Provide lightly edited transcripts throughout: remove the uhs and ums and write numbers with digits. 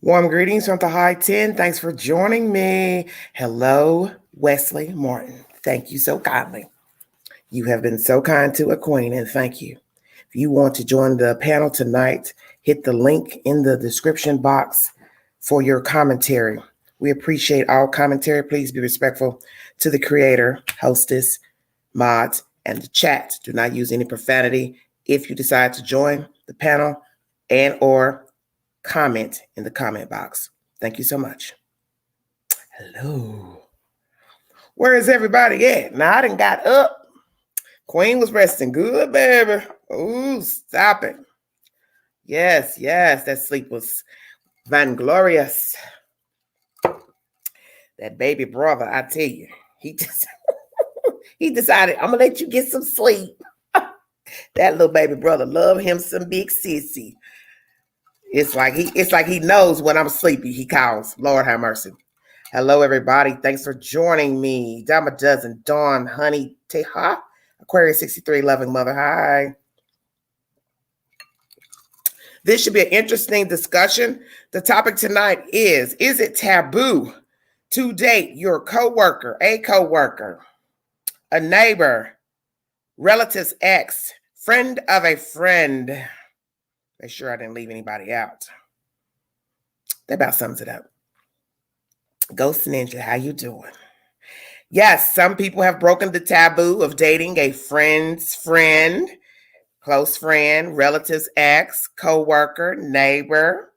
Warm greetings from the high 10. Thanks for joining me. Hello, Wesley Martin. Thank you so kindly. You have been so kind to a queen, and thank you. If you want to join the panel tonight, hit the link in the description box for your commentary. We appreciate all commentary. Please be respectful to the creator, hostess, mods, and the chat. Do not use any profanity if you decide to join the panel and or comment in the comment box. Thank you so much. Hello. Where is everybody at? Now I done got up. Queen was resting good, baby. Ooh, stop it. Yes, that sleep was vainglorious. That baby brother, I tell you, he decided, I'm gonna let you get some sleep. That little baby brother love him some big sissy. It's like he knows when I'm sleepy. He calls. Lord have mercy. Hello, everybody. Thanks for joining me. Dama Dozen, Dawn, Honey, Teha, Aquarius 63, Loving Mother. Hi. This should be an interesting discussion. The topic tonight is it taboo to date your coworker, a neighbor, relative's ex, friend of a friend? Make sure I didn't leave anybody out. That about sums it up. Ghost Ninja, how you doing? Yes, some people have broken the taboo of dating a friend's friend, close friend, relative's ex, co-worker, neighbor.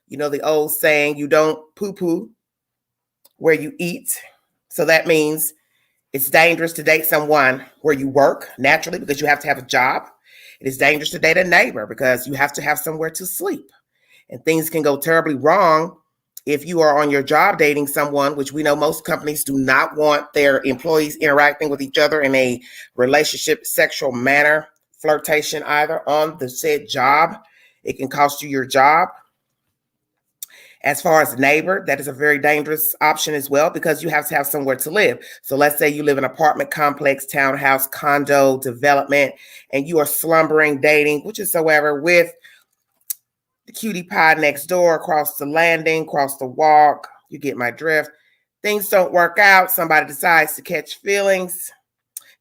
You know the old saying, you don't poo-poo where you eat. So that means it's dangerous to date someone where you work naturally because you have to have a job. It is dangerous to date a neighbor because you have to have somewhere to sleep. And things can go terribly wrong if you are on your job dating someone, which we know most companies do not want their employees interacting with each other in a relationship, sexual manner, flirtation either on the said job. It can cost you your job. As far as neighbor, that is a very dangerous option as well because you have to have somewhere to live. So let's say you live in an apartment complex, townhouse, condo, development, and you are slumbering, dating, whichever, with the cutie pie next door, across the landing, across the walk. You get my drift. Things don't work out. Somebody decides to catch feelings.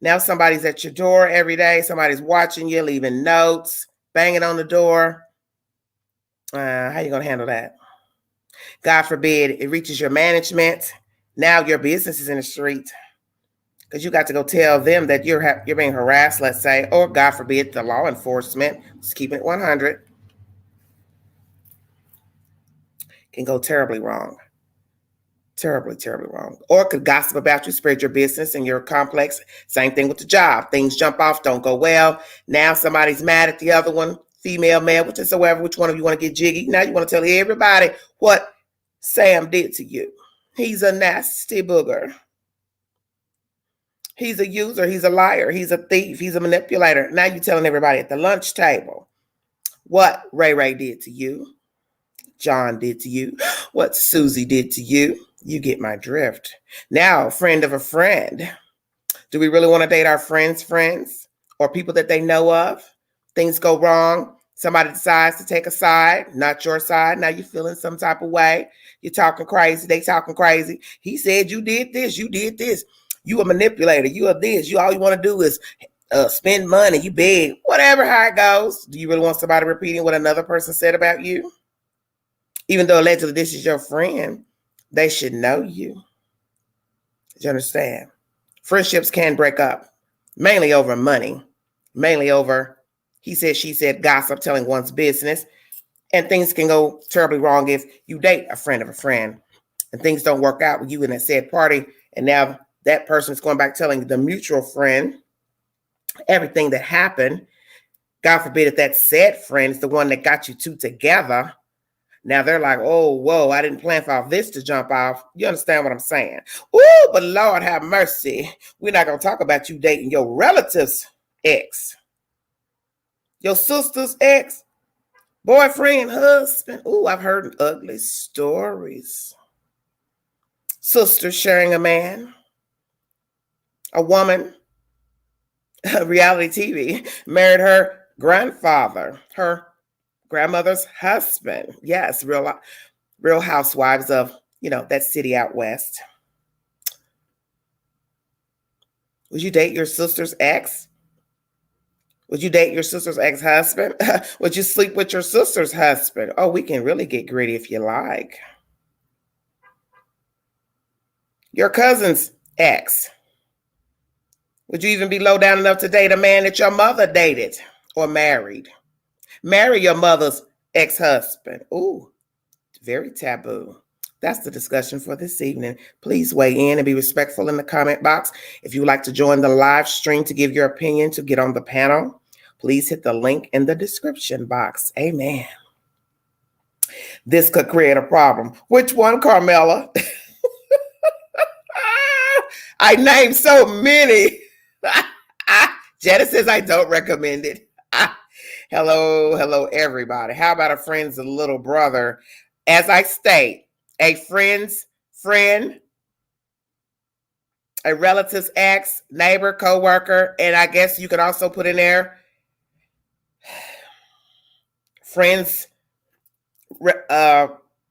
Now somebody's at your door every day. Somebody's watching you, leaving notes, banging on the door. How you going to handle that? God forbid it reaches your management. Now your business is in the street because you got to go tell them that you're being harassed, let's say, or God forbid the law enforcement. Just keeping it 100. Can go terribly wrong. Terribly wrong. Or could gossip about you, spread your business and your complex. Same thing with the job. Things jump off, don't go well. Now somebody's mad at the other one, female, male, whichever, which one of you want to get jiggy. Now you want to tell everybody what Sam did to you. He's a nasty booger. He's a user. He's a liar. He's a thief. He's a manipulator. Now you're telling everybody at the lunch table what Ray did to you, John did to you, what Susie did to you. You get my drift. Now, friend of a friend. Do we really want to date our friends' friends or people that they know of? Things go wrong. Somebody decides to take a side, not your side. Now you're feeling some type of way. You're talking crazy. They talking crazy. He said you did this. You did this. You a manipulator. You are this. All you want to do is spend money. You beg. Whatever, how it goes. Do you really want somebody repeating what another person said about you? Even though allegedly this is your friend, they should know you. Do you understand? Friendships can break up, mainly over money, mainly over he said, she said, gossip, telling one's business. And things can go terribly wrong if you date a friend of a friend and things don't work out with you in that said party. And now that person is going back telling the mutual friend everything that happened. God forbid if that said friend is the one that got you two together. Now they're like, oh, whoa, I didn't plan for all this to jump off. You understand what I'm saying? Ooh, but Lord have mercy. We're not going to talk about you dating your relative's ex. Your sister's ex, boyfriend, husband. Ooh, I've heard ugly stories. Sister sharing a man, a woman, reality TV, married her grandfather, her grandmother's husband. Yes, real life. Real Housewives of, that city out west. Would you date your sister's ex? Would you date your sister's ex-husband? Would you sleep with your sister's husband? Oh, we can really get gritty if you like. Your cousin's ex. Would you even be low down enough to date a man that your mother dated or married? Marry your mother's ex-husband. Ooh, very taboo. That's the discussion for this evening. Please weigh in and be respectful in the comment box. If you would like to join the live stream to give your opinion, to get on the panel, please hit the link in the description box. Amen. This could create a problem. Which one, Carmela? I named so many. Jetta says I don't recommend it. Hello, everybody. How about a friend's little brother? As I state, a friend's friend, a relative's ex, neighbor, co-worker, and I guess you could also put in there friends,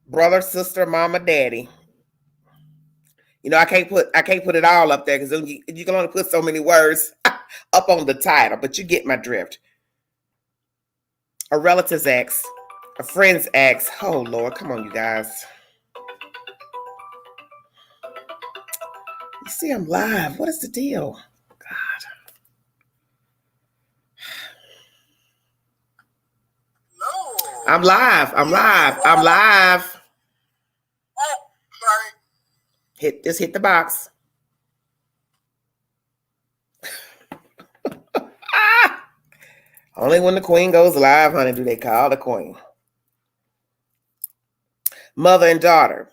brother, sister, mama, daddy. I can't put it all up there because you can only put so many words up on the title, but you get my drift. A relative's ex, a friend's ex. Oh Lord, come on, you guys. You see, I'm live. What is the deal? God. No. I'm live. Oh, sorry. Just hit the box. Only when the queen goes live, honey, do they call the queen. Mother and daughter.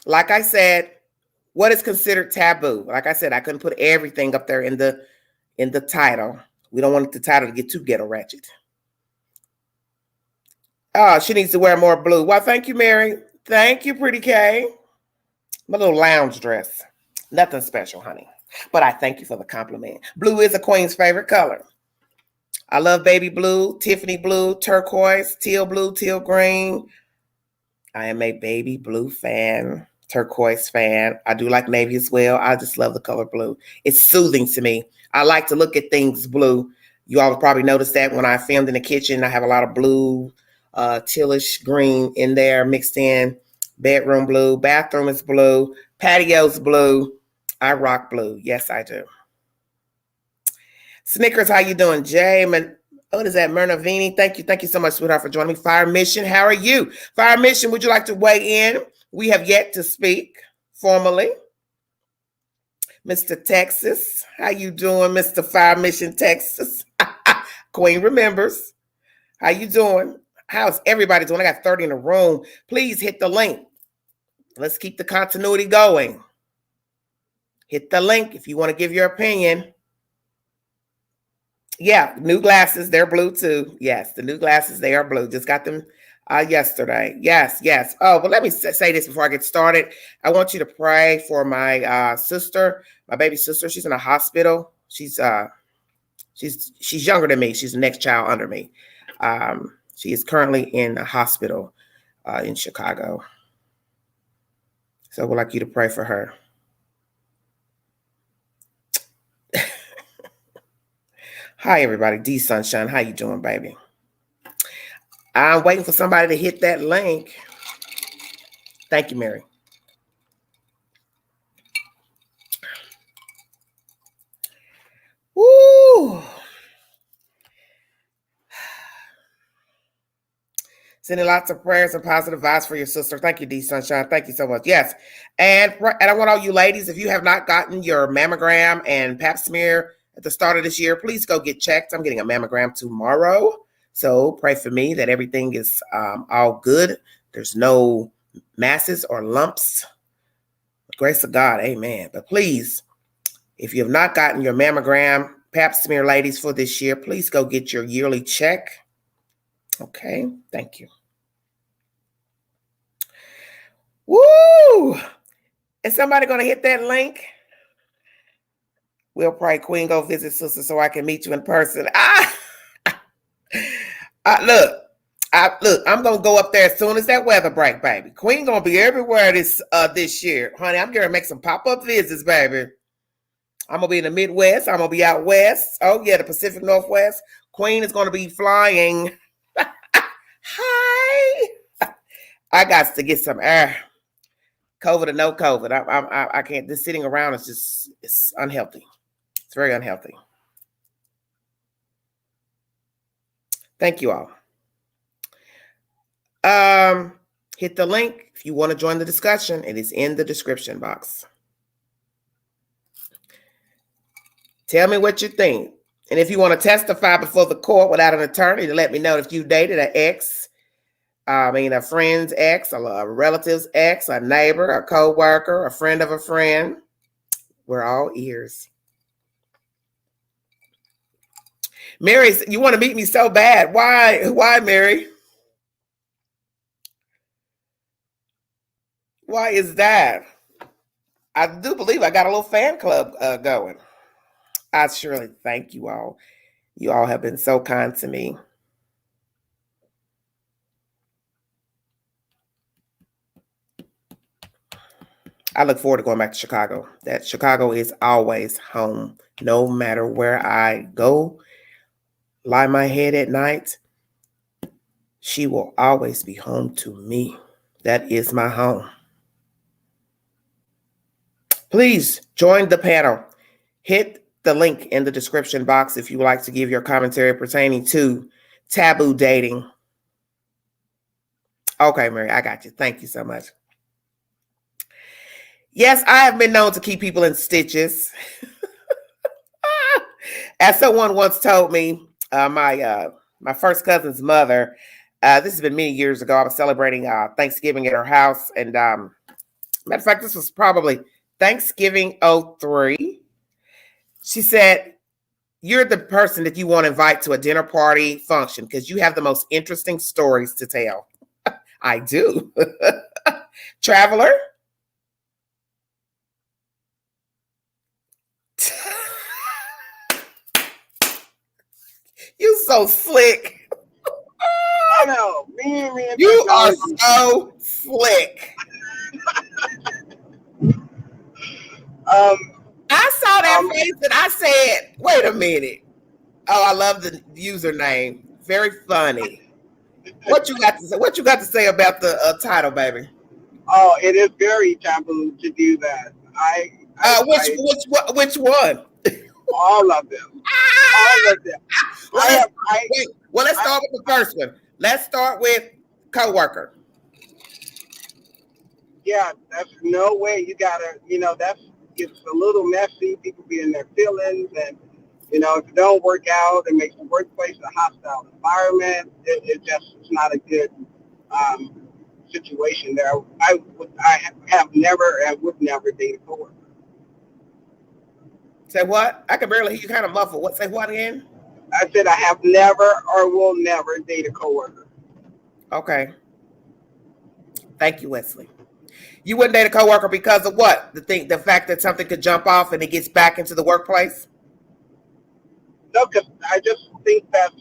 Like I said, what is considered taboo? Like I said, I couldn't put everything up there in the title. We don't want the title to get too ghetto ratchet. Oh, she needs to wear more blue. Well, thank you, Mary. Thank you, Pretty K. My little lounge dress. Nothing special, honey. But I thank you for the compliment. Blue is a queen's favorite color. I love baby blue, Tiffany blue, turquoise, teal blue, teal green. I am a baby blue fan, turquoise fan. I do like navy as well. I just love the color blue. It's soothing to me. I like to look at things blue. You all probably noticed that when I filmed in the kitchen, I have a lot of blue, tealish green in there mixed in. Bedroom blue, bathroom is blue, patio's blue. I rock blue. Yes, I do. Snickers, how you doing? Jay, what is that? Mernavini. Thank you so much, sweetheart, for joining me. Fire Mission, how are you? Fire Mission, would you like to weigh in? We have yet to speak formally. Mr. Texas, how you doing, Mr. Fire Mission Texas? Queen remembers. How you doing? How's everybody doing? I got 30 in the room. Please hit the link. Let's keep the continuity going. Hit the link if you want to give your opinion. Yeah, new glasses, they're blue too. Yes, the new glasses, they are blue. Just got them yesterday. Yes. Oh, but let me say this before I get started. I want you to pray for my sister, my baby sister. She's in a hospital. She's younger than me. She's the next child under me. She is currently in a hospital in Chicago. So we'd like you to pray for her. Hi, everybody. D Sunshine. How you doing, baby? I'm waiting for somebody to hit that link. Thank you, Mary. Woo! Sending lots of prayers and positive vibes for your sister. Thank you, D Sunshine. Thank you so much. Yes. And I want all you ladies, if you have not gotten your mammogram and pap smear at the start of this year, please go get checked. I'm getting a mammogram tomorrow. So pray for me that everything is all good. There's no masses or lumps. Grace of God. Amen. But please, if you have not gotten your mammogram, pap smear, ladies, for this year, please go get your yearly check. Okay, thank you. Woo! Is somebody going to hit that link? We'll pray, Queen, go visit sister so I can meet you in person. Look, Look, I'm gonna go up there as soon as that weather break, baby. Queen gonna be everywhere this year, honey. I'm gonna make some pop-up visits, baby. I'm gonna be in the Midwest. I'm gonna be out west. Oh yeah, the Pacific Northwest. Queen is gonna be flying. Hi. I got to get some air. COVID or no COVID, I can't. This sitting around is just it's unhealthy. It's very unhealthy. Thank you all. Hit the link if you want to join the discussion. It is in the description box. Tell me what you think. And if you want to testify before the court without an attorney, to let me know if you dated an ex, a friend's ex, a relative's ex, a neighbor, a co-worker, a friend of a friend. We're all ears. Mary, you want to meet me so bad. Why, Mary? Why is that? I do believe I got a little fan club going. I surely thank you all. You all have been so kind to me. I look forward to going back to Chicago. That Chicago is always home, no matter where I go, lie my head at night. She will always be home to me. That is my home. Please join the panel. Hit the link in the description box if you would like to give your commentary pertaining to taboo dating. Okay, Mary, I got you. Thank you so much. Yes, I have been known to keep people in stitches. As someone once told me, my first cousin's mother, this has been many years ago. I was celebrating Thanksgiving at her house. And matter of fact, this was probably Thanksgiving 03. She said, you're the person that you want to invite to a dinner party function because you have the most interesting stories to tell. I do. Traveler? You so slick. I know. Me you are so slick. I saw that face and I said, wait a minute. Oh, I love the username. Very funny. What you got to say? What you got to say about the title, baby? Oh, it is very taboo to do that. Which one? All of them. All of them. Let's start with the first one. Let's start with coworker. Yeah, that's no way. You gotta, it's a little messy. People be in their feelings, and if it don't work out, it makes the workplace a hostile environment. It's not a good situation there. I have never and would never date a coworker. Say what? I can barely hear you, kind of muffled. What? Say what again? I said I have never or will never date a coworker. Okay. Thank you, Wesley. You wouldn't date a coworker because of what? The fact that something could jump off and it gets back into the workplace? No, because I just think that's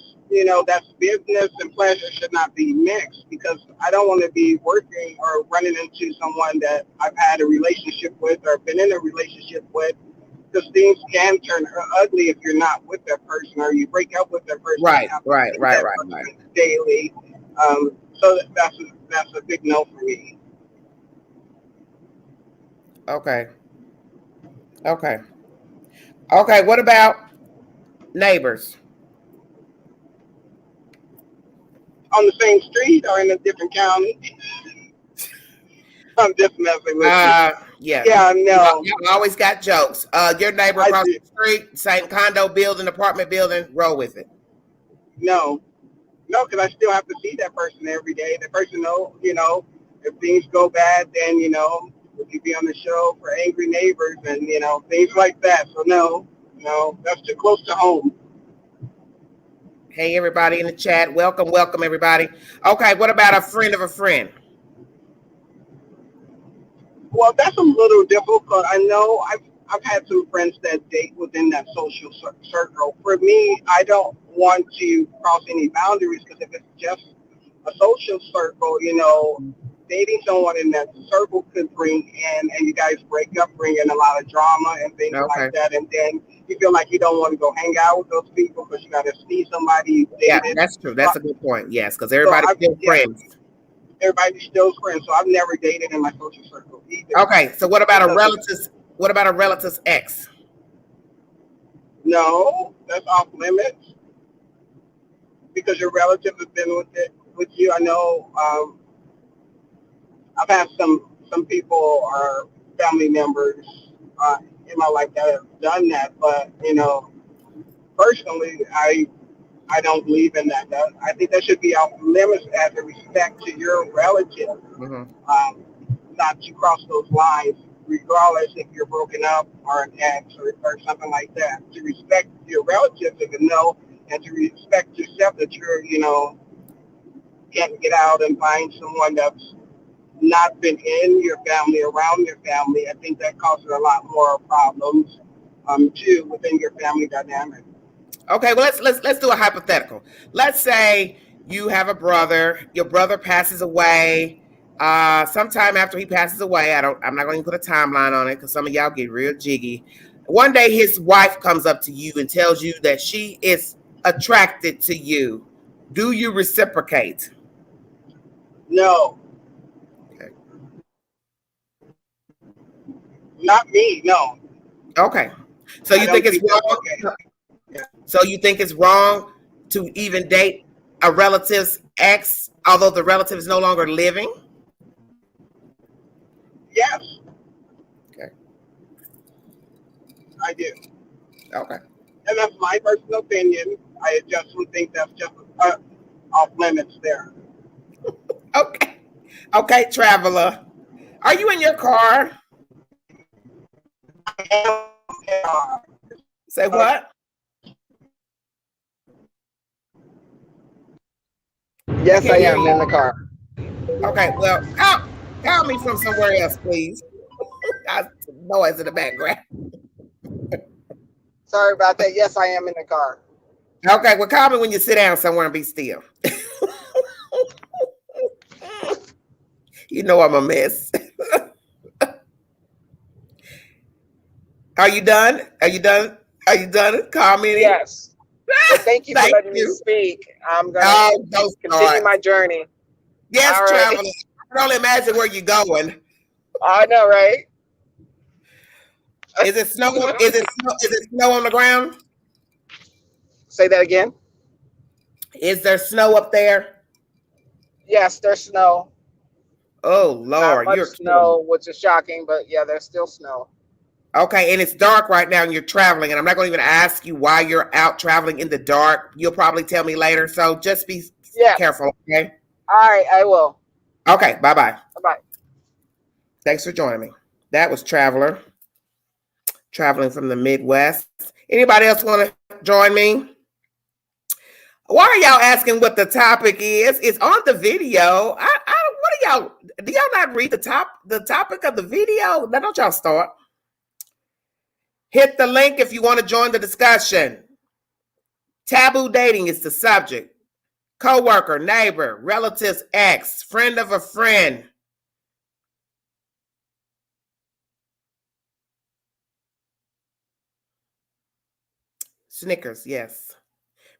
business and pleasure should not be mixed, because I don't want to be working or running into someone that I've had a relationship with or been in a relationship with, because things can turn ugly if you're not with that person or you break up with that person. Right. Daily. So that's a big no for me. Okay. What about neighbors? On the same street or in a different county? I'm just messing with you. Yeah, no. You always got jokes. Your neighbor across the street, same condo building, apartment building, roll with it. No, because I still have to see that person every day. The person know, if things go bad, then, we could be on the show for Angry Neighbors and, things like that. So no, that's too close to home. Hey, everybody in the chat. Welcome, everybody. Okay, what about a friend of a friend? Well, that's a little difficult. I know I've had some friends that date within that social circle. For me, I don't want to cross any boundaries, because if it's just a social circle, dating someone in that circle could bring in, and you guys break up, bring in a lot of drama and things Okay. like that. And then you feel like you don't want to go hang out with those people because you got to see somebody you Yeah, dated. that's true. That's a good point. Yes, because So everybody's still yeah, friends. everybody's still friends. So I've never dated in my social circle either. Okay, so what about a Because relative's? What about a relative's ex? no, that's off limits because your relative has been with you. I know I've had some people or family members in my life that have done that, but personally, I don't believe in that. I think that should be off limits as a respect to your relative, Mm-hmm. not to cross those lines, regardless if you're broken up or an ex or something like that. To respect your relatives and to know and to respect yourself that you're, can't get out and find someone that's not been in your family, around your family. I think that causes a lot more problems too within your family dynamic. Okay, well let's do a hypothetical. Let's say you have a brother. Your brother passes away. Sometime after he passes away, I'm not going to put a timeline on it because some of y'all get real jiggy. One day, his wife comes up to you and tells you that she is attracted to you. Do you reciprocate? No, Okay. not me. No, Okay. So I you think don't it's think that's okay. wrong? So you think it's wrong to even date a relative's ex, although the relative is no longer living? Yes, Okay. I do. Okay. And that's my personal opinion. I just would think that's just off limits there. Okay. Okay, traveler. Are you in your car? Say what? I Yes, I can't hear am you. in the car. Okay, well, call me from somewhere else, please. Noise in the background. Sorry about that. Yes, I am in the car. Okay, well, call me when you sit down somewhere and be still. You know I'm a mess. Are you done? Are you done? Are you done commenting? Yes. Well, thank you for Thank letting me you. speak. I'm going to Oh, don't continue start. my journey. Yes, All right. traveler. I can only imagine where you're going. I know, right? Is it snow? Is it snow? Is it snow on the ground? Say that again. Is there snow up there? Yes, there's snow. Oh Not Lord, much you're killing me. snow, which is shocking, but yeah, there's still snow. Okay, and it's dark right now, and you're traveling, and I'm not going to even ask you why you're out traveling in the dark. You'll probably tell me later. So just be Yes. careful, okay? All right, I will. Okay, bye bye. Bye-bye. Thanks for joining me. That was Traveler, traveling from the Midwest. Anybody else want to join me? Why are y'all asking what the topic is? It's on the video. What are y'all? Do y'all not read the topic of the video? Now don't y'all start. Hit the link if you want to join the discussion. Taboo dating is the subject. Coworker, neighbor, relatives, ex, friend of a friend. Snickers, yes.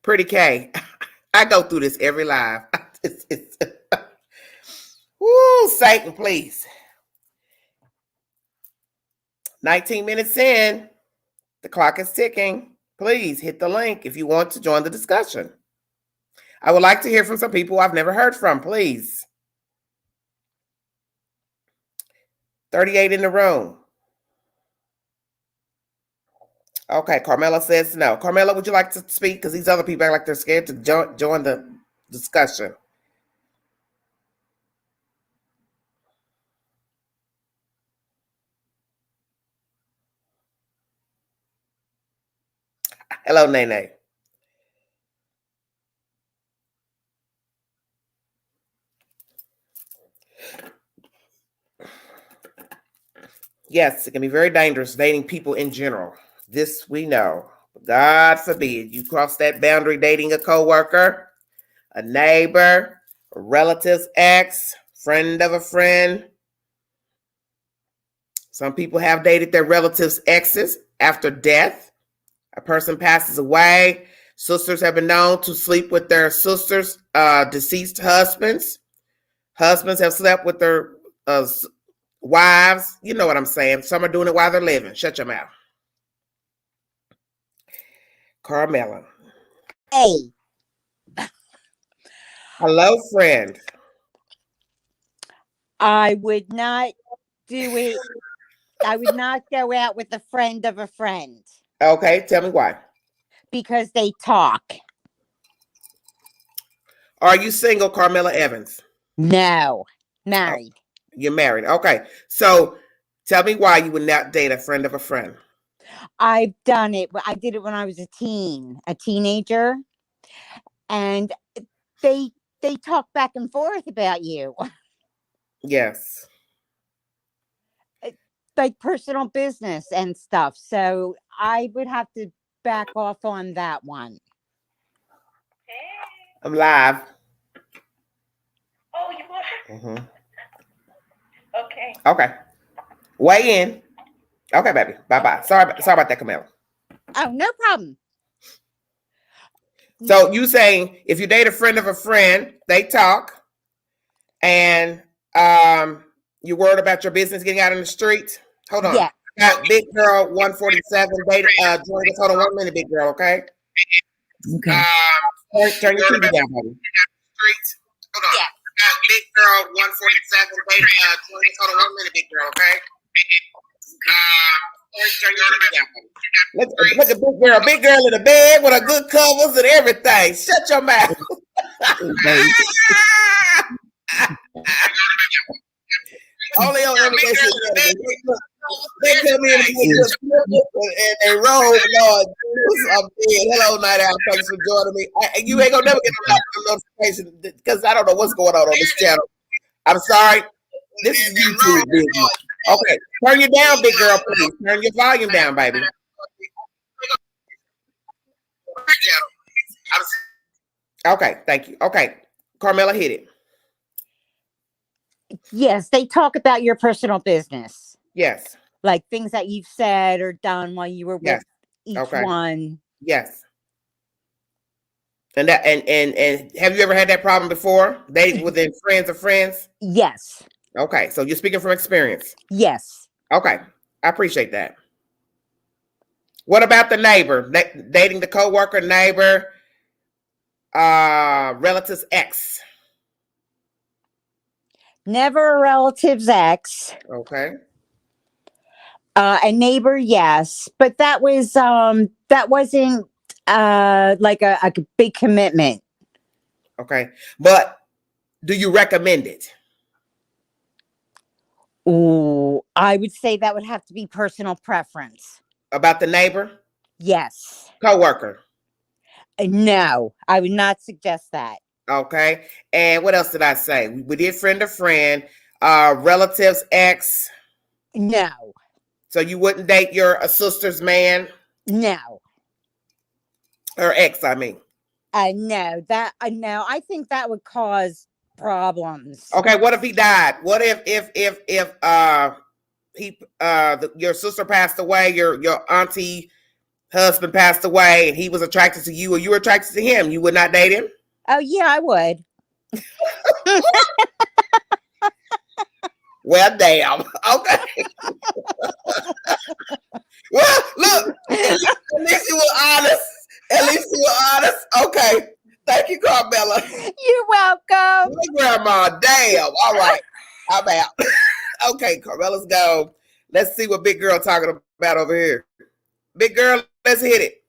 Pretty K. I go through this every live. It's Woo, Satan, please. 19 minutes in. The clock is ticking. Please hit the link if you want to join the discussion. I would like to hear from some people I've never heard from, please. 38 in the room. Okay, Carmela says no. Carmela, would you like to speak? Because these other people act like they're scared to join the discussion. Hello, Nene. Yes, it can be very dangerous dating people in general. This we know. God forbid you cross that boundary dating a coworker, a neighbor, relative's ex, friend of a friend. Some people have dated their relatives' exes after death. A person passes away. Sisters have been known to sleep with their sisters' deceased husbands. Husbands have slept with their wives. You know what I'm saying. Some are doing it while they're living. Shut your mouth. Carmela. Hey. Hello, friend. I would not do it. I would not go out with a friend of a friend. Okay, tell me why. Because they talk. Are you single, Carmela Evans? No. Married. Oh, you're married. Okay. So tell me why you would not date a friend of a friend. I've done it. I did it when I was a teenager. And they talk back and forth about you. Yes. Like personal business and stuff. So I would have to back off on that one. I'm live. Oh, you are? Mm-hmm. Okay. Okay. Weigh in. Okay, baby. Bye-bye. Sorry about that, Camilla. Oh, no problem. So you saying if you date a friend of a friend, they talk, and you worried about your business getting out in the street? Hold on. Yeah. Got Big Girl 147. Join us. Hold on 1 minute, Big Girl, okay? Okay. Turn your TV down, baby. Hold on. Got Big Girl 147. Join us. Hold on 1 minute, Big Girl, okay? Turn your TV down, baby. Look at Big Girl in the bed with her good covers and everything. Shut your mouth. Only on Innovation. They come in and they roll, Lord. I'm dead. Hello, Night Owl. Thanks for joining me. You ain't gonna never get a notification because I don't know what's going on this channel. I'm sorry. This is YouTube, baby. Okay, turn you down, Big Girl, please. Turn your volume down, baby. Okay, thank you. Okay, Carmela, hit it. Yes, they talk about your personal business. Yes. Like things that you've said or done while you were with each one. Yes. And have you ever had that problem before? Dating within friends of friends? Yes. Okay, so you're speaking from experience. Yes. Okay, I appreciate that. What about the neighbor? Dating the coworker, neighbor, relative's ex? Never a relative's ex. Okay. A neighbor, yes, but that wasn't like a big commitment. Okay, but do you recommend it? Ooh, I would say that would have to be personal preference. About the neighbor? Yes. Coworker? No, I would not suggest that. Okay, and what else did I say? We did friend of friend, relative's ex. No. So you wouldn't date your sister's man? No. Her ex, I mean. No, no, I think that would cause problems. Okay, what if he died? What if your sister passed away, your auntie husband passed away, and he was attracted to you, or you were attracted to him? You would not date him? Oh yeah, I would. Well, damn. Okay. Well, look, at least you were honest. At least you were honest. Okay. Thank you, Carmela. You're welcome. Grandma, damn. All right. I'm out. Okay, Carmela's gone. Let's see what Big Girl talking about over here. Big Girl, let's hit it.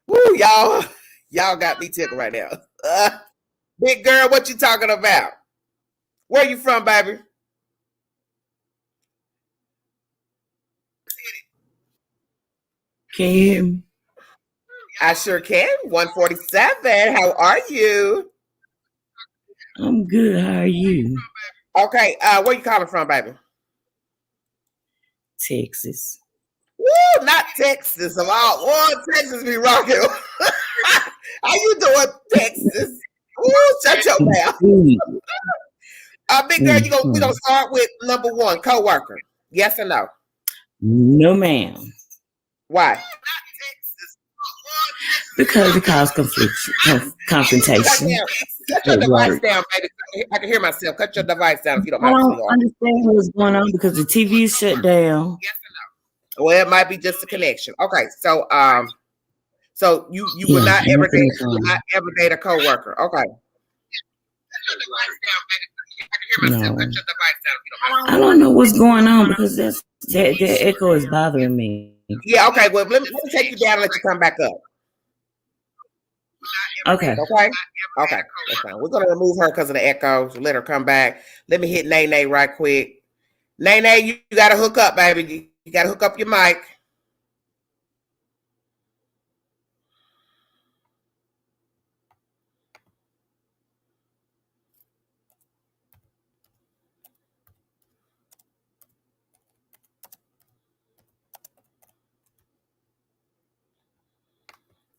Woo, y'all got me tickled right now. Big Girl, what you talking about? Where you from, baby? Can you hear me? I sure can. 147. How are you? I'm good. How are you? Okay, where you calling from, baby? Texas. Woo, not Texas. Of all, Texas be rocking. How you doing, Texas? Ooh, shut your mouth. Big girl, we gonna Mhm. start with number one, coworker. Yes or no? No, ma'am. Why? Because it caused Cut confrontation down. Cut your at device work. down, baby. I can hear myself. Cut your device down if you don't I mind, don't sweetheart. understand what's going on because the TV is shut down. Well, it might be just a connection. Okay, so you Yeah, would not ever nothing date is wrong. a coworker. Okay. No, I don't know what's going on because that echo is bothering me. Yeah, okay. Well, let me take you down and let you come back up. Okay. Okay? Okay. That's fine. We're gonna remove her because of the echo. So let her come back. Let me hit Nay right quick. Nay, you gotta hook up, baby. You gotta hook up your mic.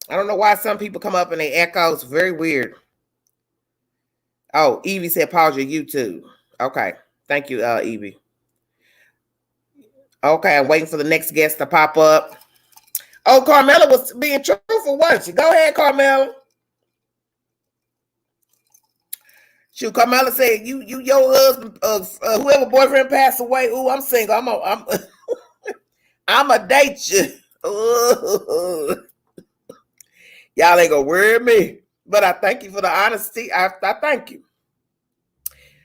I don't know why some people come up and they echo. It's very weird. Oh, Evie said pause your YouTube. Okay. Thank you, Evie. Okay, I'm waiting for the next guest to pop up. Oh, Carmela was being truthful, wasn't she? Go ahead, Carmela. Shoot, Carmela said, "You, your husband, whoever boyfriend passed away. Ooh, I'm single. I'm a date you. Ooh. Y'all ain't gonna worry me, but I thank you for the honesty. I thank you.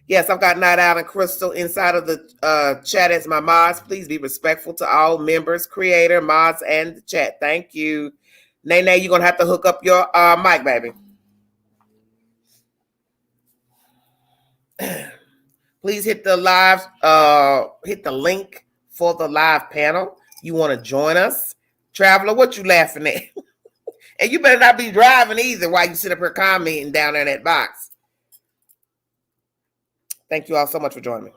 Yes, I've got Night Out and Crystal inside of the chat as my mods. Please be respectful to all members, creator, mods, and the chat. Thank you. Nay, you're gonna have to hook up your mic, baby. Please hit the link for the live panel. You want to join us? Traveler, what you laughing at? And you better not be driving either while you sit up here commenting down there in that box. Thank you all so much for joining me.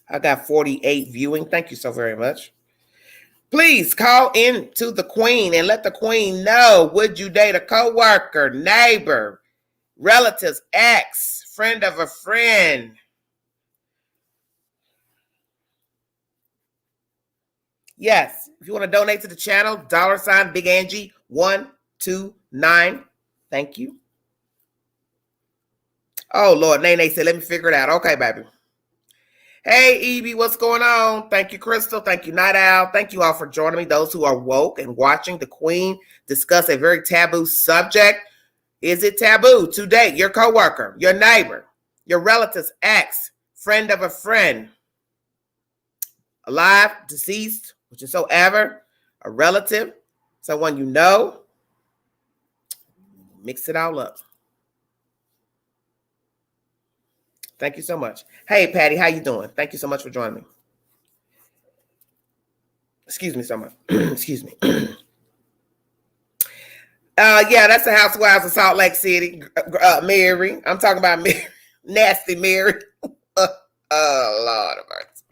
I got 48 viewing. Thank you so very much. Please call in to the queen and let the queen know, would you date a coworker, neighbor, relatives, ex, friend of a friend? Yes, if you want to donate to the channel, $ Big Angie 129. Thank you. Oh Lord, Nene said, let me figure it out. Okay, baby. Hey, Evie, what's going on? Thank you, Crystal. Thank you, Night Owl. Thank you all for joining me. Those who are woke and watching the Queen discuss a very taboo subject. Is it taboo to date your coworker, your neighbor, your relative's ex, friend of a friend, alive, deceased, whichever, a relative, someone you know? Mix it all up. Thank you so much. Hey, Patty, how you doing? Thank you so much for joining me. Excuse me so much. Excuse me. Yeah, that's the Housewives of Salt Lake City. Mary. I'm talking about Mary. Nasty Mary. Lord of mercy.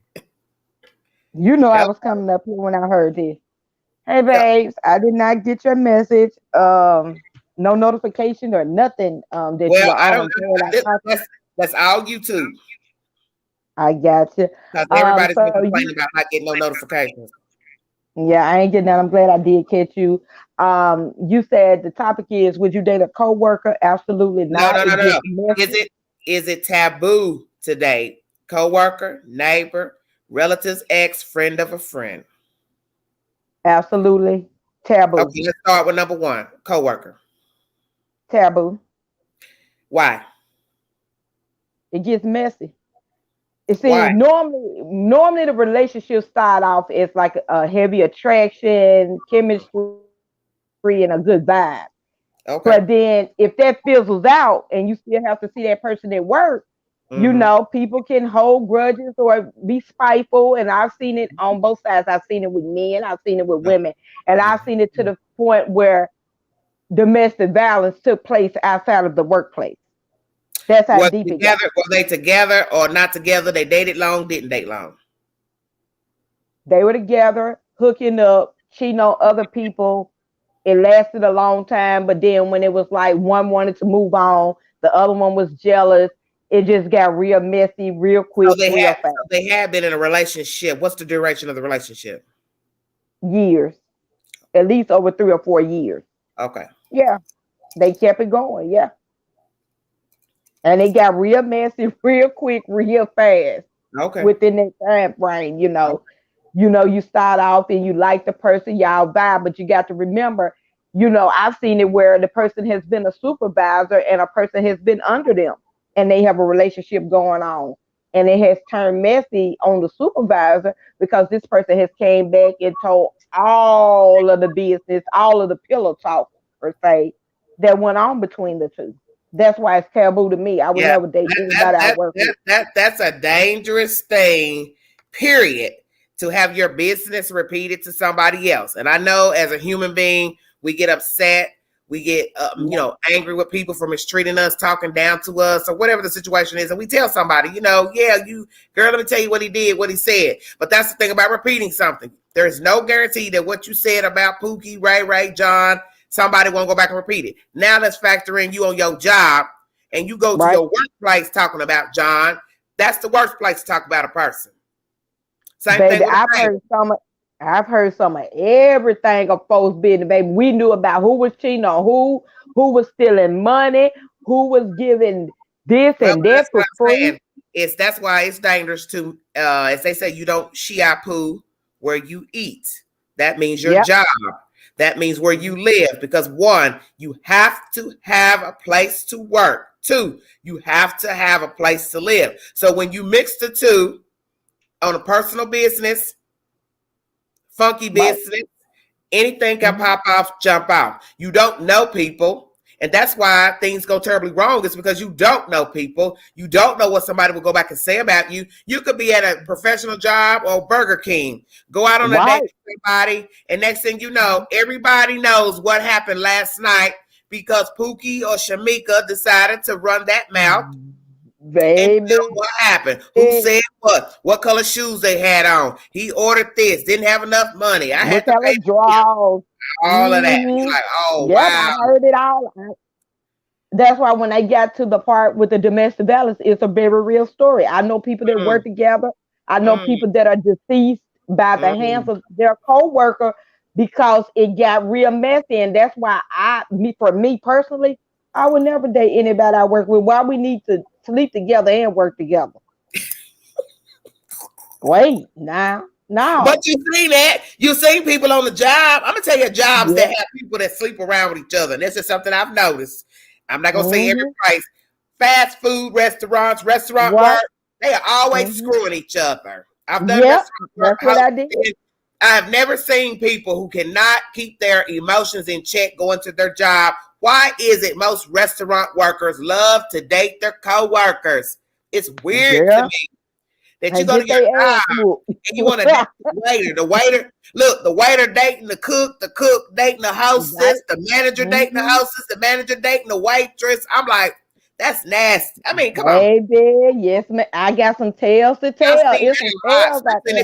You know I Yep. was coming up here when I heard this. Hey babes, I did not get your message. No notification or nothing. That you Well, were I on. don't. That's all YouTube. I got you. Because everybody's been So complaining about not getting no notifications. yeah, I ain't getting that. I'm glad I did catch you. You said the topic is, would you date a coworker? Absolutely No. not. It gets messy. Is it taboo to date coworker, neighbor, relatives, ex, friend of a friend? Absolutely taboo. Okay, let's start with number one, coworker. Taboo. Why? It gets messy. You see, Why? normally the relationship start off as like a heavy attraction, chemistry, and a good vibe. Okay. But then if that fizzles out and you still have to see that person at work, Mm-hmm. people can hold grudges or be spiteful. And I've seen it on both sides. I've seen it with men, I've seen it with women, and I've seen it to the point where domestic violence took place outside of the workplace. That's how deep it got. Were they together or not together? They dated long, didn't date long. They were together, hooking up, cheating on other people, It lasted a long time, but then when it was like one wanted to move on, the other one was jealous. It just got real messy, real So quick, real fast. they had been in a relationship. What's the duration of the relationship? Years, at least over 3 or 4 years. Okay. Yeah, they kept it going. Yeah, and it got real messy, real quick, real fast. Okay. Within that time frame, you start off and you like the person, y'all vibe, but you got to remember, I've seen it where the person has been a supervisor and a person has been under them, and they have a relationship going on, and it has turned messy on the supervisor because this person has came back and told all of the business, all of the pillow talk per se that went on between the two. That's why it's taboo to me. I would never date anybody I work with. That's a dangerous thing, period, to have your business repeated to somebody else. And I know as a human being, we get upset. We get, angry with people for mistreating us, talking down to us, or whatever the situation is. And we tell somebody, girl, let me tell you what he did, what he said. But that's the thing about repeating something. There's no guarantee that what you said about Pookie, Ray, John, somebody won't go back and repeat it. Now let's factor in you on your job, and you go to your workplace talking about John. That's the worst place to talk about a person. Same baby, thing with I've heard some of everything of folks business, baby. We knew about who was cheating on who was stealing money, who was giving this and that for free. That's why it's dangerous to, as they say, you don't shiapoo where you eat. That means your job. That means where you live, because 1, you have to have a place to work. 2, you have to have a place to live. So when you mix the two on a personal business, funky business, anything can pop off, jump off. You don't know people. And that's why things go terribly wrong. It's because you don't know people. You don't know what somebody will go back and say about you. You could be at a professional job or Burger King. Go out on a date with somebody, and next thing you know, everybody knows what happened last night because Pookie or Shamika decided to run that mouth. Baby, and tell what happened? Who said what? What color shoes they had on? He ordered this. Didn't have enough money. I had to pay draws. All of that. You're like, oh, wow. I heard it all. That's why when I got to the part with the domestic violence, it's a very real story. I know people that work together. I know people that are deceased by the hands of their co-worker because it got real messy. And that's why for me personally, I would never date anybody I work with. Why we need to sleep together and work together? Wait, now. No. But you see that. You seen people on the job. I'm going to tell you jobs that have people that sleep around with each other. And this is something I've noticed. I'm not going to say every place. Fast food restaurant work, they are always screwing each other. I've done that's what I did. I've never seen people who cannot keep their emotions in check going to their job. Why is it most restaurant workers love to date their co-workers? It's weird to me that you go to your job and you want to date the waiter. Look, the waiter dating the cook dating the hostess, the manager dating the hostess, the manager dating the waitress. I'm like, that's nasty. I mean, come on. Baby, yes, man. I got some tales to tell. It's some tales out there.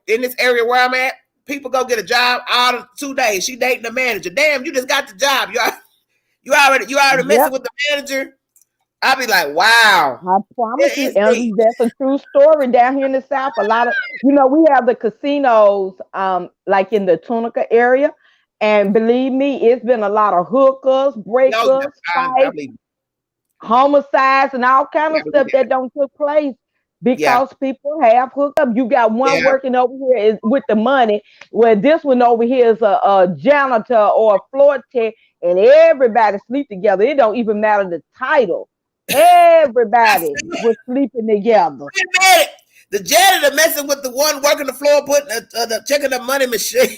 In this area where I'm at, people go get a job out of 2 days. She dating the manager. Damn, you just got the job. You already messing with the manager. I'll be like, wow. I promise you, and that's a true story down here in the South. A lot of, we have the casinos, like in the Tunica area, and believe me, it's been a lot of hookers, breakups, fights, homicides, and all kind of stuff that don't took place because people have hooked up. You got one working over here with the money, where this one over here is a janitor or a floor tech, and everybody sleep together. It don't even matter the title. Everybody was sleeping together. Wait a minute. The janitor messing with the one working the floor, putting checking the money machine.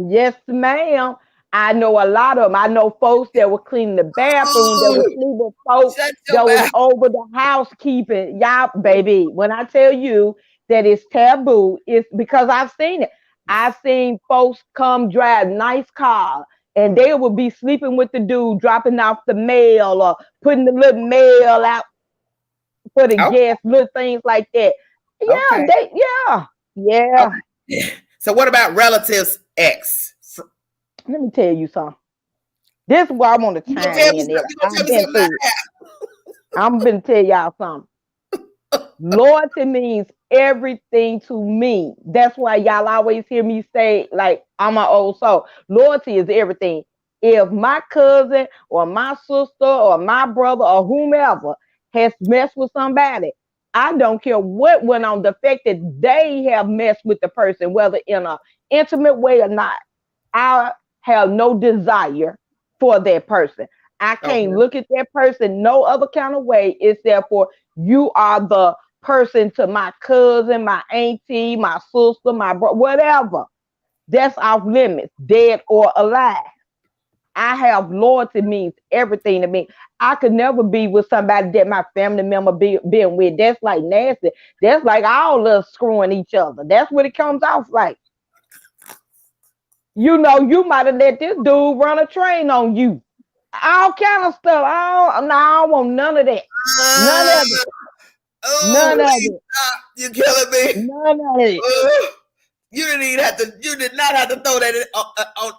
Yes, ma'am. I know a lot of them. I know folks that were cleaning the bathroom, that were sleeping folks that was over the housekeeping. Y'all, baby, when I tell you that it's taboo, it's because I've seen it. I've seen folks come drive nice cars, and they will be sleeping with the dude, dropping off the mail or putting the little mail out for the guests, little things like that. Yeah, Okay. So what about relatives' ex? Let me tell you something. This is why I want to You gonna chime tell me in there. something? You gonna tell I've me been something through it. like I'm gonna tell y'all something. Loyalty means everything to me. That's why y'all always hear me say, like, I'm an old soul. Loyalty is everything. If my cousin or my sister or my brother or whomever has messed with somebody, I don't care what went on. The fact that they have messed with the person, whether in an intimate way or not, I have no desire for that person. I that? can't look at that person no other kind of way except for you are the person to my cousin, my auntie, my sister, my brother, whatever. That's off limits, dead or alive. I have loyalty means everything to me. I could never be with somebody that my family member been with. That's like nasty. That's like all us screwing each other. That's what it comes off like. You know, you might have let this dude run a train on you. All kind of stuff. I don't want none of that. None Uh, of it. oh, None of please it. stop! You're killing me. None of it. You didn't even have to. You did not have to throw that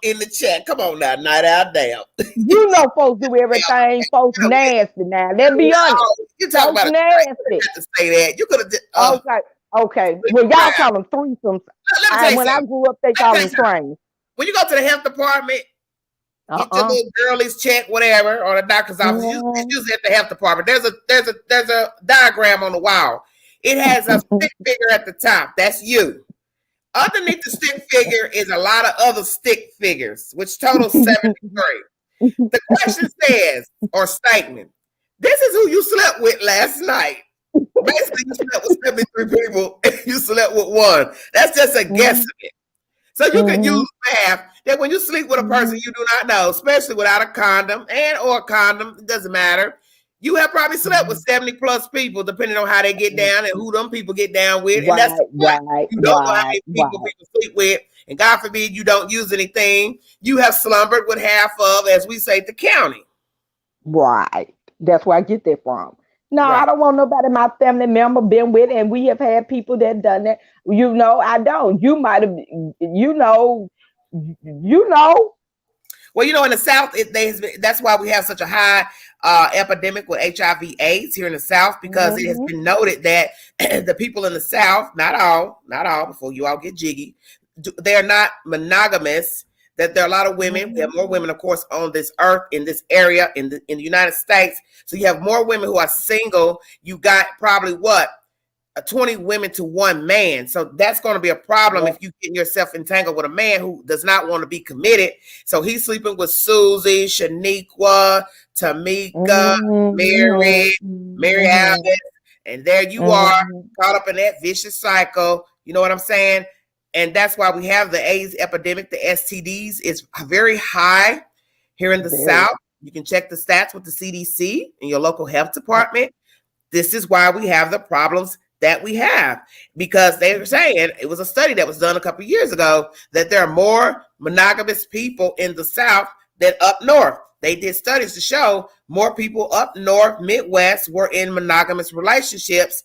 in the chat. Come on now, night out, damn. You know folks do everything. Folks nasty now. Let's be honest. You talking Folks about a train? You nasty. didn't have to say that. You could have. Okay. Okay. Well, y'all call them threesomes. Let me tell you When I something. grew up, they Let me call tell you them something. trains. When you go to the health department, get your little girlies check, whatever, or the doctor's office. It's usually at the health department. There's a diagram on the wall. It has a stick figure at the top. That's you. Underneath the stick figure is a lot of other stick figures, which totals 73. The question says, or statement, this is who you slept with last night. Basically, you slept with 73 people and you slept with one. That's just a guesstimate. So you can use math that when you sleep with a person you do not know, especially without a condom and or a condom, it doesn't matter. You have probably slept with 70 plus people, depending on how they get down and who them people get down with. And that's the point. You don't know how many people sleep with. And God forbid you don't use anything. You have slumbered with half of, as we say, the county. Right. That's where I get that from. No, Right. I don't want nobody my family member been with, and we have had people that done that. You know, I don't. You might have, you know. Well, you know, in the South, that's why we have such a high epidemic with HIV/AIDS here in the South, because it has been noted that the people in the South, not all, before you all get jiggy, they're not monogamous. That there are a lot of women. We have more women, of course, on this earth, in this area, in the United States. So you have more women who are single. You got probably 20 women to one man. So that's going to be a problem if you get yourself entangled with a man who does not want to be committed. So he's sleeping with Susie, Shaniqua, Tamika, Mary Alice, and there you are caught up in that vicious cycle. You know what I'm saying? And that's why we have the AIDS epidemic. The STDs is very high here in the South. You can check the stats with the CDC in your local health department. This is why we have the problems that we have, because they were saying, it was a study that was done a couple of years ago, that there are more monogamous people in the South than up north. They did studies to show more people up north, Midwest, were in monogamous relationships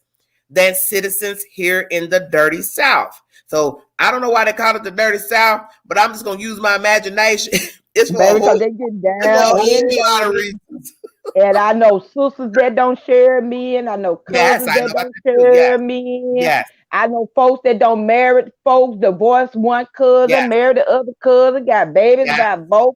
than citizens here in the dirty South. So I don't know why they call it the dirty South, but I'm just going to use my imagination. It's for because they get down in lot of reasons. And I know sisters that don't share me, and I know cousins that don't share me. Yes. I know folks that don't marry folks, divorce one cousin, marry the other cousin, got babies by both.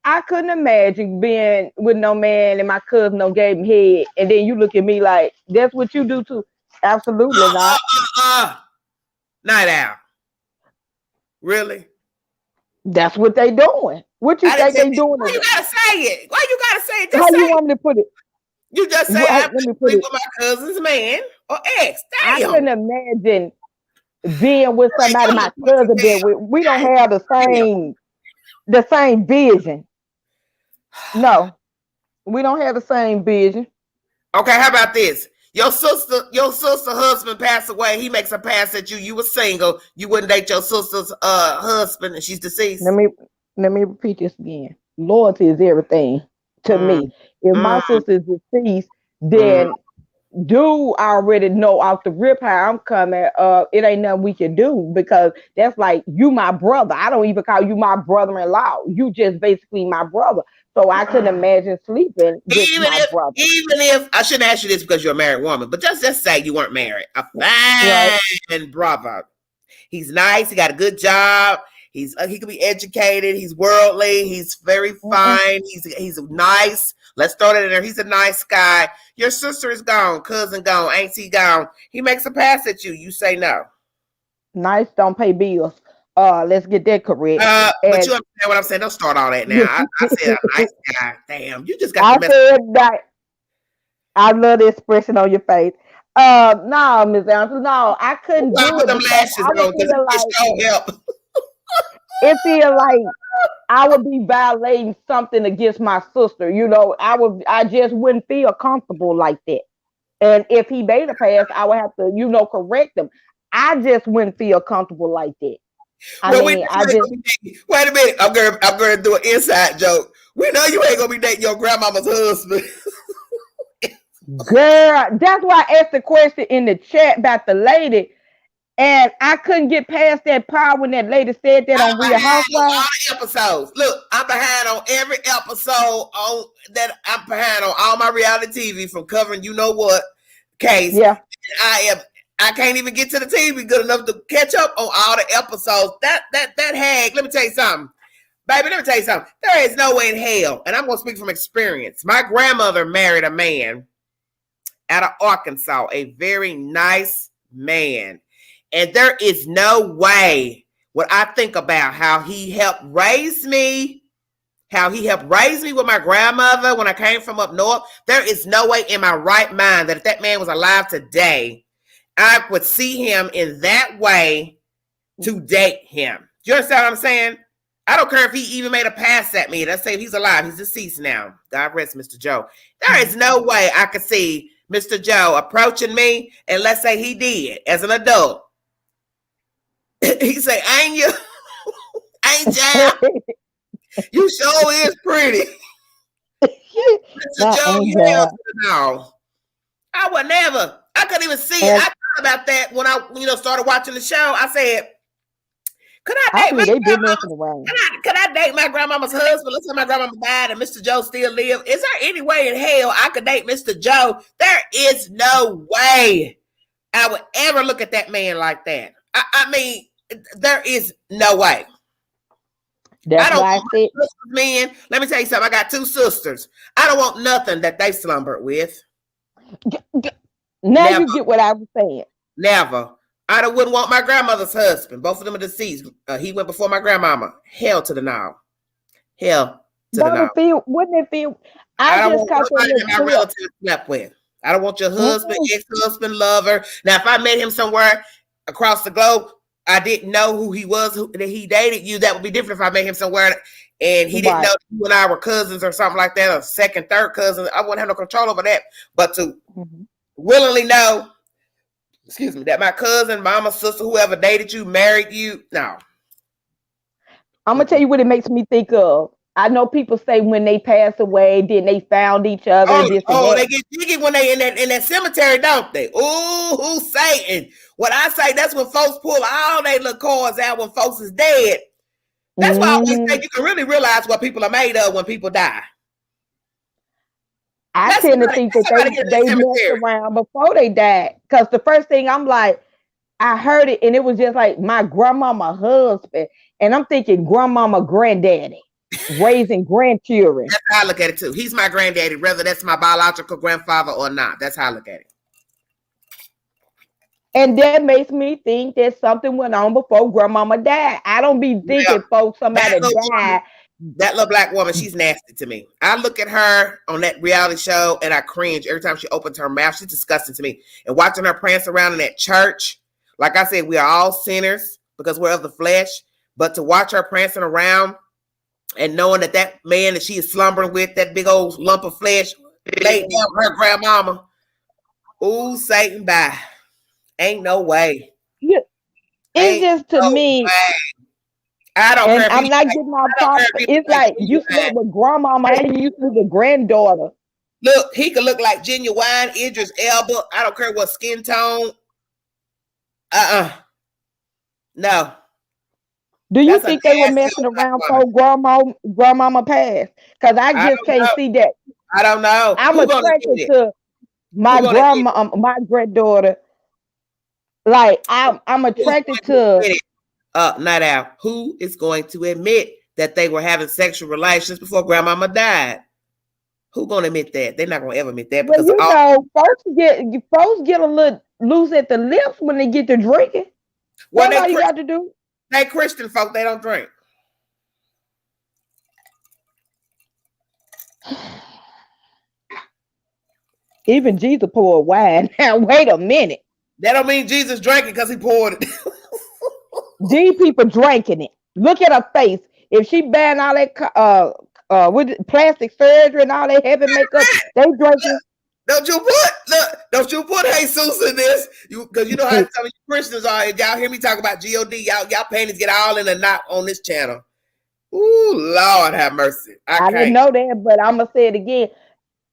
I couldn't imagine being with no man and my cousin don't gave him head, and then you look at me like, that's what you do too. Absolutely not. Night out. Really? That's what they doing. What you think they doing? Why you gotta say it? Why you gotta say it? How you want me to put it? You just say, I'm sleep with my cousin's man or ex. Damn. I couldn't imagine being with somebody my cousin been with. We don't have the same vision. No, we don't have the same vision. Okay, how about this? Your sister husband passed away. He makes a pass at you. You were single. You wouldn't date your sister's husband, and she's deceased. Let me repeat this again. Loyalty is everything to me. If my sister is deceased, then dude already know off the rip how I'm coming, it ain't nothing we can do, because that's like, you my brother. I don't even call you my brother-in-law. You just basically my brother. So I couldn't imagine sleeping with my brother. Even if I shouldn't ask you this because you're a married woman, but just say you weren't married. A Right. fine brother. He's nice. He got a good job. He can be educated. He's worldly. He's very fine. He's nice. Let's throw that in there. He's a nice guy. Your sister is gone. Cousin gone. Auntie gone. He makes a pass at you. You say no. Nice, don't pay bills. Let's get that correct. But you understand what I'm saying? Don't start all that now. I said a nice guy. Damn, you just got. I said that. I love the expression on your face. No, Miss Anderson, no, I couldn't do it because I would feel like it feel like I would be violating something against my sister. You know, I just wouldn't feel comfortable like that. And if he made a pass, I would have to, correct him. I just wouldn't feel comfortable like that. Wait a minute. I'm gonna do an inside joke. We know you ain't gonna be dating your grandmama's husband. Girl, that's why I asked the question in the chat about the lady, and I couldn't get past that part when that lady said that on Real Housewives. All the episodes. Look, I'm behind on every episode I'm behind on all my reality TV from covering you know what case. Yeah. I can't even get to the TV good enough to catch up on all the episodes. That hag, let me tell you something. Baby, let me tell you something. There is no way in hell, and I'm going to speak from experience. My grandmother married a man out of Arkansas, a very nice man. And there is no way, when I think about how he helped raise me with my grandmother when I came from up north, there is no way in my right mind that if that man was alive today, I would see him in that way to date him. Do you understand what I'm saying? I don't care if he even made a pass at me. Let's say if he's alive, he's deceased now. God rest Mr. Joe. There is no way I could see Mr. Joe approaching me, and let's say he did as an adult. He say, ain't you? Ain't you? You sure is pretty. Mr. Joe, you hell to the no. I would never. I couldn't even see it. I thought about that when I, started watching the show. I said, could I date my grandmama's husband? Let's say my grandmama died and Mr. Joe still live. Is there any way in hell I could date Mr. Joe? There is no way I would ever look at that man like that. I mean, there is no way. That's why I said, man, let me tell you something. I got two sisters. I don't want nothing that they slumbered with. Now you get what I was saying. Never. I wouldn't want my grandmother's husband. Both of them are deceased. He went before my grandmama. Hell to the no. Hell to the no. Wouldn't it feel? I don't want nobody that my relatives slept with. I don't want your husband, ex-husband, lover. Now, if I met him somewhere across the globe, I didn't know who he was, that he dated you. That would be different if I met him somewhere and he didn't know that you and I were cousins or something like that, or second, third cousins. I wouldn't have no control over that. But to willingly know, that my cousin, mama, sister, whoever dated you, married you, no. I'm going to tell you what it makes me think of. I know people say when they pass away, then they found each other. They get jiggy when they in that cemetery, don't they? Ooh, who's Satan? What I say, that's when folks pull all their little cards out when folks is dead. That's why I always say you can really realize what people are made of when people die. I tend to think that they messed around before they died. Because the first thing I'm like, I heard it and it was just like my grandmama husband. And I'm thinking grandmama granddaddy. Raising grandchildren. That's how I look at it too. He's my granddaddy, whether that's my biological grandfather or not. That's how I look at it. And that makes me think that something went on before grandmama died. I don't be thinking, folks, somebody died. That little black woman, she's nasty to me. I look at her on that reality show and I cringe every time she opens her mouth. She's disgusting to me. And watching her prance around in that church, like I said, we are all sinners because we're of the flesh. But to watch her prancing around and knowing that man that she is slumbering with, that big old lump of flesh, laid down her grandmama. Ooh, Satan, bye. Ain't no way. Yeah. It's just to me. Way. I don't care. I'm not getting my problem. It's like you slept with grandmama and you slept with granddaughter. Look, he could look like Genuine, Idris Elba. I don't care what skin tone. No. Do you That's a think they were nasty messing old black around woman. for grandmama passed? Because I I just don't can't know. see that. I don't know. I'm Who gonna attracted admit it? to my Who gonna admit it? grandma, my granddaughter. Like I'm Who's going attracted to to. admit it? Night Owl. Who is going to admit that they were having sexual relations before grandmama died? Who gonna admit that? They're not gonna ever admit that Well, because you know, folks get a little loose at the lips when they get to drinking. well, That's all you got to do. they Christian folk, they don't drink. Even Jesus poured wine. Now wait a minute. That don't mean Jesus drank it because he poured it. These people drinking it. Look at her face. If she banned all that with plastic surgery and all that heavy makeup, they drinking. Don't you put Jesus in this? Because you know how some of you Christians are. Y'all hear me talk about God? Y'all panties get all in a knot on this channel. Ooh, Lord have mercy. I didn't know that, but I'm gonna say it again.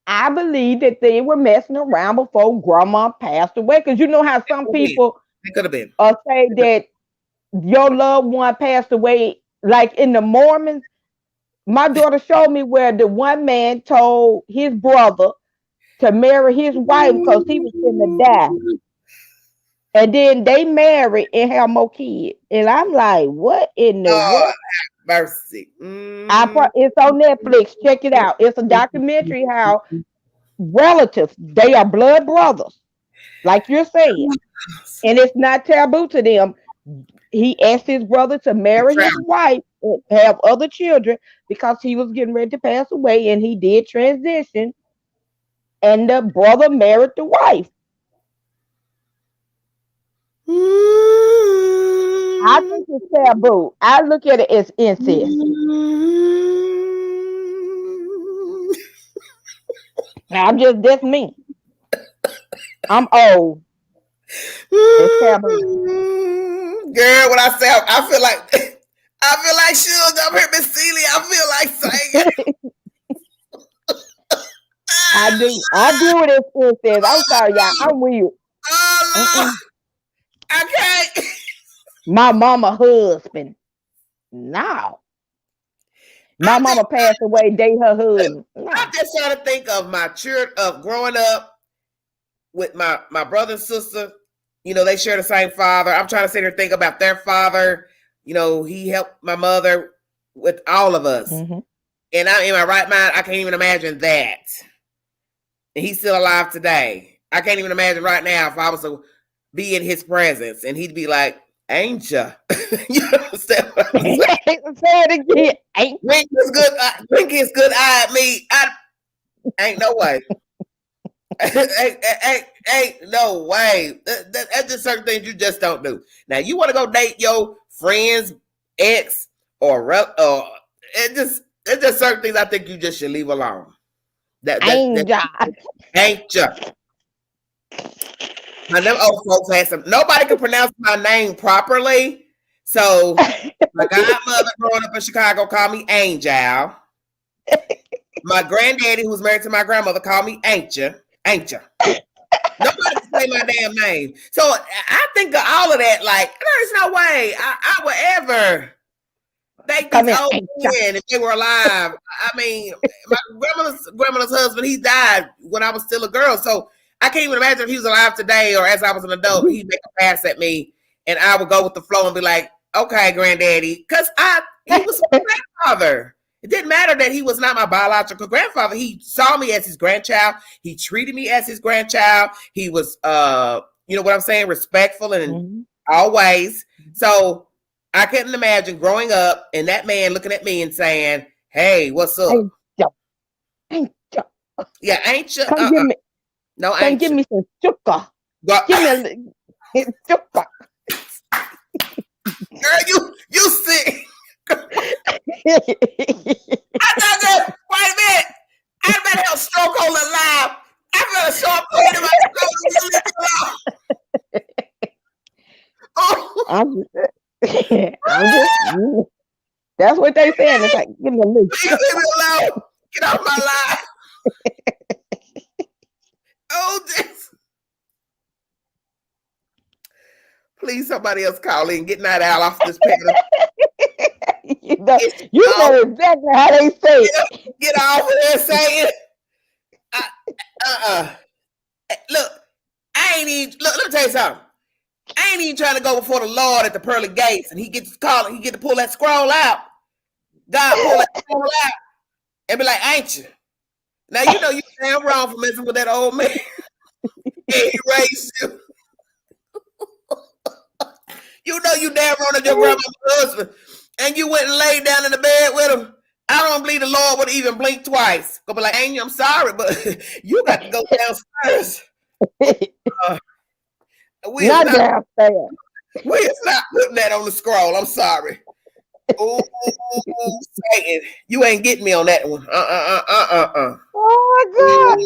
I believe that they were messing around before grandma passed away. Because you know how some people could have been say that your loved one passed away, like in the Mormons. My daughter showed me where the one man told his brother to marry his wife because he was going to die. And then they married and have more kids. And I'm like, what in the world? Mercy. It's on Netflix. Check it out. It's a documentary how relatives, they are blood brothers, like you're saying. And it's not taboo to them. He asked his brother to marry his wife and have other children because he was getting ready to pass away, and he did transition. And the brother married the wife. I think it's taboo. I look at it as incest. That's me. I'm old. It's taboo. Girl, when I say I feel like Suge up here, Miss Celia. I feel like saying I do it as incest. I'm sorry, y'all. I'm weird. Oh Lord. I can't. My mama husband. No. My mama passed away, date her husband. No. I'm just trying to think of my church of growing up with my brother and sister. You know, they share the same father. I'm trying to sit here and think about their father. You know, he helped my mother with all of us. Mm-hmm. And I'm in my right mind, I can't even imagine that. And he's still alive today. I can't even imagine right now if I was to be in his presence and he'd be like, Angel. You understand what I'm saying? Say it again. Wink his good eye at me. Ain't no way. ain't no way. That's just certain things you just don't do. Now you want to go date your friend's ex or it's just certain things I think you just should leave alone. Angel. Now, them old folks had some. Nobody could pronounce my name properly, so my godmother growing up in Chicago called me Angel. My granddaddy, who was married to my grandmother, called me Angel. Nobody can say my damn name. So I think of all of that. Like, there's no way I would ever date these old men if they were alive. I mean, my grandmother's husband, he died when I was still a girl, so I can't even imagine if he was alive today or as I was an adult, he'd make a pass at me and I would go with the flow and be like, okay, granddaddy. Because he was my grandfather. It didn't matter that he was not my biological grandfather. He saw me as his grandchild. He treated me as his grandchild. He was, you know what I'm saying, respectful and always. So I couldn't imagine growing up and that man looking at me and saying, hey, what's up? Angel. Yeah, ain't you? Come give me. No, ain't give me some sugar. Give me a little sugar. Girl, you sick. I thought that. Wait a minute. I better have a stroke on the live. I better show up in my I'm just. That's what they saying. It's like, give me a little. Leave me alone. Get off my live. Please, somebody else call in. Get that owl off this panel. you know, Get you off, know exactly how they say it. get off of there saying, look, I ain't even, look, let me tell you something. I ain't even trying to go before the Lord at the pearly gates and he gets calling, he get to pull that scroll out. God pull that scroll out and be like, ain't you? Now, you know you damn wrong for messing with that old man. And he raised you. You know you damn wrong at your grandma's husband. And you went and laid down in the bed with him. I don't believe the Lord would even blink twice. Go be like, Angel, I'm sorry, but you got to go downstairs. Not downstairs. We is not putting that on the scroll. I'm sorry. Ooh, Satan, you ain't getting me on that one. Oh my God!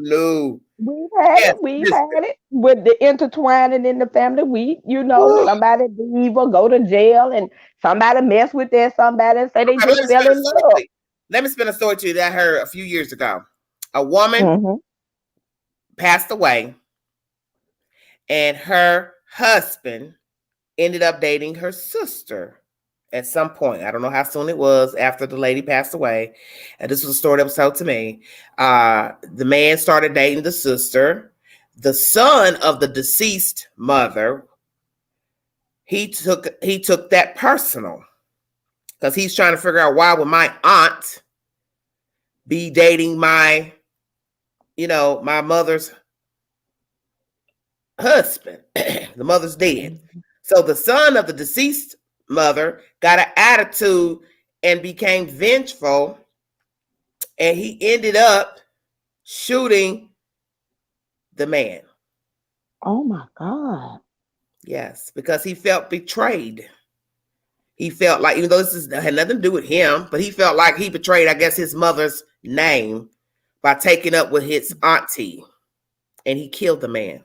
No. We've had it with the intertwining in the family. Somebody be evil, go to jail, and somebody mess with that somebody and say they just fell in love. Let me spin a story to you that I heard a few years ago. A woman passed away, and her husband ended up dating her sister at some point. I don't know how soon it was after the lady passed away. And this was a story that was told to me. The man started dating the sister. The son of the deceased mother, he took that personal because he's trying to figure out why would my aunt be dating my mother's husband. The mother's dead. So the son of the deceased mother got an attitude and became vengeful, and he ended up shooting the man. Oh my God. Yes, because he felt betrayed. He felt like, even though had nothing to do with him, but he felt like he betrayed, I guess, his mother's name by taking up with his auntie, and he killed the man.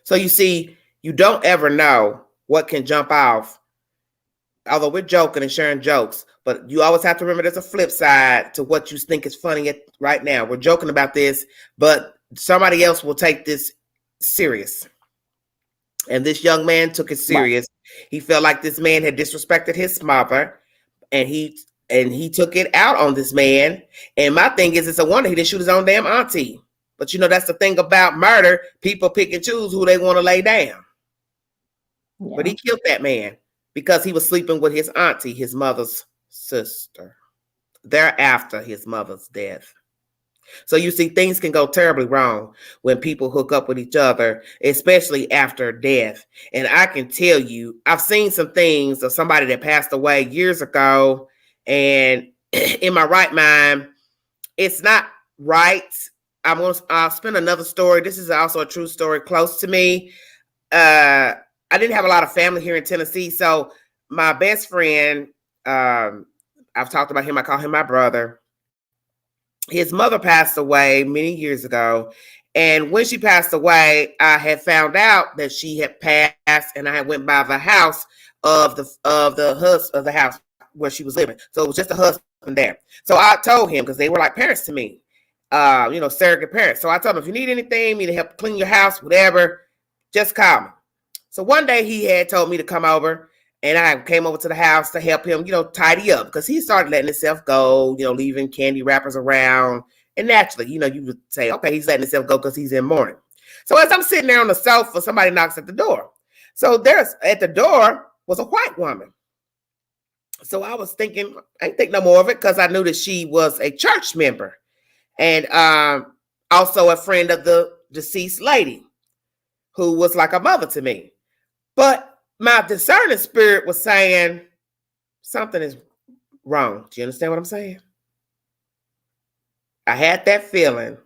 So you see, you don't ever know what can jump off. Although we're joking and sharing jokes, but you always have to remember there's a flip side to what you think is funny right now. We're joking about this, but somebody else will take this serious. And this young man took it serious. Right. He felt like this man had disrespected his mother, and he took it out on this man. And my thing is, it's a wonder he didn't shoot his own damn auntie. But that's the thing about murder. People pick and choose who they want to lay down. Yeah. But he killed that man because he was sleeping with his auntie, his mother's sister, thereafter his mother's death. So you see, things can go terribly wrong when people hook up with each other, especially after death. And I can tell you, I've seen some things of somebody that passed away years ago, and in my right mind, it's not right. I'll spin another story. This is also a true story close to me. I didn't have a lot of family here in Tennessee. So my best friend, I've talked about him. I call him my brother. His mother passed away many years ago. And when she passed away, I had found out that she had passed, and I had went by the house of the house where she was living. So it was just a husband there. So I told him, because they were like parents to me, surrogate parents. So I told him, if you need anything, me to help clean your house, whatever, just call me. So one day he had told me to come over, and I came over to the house to help him, tidy up, because he started letting himself go, leaving candy wrappers around. And naturally, you would say, okay, he's letting himself go because he's in mourning. So as I'm sitting there on the sofa, somebody knocks at the door. So at the door was a white woman. So I was thinking, I didn't think no more of it, because I knew that she was a church member and also a friend of the deceased lady who was like a mother to me. But my discerning spirit was saying something is wrong. Do you understand what I'm saying? I had that feeling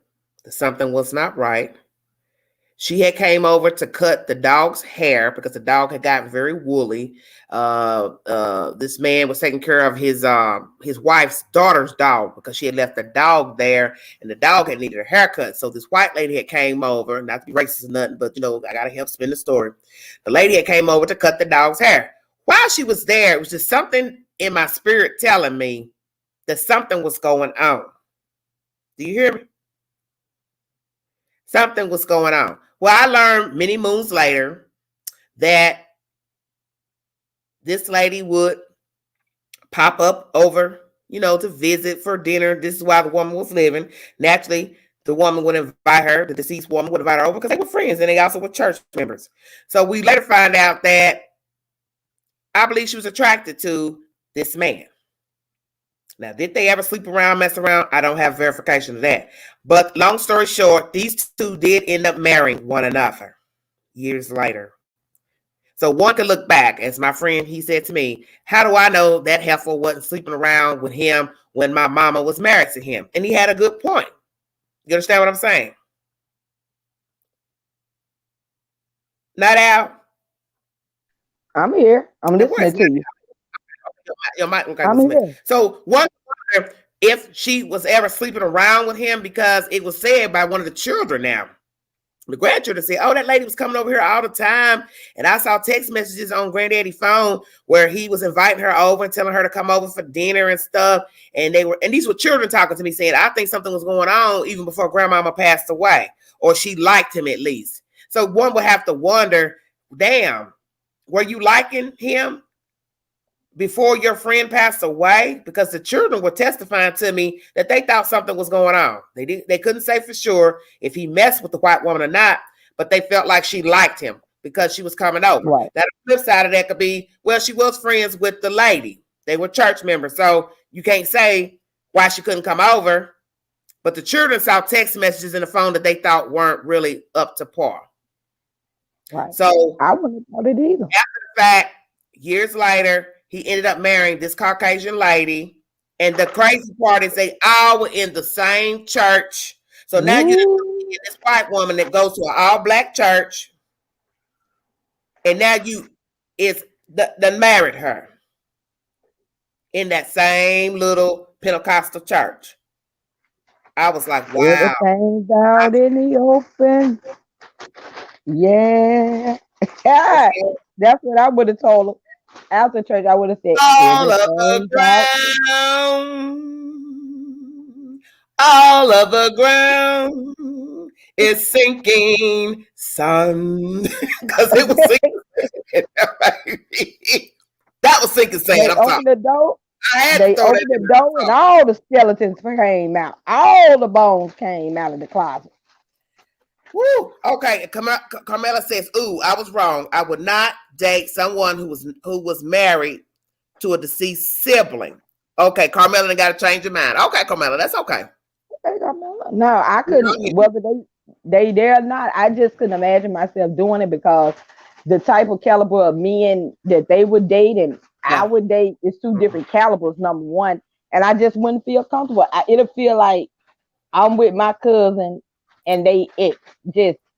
that something was not right. She had came over to cut the dog's hair because the dog had gotten very woolly. This man was taking care of his wife's daughter's dog because she had left the dog there, and the dog had needed a haircut. So this white lady had came over, not to be racist or nothing, but I gotta help spin the story. The lady had came over to cut the dog's hair. While she was there, it was just something in my spirit telling me that something was going on. Do you hear me? Something was going on. Well, I learned many moons later that this lady would pop up over, to visit for dinner. This is why the woman was living. Naturally, the woman would invite her, the deceased woman would invite her over because they were friends and they also were church members. So we later find out that I believe she was attracted to this man. Now, did they ever sleep around, mess around? I don't have verification of that. But long story short, these two did end up marrying one another years later. So one can look back, as my friend, he said to me, how do I know that heifer wasn't sleeping around with him when my mama was married to him? And he had a good point. You understand what I'm saying? Not Al? I'm here. I'm listening to you. Your mic, okay, I'm here. so one wonder if she was ever sleeping around with him, because it was said by one of the children now. The grandchildren said, oh, that lady was coming over here all the time. And I saw text messages on granddaddy's phone where he was inviting her over and telling her to come over for dinner and stuff. And these were children talking to me saying, I think something was going on even before grandmama passed away, or she liked him at least. So one would have to wonder, damn, were you liking him before your friend passed away? Because the children were testifying to me that they thought something was going on. They couldn't say for sure if he messed with the white woman or not, but they felt like she liked him because she was coming over. Right. Now, the flip side of that could be, well, she was friends with the lady. They were church members, so you can't say why she couldn't come over. But the children saw text messages in the phone that they thought weren't really up to par. Right. So I wouldn't have thought it either. After the fact, years later, he ended up marrying this Caucasian lady. And the crazy part is they all were in the same church. So now you're this white woman that goes to an all-black church. And now it's done married her in that same little Pentecostal church. I was like, wow. Everything's out in the open. Yeah. That's what I would have told him. After church, I would have said, all of the ground is sinking, son. Because it was sinking. That was sinking sand. They opened the door. They opened the door and all the skeletons came out. All the bones came out of the closet. Woo. Okay. Carmela says, ooh, I was wrong. I would not date someone who was married to a deceased sibling. Okay, Carmela got to change your mind. Okay, Carmela, that's okay. Okay, Carmela. No, I couldn't, whether they dare or not, I just couldn't imagine myself doing it, because the type of caliber of men that they would date and I would date is two different calibers, number one. And I just wouldn't feel comfortable. It'll feel like I'm with my cousin and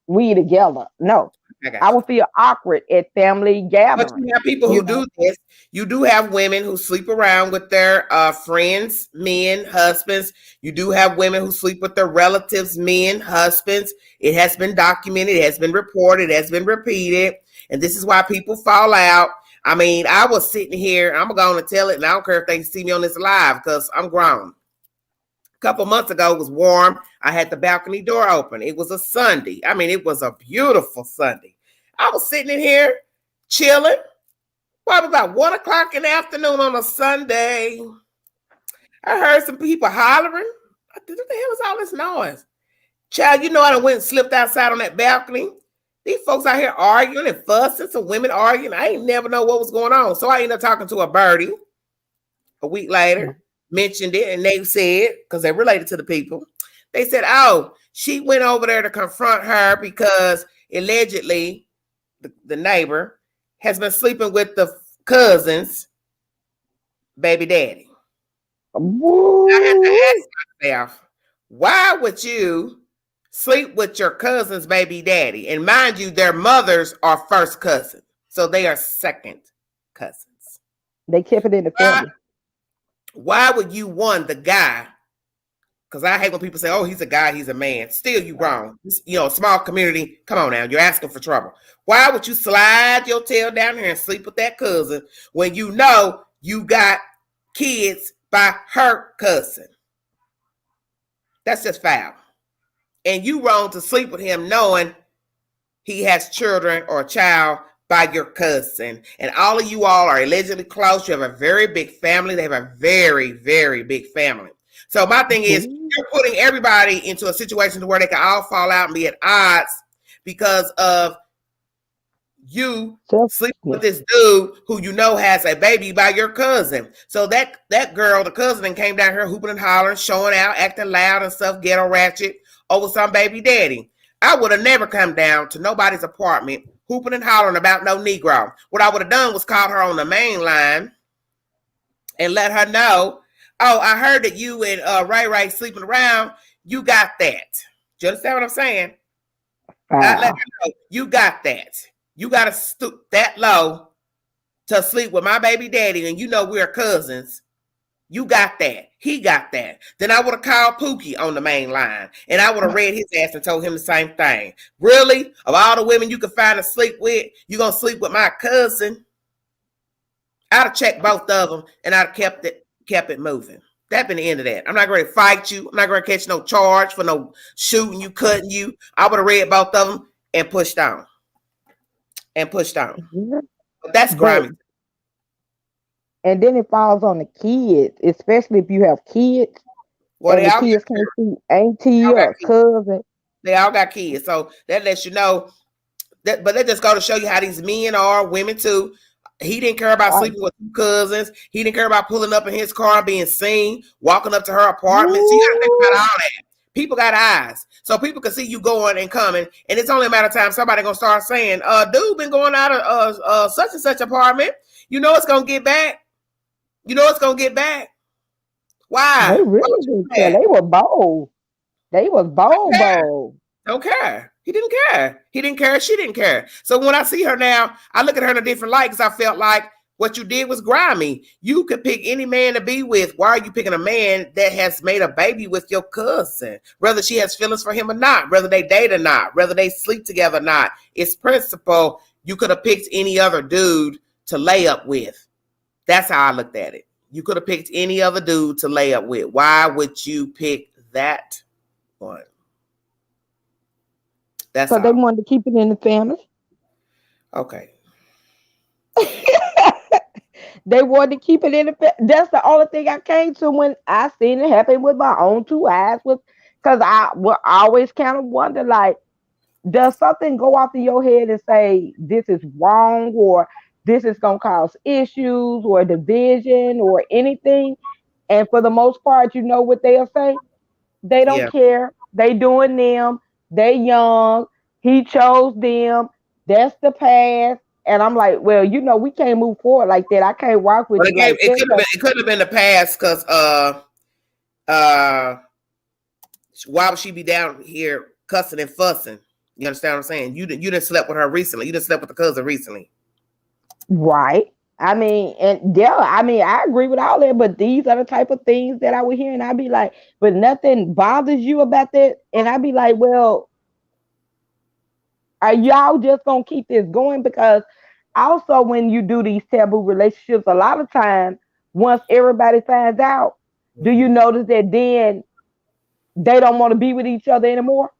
we together. No, I would feel awkward at family gatherings. But you have people who do this. You do have women who sleep around with their friends, men, husbands. You do have women who sleep with their relatives, men, husbands. It has been documented. It has been reported. It has been repeated. And this is why people fall out. I mean, I was sitting here. I'm going to tell it, and I don't care if they see me on this live because I'm grown. A couple months ago, it was warm. I had the balcony door open. It was a Sunday. I mean, it was a beautiful Sunday. I was sitting in here chilling. Probably about 1 o'clock in the afternoon on a Sunday. I heard some people hollering. What the hell was all this noise? Child, you know, I done went and slipped outside on that balcony. These folks out here arguing and fussing, some women arguing. I ain't never know what was going on. So I ended up talking to a birdie a week later, mentioned it, and they said, because they're related to the people, they said, oh, she went over there to confront her because allegedly the neighbor has been sleeping with the cousin's baby daddy. I had to ask myself, why would you sleep with your cousin's baby daddy? And mind you, their mothers are first cousins, so they are second cousins. They kept it in the family. Why would you want the guy? Because I hate when people say, oh, he's a guy, he's a man. Still, you wrong. You know, small community. Come on now. You're asking for trouble. Why would you slide your tail down here and sleep with that cousin when you know you got kids by her cousin? That's just foul. And you wrong to sleep with him knowing he has children or a child by your cousin. And all of you all are allegedly close. You have a very big family. They have a very, very big family. So my thing is, you're putting everybody into a situation where they can all fall out and be at odds because of you sleeping with this dude who you know has a baby by your cousin. So that girl, the cousin, came down here hooping and hollering, showing out, acting loud and stuff, ghetto ratchet over some baby daddy. I would have never come down to nobody's apartment hooping and hollering about no Negro. What I would have done was call her on the main line and let her know, oh, I heard that you and Ray sleeping around. You got that. Do you understand what I'm saying? I let her know, you got that. You got to stoop that low to sleep with my baby daddy, and you know we're cousins. You got that. He got that. Then I would have called Pookie on the main line, and I would have read his ass and told him the same thing. Really? Of all the women you could find to sleep with, you going to sleep with my cousin? I'd have checked both of them, and I'd have kept it moving. That'd been the end of that. I'm not going to fight you. I'm not going to catch no charge for no shooting you, cutting you. I would have read both of them and pushed on. But that's grimy. And then it falls on the kids, especially if you have kids. Well, and the kids can't see auntie or cousin. They all got kids. So that lets you know that, but that just go to show you how these men are, women too. He didn't care about sleeping with cousins. He didn't care about pulling up in his car and being seen, walking up to her apartment. So you gotta think about all that. People got eyes. So people can see you going and coming. And it's only a matter of time somebody gonna start saying, dude been going out of such and such apartment. You know it's gonna get back. You know it's gonna get back. Why? They really didn't care. They were bold. They was bold. Don't care. He didn't care. He didn't care. She didn't care. So when I see her now, I look at her in a different light because I felt like what you did was grimy. You could pick any man to be with. Why are you picking a man that has made a baby with your cousin? Whether she has feelings for him or not, whether they date or not, whether they sleep together or not. It's principle. You could have picked any other dude to lay up with. That's how I looked at it. You could have picked any other dude to lay up with. Why would you pick that one? That's so they wanted to keep it in the family. Okay. They wanted to keep it in the family. That's the only thing I came to when I seen it happen with my own two eyes. Because I will always kind of wonder, like, does something go off in your head and say this is wrong or this is going to cause issues or division or anything? And for the most part, you know what they'll say? They don't care. They doing them. They young. He chose them. That's the past. And I'm like, well, you know, we can't move forward like that. I can't rock with you. It could have been the past because why would she be down here cussing and fussing? You understand what I'm saying? You didn't slept with her recently. You didn't slept with the cousin recently. Right. I mean, and yeah, I mean, I agree with all that, but these are the type of things that I would hear, and I'd be like, but nothing bothers you about that? And I'd be like, well, are y'all just gonna keep this going? Because also when you do these taboo relationships, a lot of times, once everybody finds out, do you notice that then they don't want to be with each other anymore?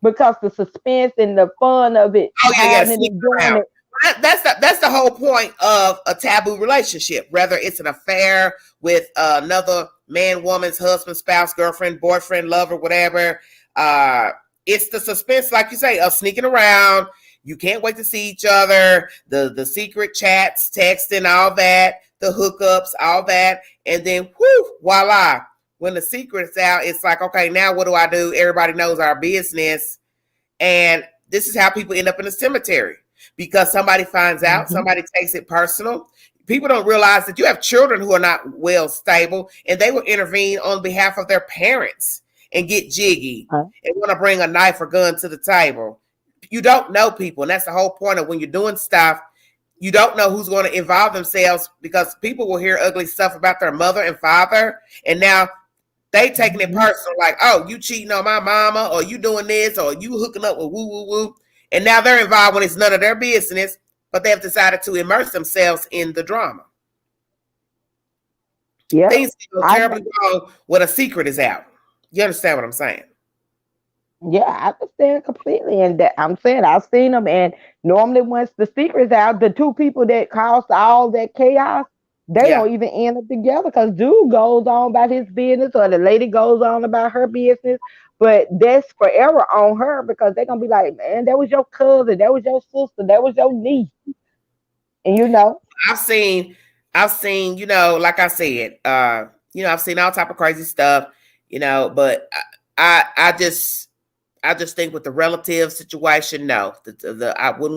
Because the suspense and the fun of it, having it, doing it. That's the whole point of a taboo relationship, whether it's an affair with another man, woman's husband, spouse, girlfriend, boyfriend, lover, whatever. It's the suspense, like you say, of sneaking around. You can't wait to see each other. The secret chats, texting, all that, the hookups, all that, and then voila. When the secret's out, it's like, okay, now what do I do? Everybody knows our business, and this is how people end up in the cemetery. Because somebody finds out, somebody takes it personal. People don't realize that you have children who are not well stable, and they will intervene on behalf of their parents and get jiggy and want to bring a knife or gun to the table. You don't know people, and that's the whole point of when you're doing stuff. You don't know who's going to involve themselves because people will hear ugly stuff about their mother and father, and now they taking it personal, like, oh, you cheating on my mama, or you doing this, or you hooking up with woo. And now they're involved when it's none of their business, but they have decided to immerse themselves in the drama. Yeah, things go terribly wrong when a secret is out. You understand what I'm saying? Yeah, I understand completely, and that I'm saying I've seen them. And normally, once the secret's out, the two people that caused all that chaos, they Yeah. don't even end up together because dude goes on about his business, or the lady goes on about her business. But that's forever on her because they're gonna be like, man, that was your cousin, that was your sister, that was your niece, and I've seen, like I said, I've seen all type of crazy stuff, but I just think with the relative situation, no, I would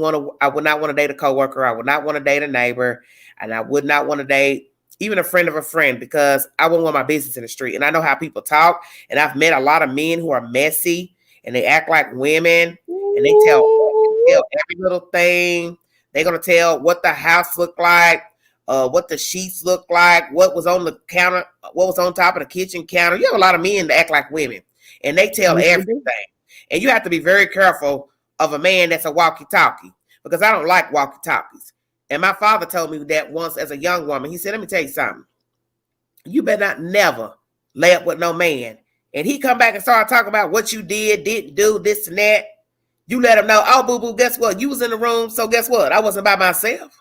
not want to date a coworker. I would not want to date a neighbor, and I would not want to date even a friend of a friend because I wouldn't want my business in the street. And I know how people talk, and I've met a lot of men who are messy and they act like women, and they tell every little thing. They're gonna tell what the house looked like, what the sheets looked like, what was on the counter, what was on top of the kitchen counter. You have a lot of men that act like women, and they tell yeah, everything. And you have to be very careful of a man that's a walkie-talkie because I don't like walkie-talkies. And my father told me that once as a young woman. He said, let me tell you something. You better not never lay up with no man. And he come back and start talking about what you didn't do, this and that. You let him know, oh, boo-boo, guess what? You was in the room, so guess what? I wasn't by myself.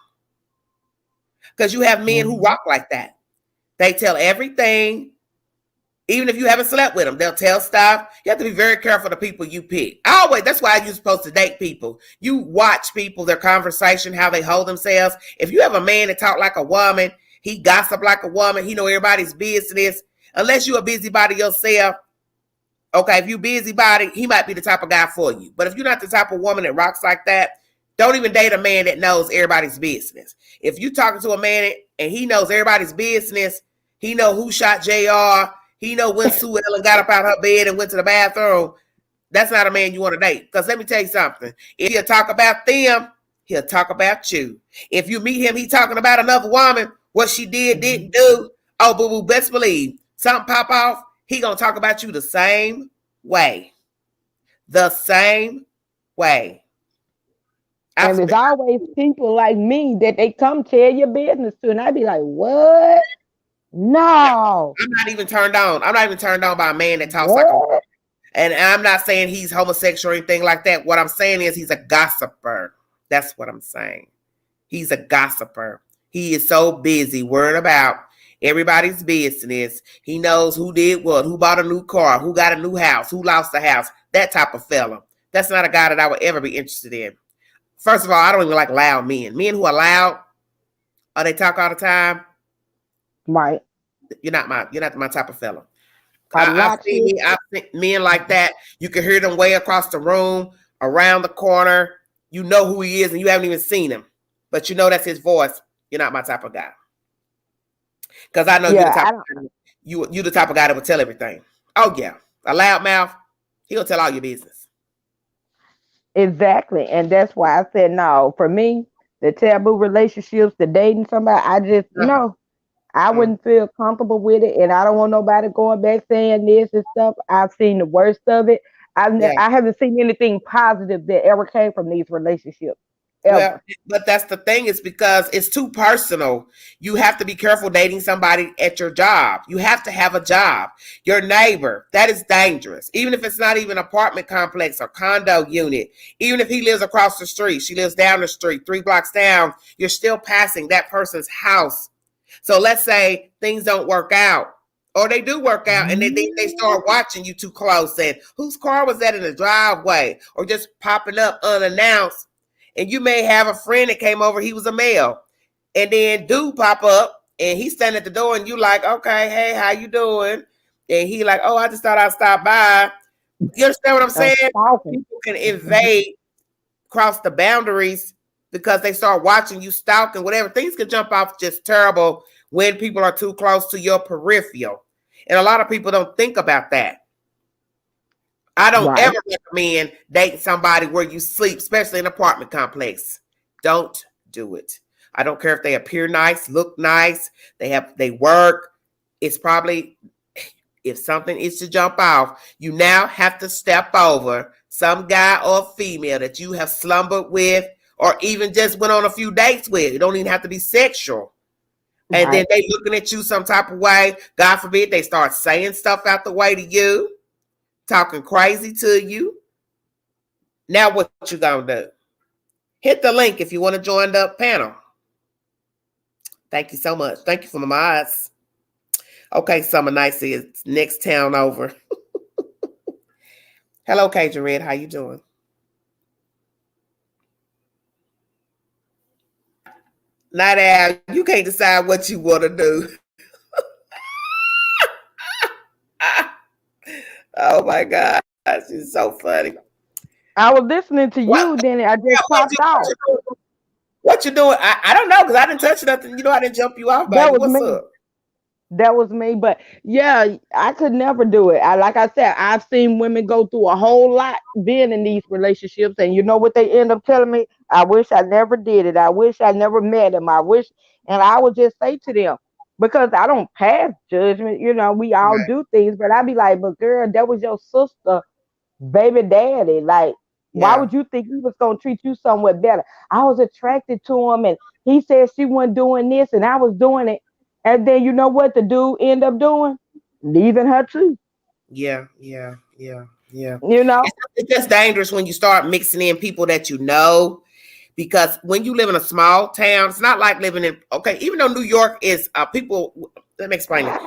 Because you have men who rock like that. They tell everything. Even if you haven't slept with them, they'll tell stuff. You have to be very careful of the people you pick. Always, that's why you're supposed to date people. You watch people, their conversation, how they hold themselves. If you have a man that talk like a woman, he gossip like a woman, he know everybody's business. Unless you're a busybody yourself, okay, if you busybody, he might be the type of guy for you. But if you're not the type of woman that rocks like that, don't even date a man that knows everybody's business. If you're talking to a man and he knows everybody's business, he know who shot JR, he know when Sue Ellen got up out of her bed and went to the bathroom, that's not a man you want to date. Because let me tell you something. If he'll talk about them, he'll talk about you. If you meet him, he talking about another woman, what she didn't do. Oh, boo-boo, best believe. Something pop off, he going to talk about you the same way. The same way. and there's always people like me that they come tell your business to, and I'd be like, what? No. I'm not even turned on. I'm not even turned on by a man that talks like a woman. And I'm not saying he's homosexual or anything like that. What I'm saying is he's a gossiper. That's what I'm saying. He's a gossiper. He is so busy worrying about everybody's business. He knows who did what, who bought a new car, who got a new house, who lost the house. That type of fella. That's not a guy that I would ever be interested in. First of all, I don't even like loud men. Men who are loud, or they talk all the time. Right. You're not my type of fella. I've seen men like that. You can hear them way across the room, around the corner. You know who he is, and you haven't even seen him, but you know that's his voice. You're not my type of guy. Because I know you're the type of guy that will tell everything. Oh yeah, a loud mouth. He'll tell all your business. Exactly, and that's why I said no. For me, the taboo relationships, the dating somebody, I just no. I wouldn't feel comfortable with it, and I don't want nobody going back saying this and stuff. I've seen the worst of it. I haven't seen anything positive that ever came from these relationships. Ever. Well, but that's the thing, is because it's too personal. You have to be careful dating somebody at your job. You have to have a job. Your neighbor, that is dangerous. Even if it's not even an apartment complex or condo unit, even if he lives across the street, she lives down the street, 3 blocks down, you're still passing that person's house. So let's say things don't work out, or they do work out, and they start watching you too close, and whose car was that in the driveway, or just popping up unannounced. And you may have a friend that came over, he was a male, and then dude pop up and he's standing at the door, and you like, okay, hey, how you doing? And he like, oh, I just thought I'd stop by. You understand what I'm saying? People can invade, cross the boundaries because they start watching you, stalking, whatever. Things can jump off just terrible when people are too close to your peripheral. And a lot of people don't think about that. I don't ever recommend dating somebody where you sleep, especially in an apartment complex. Don't do it. I don't care if they appear nice, look nice, they work. It's probably, if something is to jump off, you now have to step over some guy or female that you have slumbered with, or even just went on a few dates with. It don't even have to be sexual. And then they looking at you some type of way. God forbid they start saying stuff out the way to you. talking crazy to you. Now what you gonna do? Hit the link if you want to join the panel. Thank you so much. Thank you for my mods. Okay, Summer Nice is next town over. Hello, Cajun Red. How you doing? Night Owl, you can't decide what you want to do. Oh my God, she's so funny. I was listening to you, then I just popped off. What you doing? I don't know because I didn't touch nothing. You know, I didn't jump you off, baby. What's up? That was me. But yeah, I could never do it. Like I said, I've seen women go through a whole lot being in these relationships. And you know what they end up telling me? I wish I never did it. I wish I never met him. I wish. And I would just say to them, because I don't pass judgment, you know, we all do things. But I'd be like, but girl, that was your sister, baby daddy. Like, why would you think he was going to treat you somewhat better? I was attracted to him and he said she wasn't doing this and I was doing it. And then you know what the dude end up doing? Leaving her too. Yeah. You know? It's just dangerous when you start mixing in people that you know. Because when you live in a small town, it's not like living in, okay, even though New York is, people, let me explain it.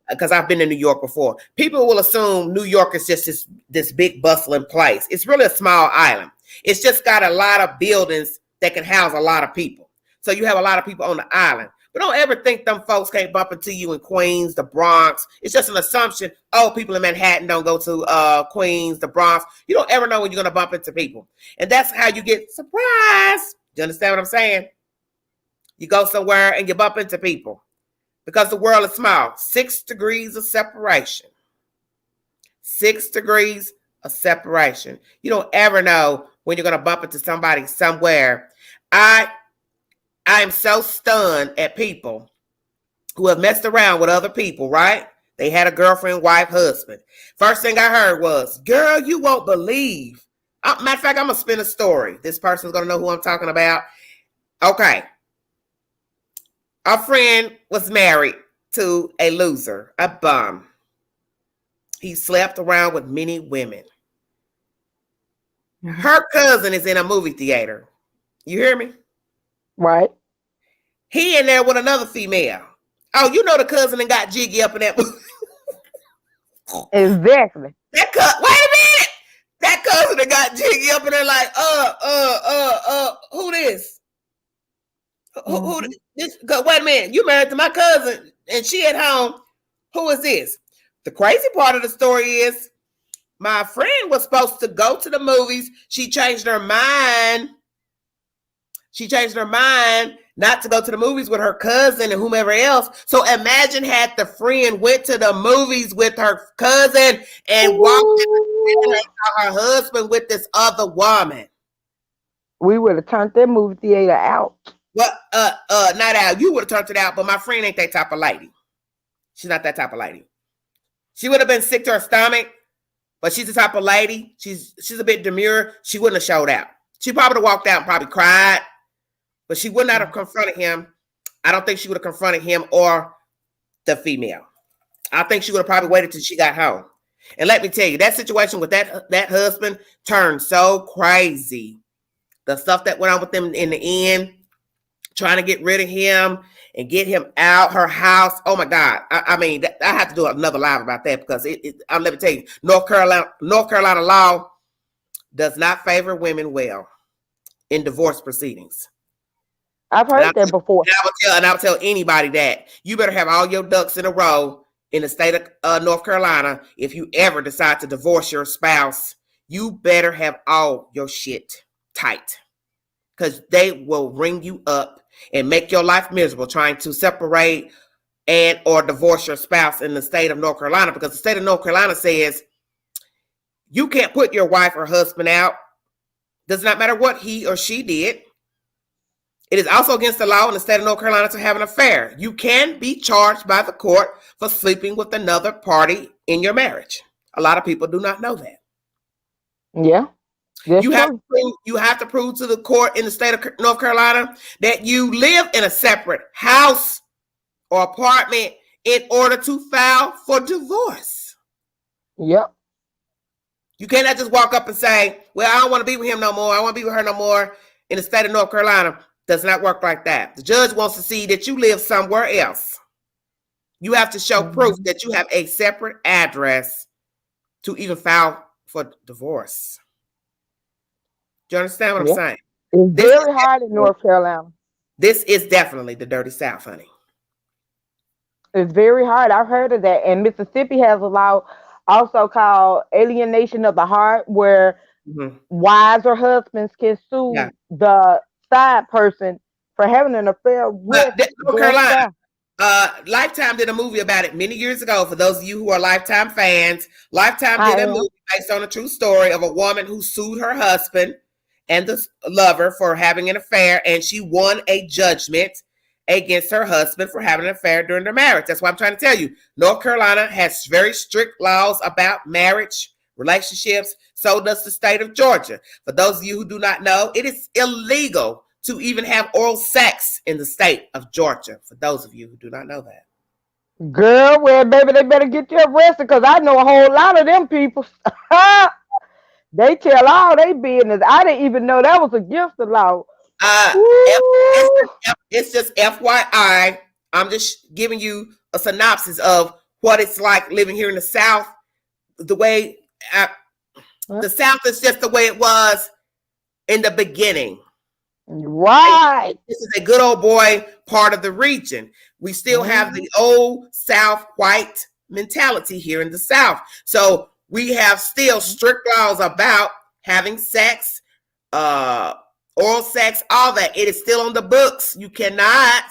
Because I've been in New York before. People will assume New York is just this big bustling place. It's really a small island. It's just got a lot of buildings that can house a lot of people. So you have a lot of people on the island. But don't ever think them folks can't bump into you in Queens, the Bronx. It's just an assumption. Oh, people in Manhattan don't go to Queens, the Bronx. You don't ever know when you're going to bump into people. And that's how you get surprised. You understand what I'm saying? You go somewhere and you bump into people. Because the world is small. 6 degrees of separation. 6 degrees of separation. You don't ever know when you're going to bump into somebody somewhere. I'm so stunned at people who have messed around with other people, right? They had a girlfriend, wife, husband. First thing I heard was, girl, you won't believe. Matter of fact, I'm going to spin a story. This person's going to know who I'm talking about. Okay. Our friend was married to a loser, a bum. He slept around with many women. Her cousin is in a movie theater. You hear me? Right. He in there with another female. Oh, you know the cousin that got jiggy up in that movie. Exactly. Wait a minute. That cousin that got jiggy up in there like, who this? Who this? Wait a minute. You married to my cousin and she at home. Who is this? The crazy part of the story is my friend was supposed to go to the movies. She changed her mind. Not to go to the movies with her cousin and whomever else. So imagine had the friend went to the movies with her cousin and walked in and saw her husband with this other woman. We would have turned that movie theater out. Well, not out. You would have turned it out, but my friend ain't that type of lady. She's not that type of lady. She would have been sick to her stomach, but she's the type of lady. She's a bit demure. She wouldn't have showed out. She probably would have walked out and probably cried. But she would not have confronted him. I don't think she would have confronted him or the female. I think she would have probably waited till she got home. And let me tell you, that situation with that husband turned so crazy. The stuff that went on with them in the end, trying to get rid of him and get him out her house. Oh my God. I mean, I have to do another live about that because let me tell you, North Carolina law does not favor women well in divorce proceedings. I've heard that before. And I would tell anybody that you better have all your ducks in a row in the state of North Carolina. If you ever decide to divorce your spouse, you better have all your shit tight because they will ring you up and make your life miserable trying to separate and or divorce your spouse in the state of North Carolina, because the state of North Carolina says you can't put your wife or husband out. Does not matter what he or she did. It is also against the law in the state of North Carolina to have an affair. You can be charged by the court for sleeping with another party in your marriage. A lot of people do not know that. Yeah. You have to prove to the court in the state of North Carolina that you live in a separate house or apartment in order to file for divorce. Yep. You cannot just walk up and say, well, I don't want to be with him no more. I want to be with her no more in the state of North Carolina. Does not work like that. The judge wants to see that you live somewhere else. You have to show proof that you have a separate address to even file for divorce. Do you understand what I'm saying? It's very hard in North Carolina. This is definitely the dirty South, honey. It's very hard. I've heard of that. And Mississippi has a law also called alienation of the heart, where wives or husbands can sue the side person for having an affair with North Carolina. Lifetime did a movie about it many years ago. For those of you who are Lifetime fans, Lifetime did a movie based on a true story of a woman who sued her husband and the lover for having an affair, and she won a judgment against her husband for having an affair during their marriage. That's why I'm trying to tell you, North Carolina has very strict laws about marriage, relationships. So does the state of Georgia. For those of you who do not know, it is illegal to even have oral sex in the state of Georgia. For those of you who do not know that. Girl, well, baby, they better get you arrested, because I know a whole lot of them people. They tell all their business. I didn't even know that was against the law. It's just FYI. I'm just giving you a synopsis of what it's like living here in the South. The way the South is just the way it was in the beginning. Right. This is a good old boy part of the region. We still have the old South white mentality here in the South. So we have still strict laws about having sex, oral sex, all that. It is still on the books. You cannot.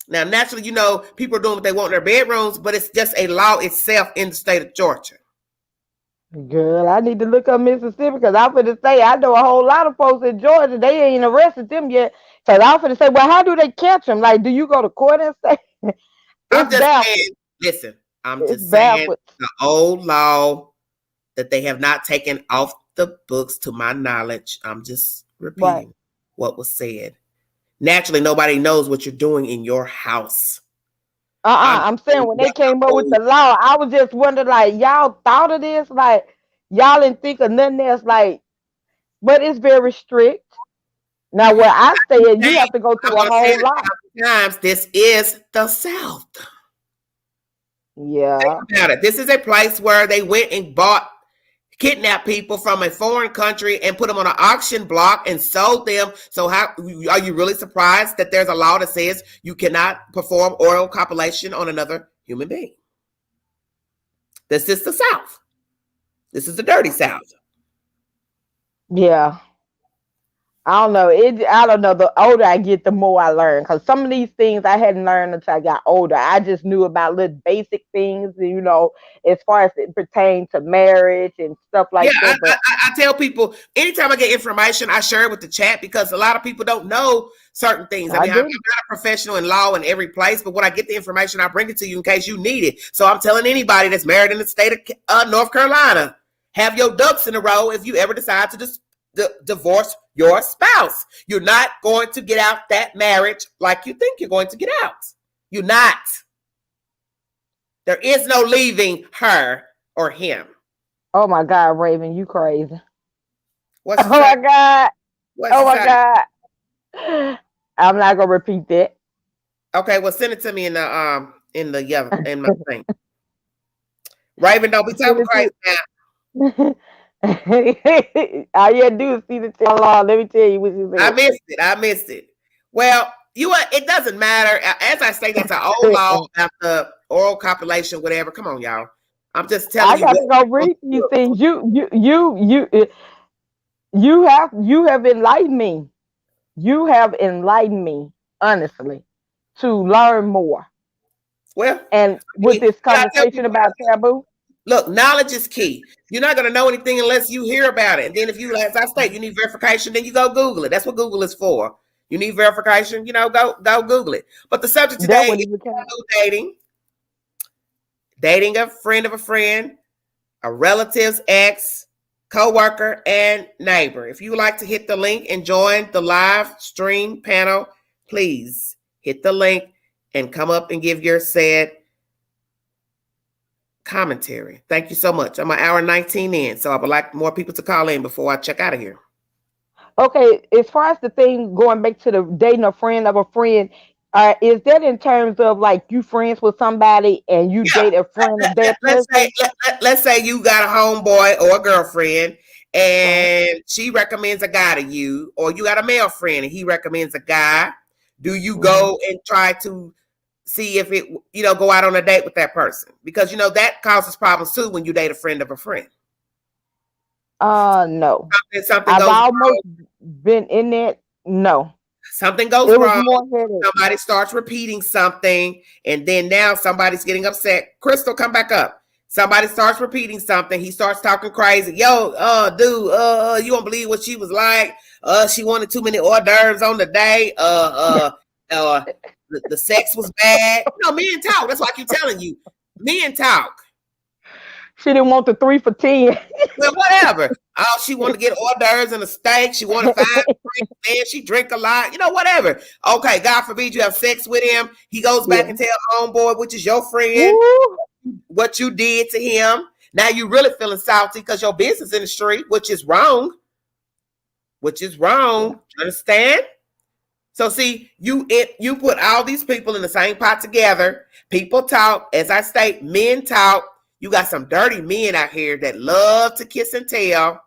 Now, naturally, you know, people are doing what they want in their bedrooms, but it's just a law itself in the state of Georgia. Girl, I need to look up Mississippi, because I'm going to say I know a whole lot of folks in Georgia. They ain't arrested them yet. Because I'm going to say, well, how do they catch them? Like, do you go to court and say? I'm just saying, listen, I'm just saying the old law that they have not taken off the books, to my knowledge. I'm just repeating what was said. Naturally, nobody knows what you're doing in your house. I'm saying when they came up with the law, I was just wondering, like, y'all thought of this? Like, y'all didn't think of nothing else? Like, but it's very strict. Now, where I stay, you have to go through a whole lot. Times, this is the South. Yeah. Think about it. This is a place where they went and kidnapped people from a foreign country and put them on an auction block and sold them. So how are you really surprised that there's a law that says you cannot perform oral copulation on another human being? This is the South. This is the dirty South. Yeah. I don't know. I don't know. The older I get, the more I learn. Because some of these things I hadn't learned until I got older. I just knew about little basic things, you know, as far as it pertains to marriage and stuff like that. But I tell people, anytime I get information, I share it with the chat, because a lot of people don't know certain things. I mean, I'm not a professional in law in every place, but when I get the information, I bring it to you in case you need it. So I'm telling anybody that's married in the state of North Carolina, have your ducks in a row if you ever decide to divorce your spouse. You're not going to get out that marriage like you think you're going to get out. You're not. There is no leaving her or him. Oh my God, Raven, you crazy. What's my God. Oh my God. I'm not gonna repeat that. Okay, well, send it to me in my thing. Raven, don't be talking crazy now. All you had to do is see the law. Let me tell you what you said. I missed it. Well, it doesn't matter. As I say, that's an old law about the oral copulation, whatever. Come on, y'all. I'm just telling you. I got to go read these things. You have enlightened me. You have enlightened me, honestly, to learn more. Well, and with this conversation about taboo. Look, knowledge is key. You're not going to know anything unless you hear about it. And then if you, as I state, you need verification, then you go Google it. That's what Google is for. You need verification, go Google it. But the subject today is dating a friend of a friend, a relative's ex, co-worker, and neighbor. If you would like to hit the link and join the live stream panel, please hit the link and come up and give your said commentary. Thank you so much. I'm an hour 19 in, so I would like more people to call in before I check out of here. Okay, as far as the thing going back to the dating a friend of a friend, is that in terms of like you friends with somebody and you Yeah. date a friend of that person? Let's say you got a homeboy or a girlfriend Right. and she recommends a guy to you, or you got a male friend and he recommends a guy. Do you go and try to see if it, go out on a date with that person? Because, that causes problems too when you date a friend of a friend. No. Something I've goes almost wrong. been in that. No. Something goes It was wrong. more headache. Somebody starts repeating something, and then now somebody's getting upset. Crystal, come back up. Somebody starts repeating something. He starts talking crazy. Yo, dude, you won't believe what she was like. She wanted too many hors d'oeuvres on the day. The sex was bad. Men talk. That's why I keep telling you. Men talk. She didn't want the 3 for 10. Well, whatever. Oh, she wanted to get hors d'oeuvres and a steak. She wanted 5 drinks. Man, she drink a lot. Whatever. Okay, God forbid you have sex with him. He goes back and tell homeboy, which is your friend, what you did to him. Now you really feeling salty because your business in the street, which is wrong. Understand? So see, you put all these people in the same pot together. People talk. As I state, men talk. You got some dirty men out here that love to kiss and tell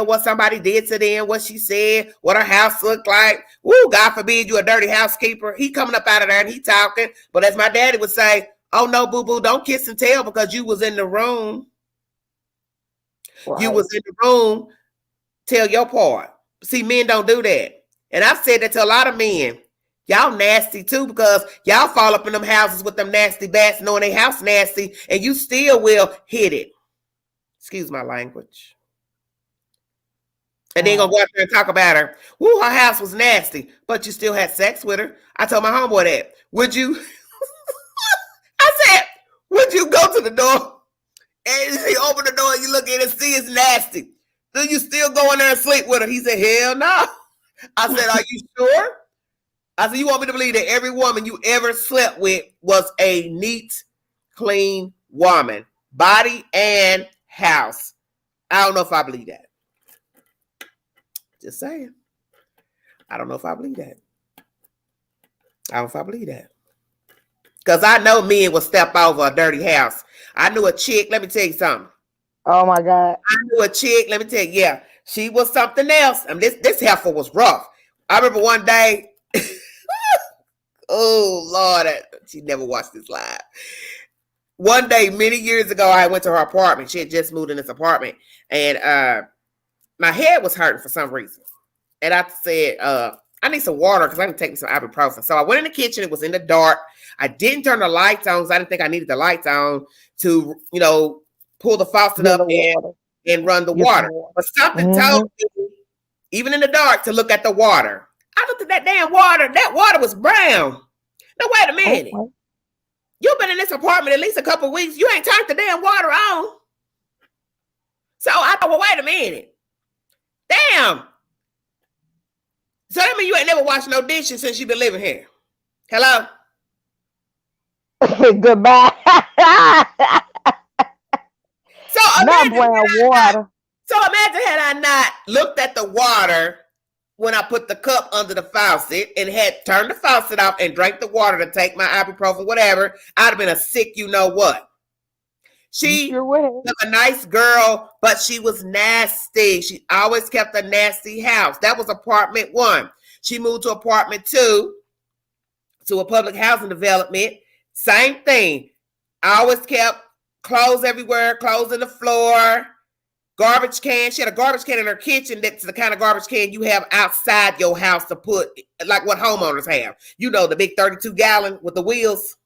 what somebody did to them, what she said, what her house looked like. Woo, God forbid you a dirty housekeeper. He coming up out of there and he talking. But as my daddy would say, oh no, boo-boo, don't kiss and tell because you was in the room. Right. You was in the room. Tell your part. See, men don't do that. And I've said that to a lot of men. Y'all nasty too because y'all fall up in them houses with them nasty bats knowing they house nasty and you still will hit it. Excuse my language. And then gonna go out there and talk about her. Woo, her house was nasty, but you still had sex with her. I told my homeboy that. Would you? I said, would you go to the door and she open the door and you look at it and see it's nasty? Do you still go in there and sleep with her? He said, hell no. I said, are you sure? I said, you want me to believe that every woman you ever slept with was a neat, clean woman, body and house? I don't know if I believe that. Just saying. I don't know if I believe that. I don't know if I believe that. Because I know men will step over a dirty house. I knew a chick, let me tell you something. Oh my God. I knew a chick, let me tell you, yeah, she was something else. I mean, this heifer was rough. I remember one day, oh Lord, she never watched this live. One day, many years ago, I went to her apartment. She had just moved in this apartment. And my head was hurting for some reason. And I said, I need some water because I can take me some ibuprofen. So I went in the kitchen. It was in the dark. I didn't turn the lights on because I didn't think I needed the lights on to, pull the faucet up and run the water. But something told me, even in the dark, to look at the water. I looked at that damn water. That water was brown. Now, wait a minute. Okay. You've been in this apartment at least a couple of weeks. You ain't turned the damn water on. So I thought, well, wait a minute. Damn. So that means you ain't never washed no dishes since you've been living here. Hello? Goodbye. So imagine had I not looked at the water when I put the cup under the faucet and had turned the faucet off and drank the water to take my ibuprofen, whatever, I'd have been a sick you-know-what. She was a nice girl, but she was nasty. She always kept a nasty house. That was apartment 1. She moved to apartment 2, to a public housing development. Same thing. I always kept clothes everywhere, clothes on the floor, garbage can. She had a garbage can in her kitchen. That's the kind of garbage can you have outside your house to put, like what homeowners have. The big 32-gallon with the wheels.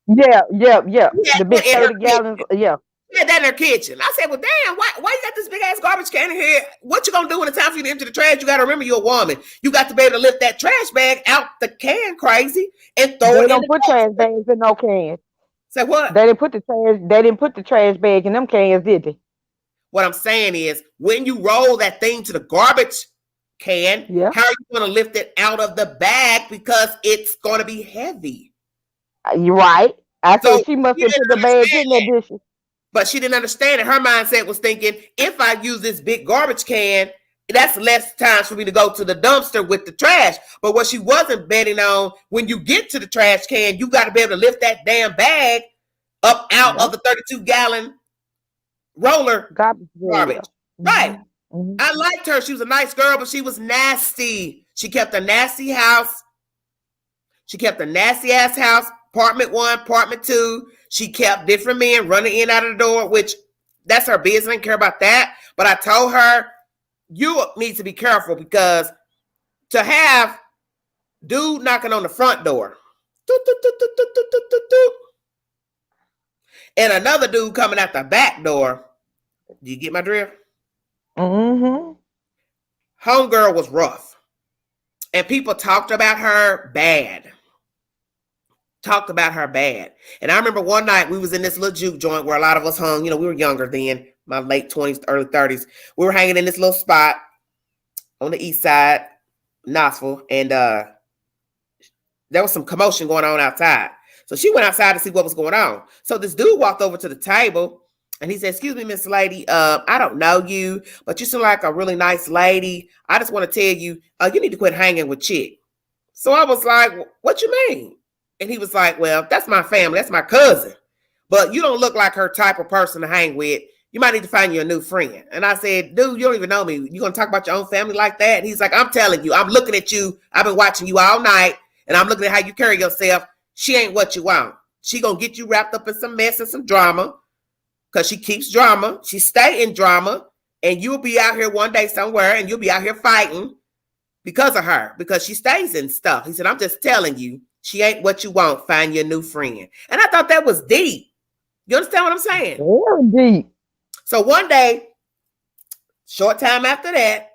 Yeah. The big 30 gallons. Yeah. She had that in her kitchen. I said, well, damn, why you got this big ass garbage can in here? What you gonna do when it's time for you to empty the trash? You gotta remember you're a woman. You got to be able to lift that trash bag out the can, crazy, and throw it in. They don't put trash bags in no cans. Say what? They didn't put the trash bag in them cans, did they? What I'm saying is, when you roll that thing to the garbage can, how are you gonna lift it out of the bag because it's gonna be heavy? You're right. I So said she must she have didn't put the bags understand in there, that. did she? But she didn't understand it. Her mindset was thinking, if I use this big garbage can, that's less times for me to go to the dumpster with the trash. But what she wasn't betting on, when you get to the trash can, you got to be able to lift that damn bag up out of the 32-gallon roller Garbage. garbage. Right. Mm-hmm. I liked her. She was a nice girl, but she was nasty. She kept a nasty house. She kept a nasty ass house. Apartment 1, apartment 2. She kept different men running in and out of the door, which that's her business. I didn't care about that. But I told her, you need to be careful, because to have dude knocking on the front door, and another dude coming out the back door. Do you get my drift? Mm-hmm. Homegirl was rough. And people talked about her bad. And I remember one night we was in this little juke joint where a lot of us hung. You know, we were younger then, my late 20s, early 30s. We were hanging in this little spot on the east side, Knoxville, and there was some commotion going on outside. So she went outside to see what was going on. So this dude walked over to the table and he said, "Excuse me, Miss Lady, I don't know you, but you seem like a really nice lady. I just want to tell you, you need to quit hanging with Chick." So I was like, "What you mean?" And he was like, "Well, that's my family. That's my cousin. But you don't look like her type of person to hang with. You might need to find you a new friend." And I said, "Dude, you don't even know me. You going to talk about your own family like that?" And he's like, "I'm telling you, I'm looking at you. I've been watching you all night. And I'm looking at how you carry yourself. She ain't what you want. She going to get you wrapped up in some mess and some drama, because she keeps drama. She stay in drama. And you'll be out here one day somewhere and you'll be out here fighting because of her, because she stays in stuff." He said, "I'm just telling you, she ain't what you want. Find your new friend." And I thought that was deep. You understand what I'm saying? Very deep. So one day, short time after that,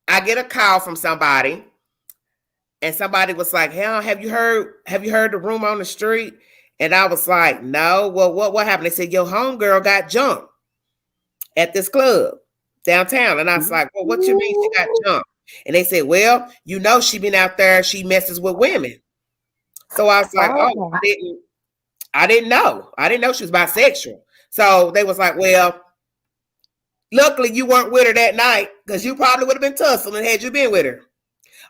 I get a call from somebody. And somebody was like, "Hell, have you heard the rumor on the street?" And I was like, "No." "Well, what happened?" They said, "Your homegirl got jumped at this club downtown." And I was like, "Well, what you mean she got jumped?" And they said, "Well, you know, she been out there, she messes with women." So I was like, "Oh, I didn't know. I didn't know she was bisexual." So they was like, "Well, luckily you weren't with her that night, because you probably would have been tussling had you been with her."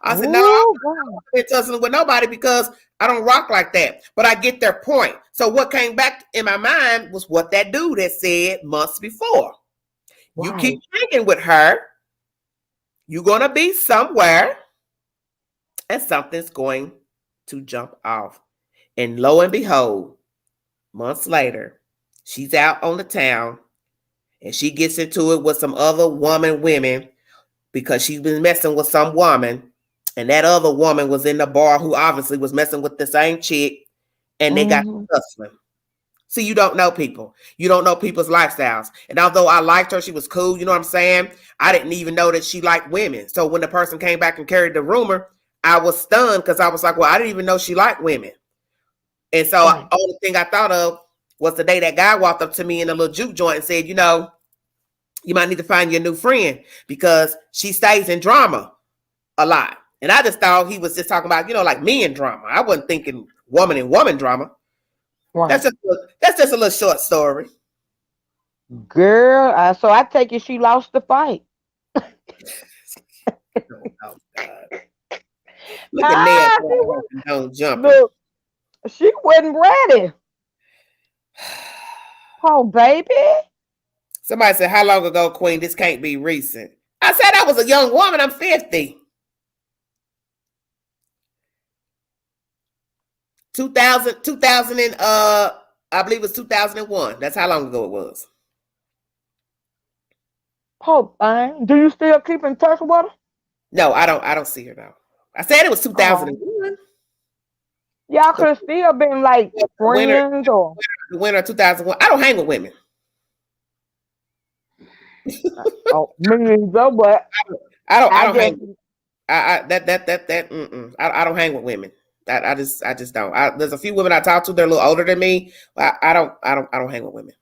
I said, "No, I haven't been tussling with nobody, because I don't rock like that." But I get their point. So what came back in my mind was what that dude had said months before. Right. You keep hanging with her, you're going to be somewhere, and something's going to jump off. And lo and behold, months later, she's out on the town, and she gets into it with some other women, because she's been messing with some woman. And that other woman was in the bar who obviously was messing with the same chick, and they got tussling. See, you don't know people. You don't know people's lifestyles. And although I liked her, she was cool, you know what I'm saying? I didn't even know that she liked women. So when the person came back and carried the rumor, I was stunned, because I was like, well, I didn't even know she liked women. And so the only thing I thought of was the day that guy walked up to me in a little juke joint and said, "You know, you might need to find your new friend, because she stays in drama a lot." And I just thought he was just talking about, you know, like men drama. I wasn't thinking woman and woman drama. Right. That's just a little short story. Girl, so I take it she lost the fight. Oh, God. Look at Ned. Don't jump. Look, she wasn't ready. Oh, baby. Somebody said, "How long ago, Queen? This can't be recent." I said I was a young woman. I'm 50. 2000 and I believe it was 2001. That's how long ago it was. Oh, do you still keep in touch with her? No, I don't see her now. I said it was 2001. Y'all could have still been like friends or the winter of 2001. I don't hang with women. me either, but I don't hang. I don't hang with women. I just don't. There's a few women I talk to. They're a little older than me. But I don't hang with women.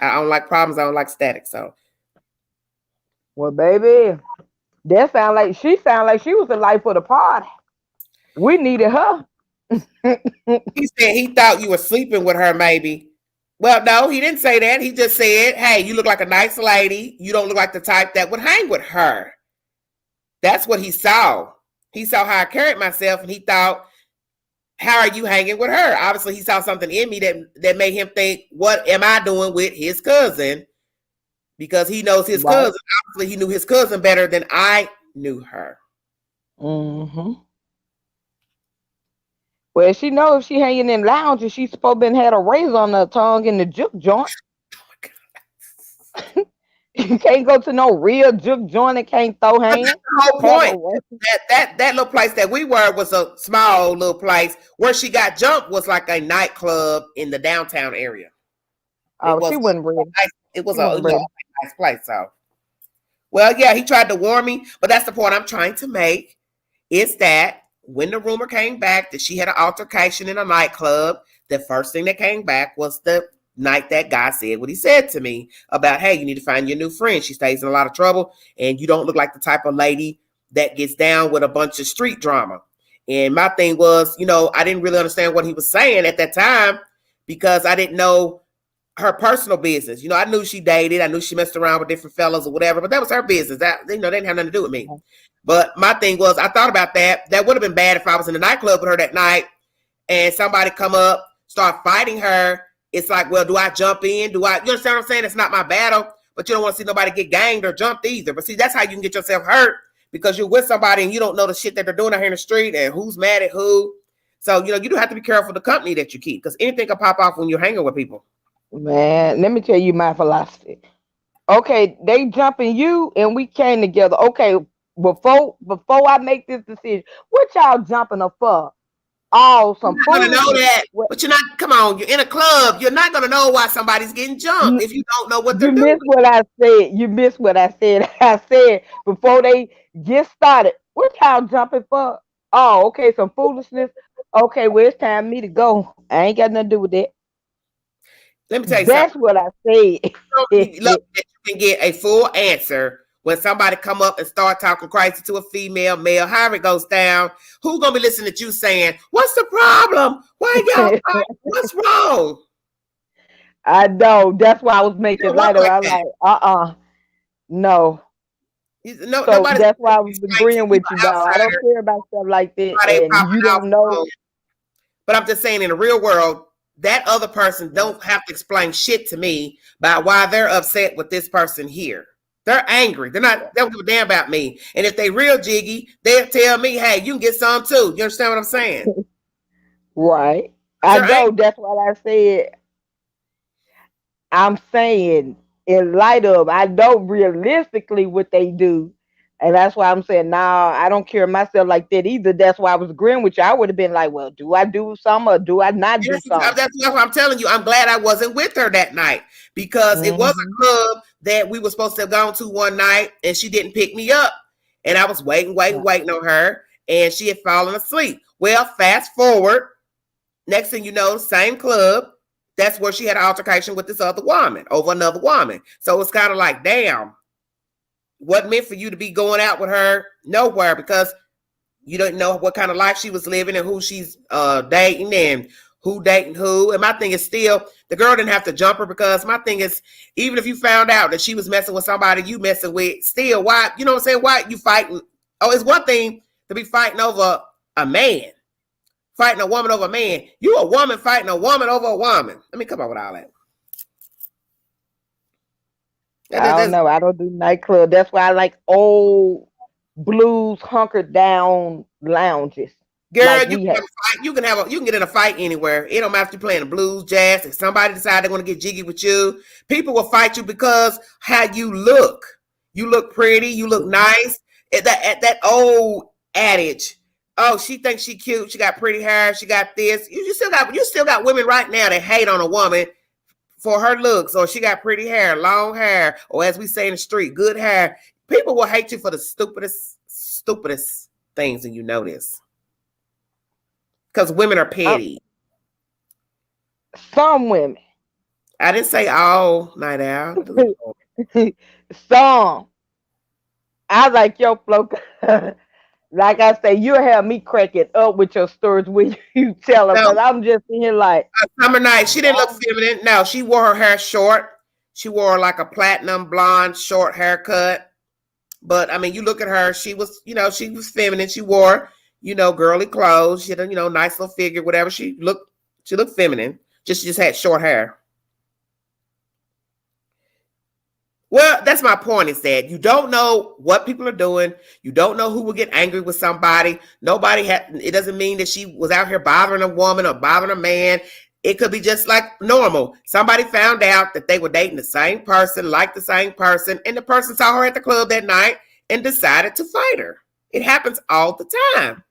I don't like problems. I don't like static. So, well, baby, she sound like she was the life of the party. We needed her. He said he thought you were sleeping with her, maybe. Well, no, he didn't say that. He just said, hey, you look like a nice lady. You don't look like the type that would hang with her. That's what he saw. He saw how I carried myself, and he thought, how are you hanging with her? Obviously, he saw something in me that made him think, what am I doing with his cousin? Because he knows his cousin. Obviously, he knew his cousin better than I knew her. Mm-hmm. Well, she knows if she hanging in lounges, she's supposed to had a razor on her tongue in the juke joint. You can't go to no real juke joint and can't throw hands. That's the whole point. That little place that we were was a small little place. Where she got jumped was like a nightclub in the downtown area. She wasn't ready. It was a nice place. So, well, yeah, he tried to warn me, but that's the point I'm trying to make. Is that when the rumor came back that she had an altercation in a nightclub, the first thing that came back was the night that guy said what he said to me about, hey, you need to find your new friend. She stays in a lot of trouble, and you don't look like the type of lady that gets down with a bunch of street drama. And my thing was, I didn't really understand what he was saying at that time because I didn't know her personal business. I knew she dated. I knew she messed around with different fellas or whatever, but that was her business. That they didn't have nothing to do with me. But my thing was, I thought about that. That would have been bad if I was in the nightclub with her that night and somebody come up, start fighting her. It's like, well, do I jump in? You understand what I'm saying? It's not my battle, but you don't want to see nobody get ganged or jumped either. But see, that's how you can get yourself hurt because you're with somebody and you don't know the shit that they're doing out here in the street and who's mad at who. So, you do have to be careful the company that you keep because anything can pop off when you're hanging with people. Man, let me tell you my philosophy. Okay, they jumping you and we came together. Okay, before I make this decision, what y'all jumping her for? Oh, some you're not gonna know that, but you're not. Come on, you're in a club. You're not gonna know why somebody's getting jumped if you don't know what they're doing. You missed what I said. I said before they get started, what y'all jumping for? Oh, okay, some foolishness. Okay, well, it's time for me to go. I ain't got nothing to do with that. Let me tell you That's something. what I said. Look, you can get a full answer when somebody come up and start talking crazy to a female, male, however it goes down. Who's gonna be listening to you saying, "What's the problem? Why y'all fighting? What's wrong?" I know. That's why I was making light of it. I'm like, no. No, so that's why I was agreeing with you, though. I don't care about stuff like that, and you don't know. But I'm just saying, in the real world, that other person don't have to explain shit to me about why they're upset with this person here. They're angry. They don't give a damn about me. And if they real jiggy, they'll tell me, hey, you can get some too. You understand what I'm saying? Right. I know. That's what I said. I'm saying in light of, I know realistically what they do. And that's why I'm saying, nah, I don't care myself like that either. That's why I was agreeing with you. I would have been like, well, do I do something or do I not do something? That's what I'm telling you. I'm glad I wasn't with her that night because it was a club that we were supposed to have gone to one night and she didn't pick me up. And I was waiting on her and she had fallen asleep. Well, fast forward. Next thing you know, same club. That's where she had an altercation with this other woman over another woman. So it's kind of like, damn. Wasn't meant for you to be going out with her nowhere because you don't know what kind of life she was living and who she's dating and who dating who. And my thing is still, the girl didn't have to jump her because my thing is, even if you found out that she was messing with somebody you messing with, still, why, you know what I'm saying? Why you fighting? Oh, it's one thing to be fighting over a man, fighting a woman over a man. You a woman fighting a woman over a woman. Let me come up with all that. I don't know. I don't do nightclub. That's why I like old blues hunkered down lounges. Girl, like you can get in a fight anywhere. It don't matter if you're playing the blues, jazz. If somebody decides they want to get jiggy with you, people will fight you because how you look. You look pretty. You look nice. That old adage. Oh, she thinks she cute. She got pretty hair. She got this. You still got women right now that hate on a woman for her looks, or she got pretty hair, long hair, or as we say in the street, good hair. People will hate you for the stupidest things, and you know this. Because women are petty. Some women. I didn't say all, Night Owl. Some. I like your flow. Like I say, you have me cracking up with your stories when you tell them, No, because I'm just here like, summer night, she didn't look oh, feminine. No, she wore her hair short. She wore like a platinum blonde short haircut. But I mean, you look at her, she was, she was feminine. She wore, girly clothes. She had a, nice little figure, whatever. She looked feminine. She just had short hair. Well, that's my point is that you don't know what people are doing. You don't know who will get angry with somebody. It doesn't mean that she was out here bothering a woman or bothering a man. It could be just like normal. Somebody found out that they were dating the same person, like the same person, and the person saw her at the club that night and decided to fight her. It happens all the time.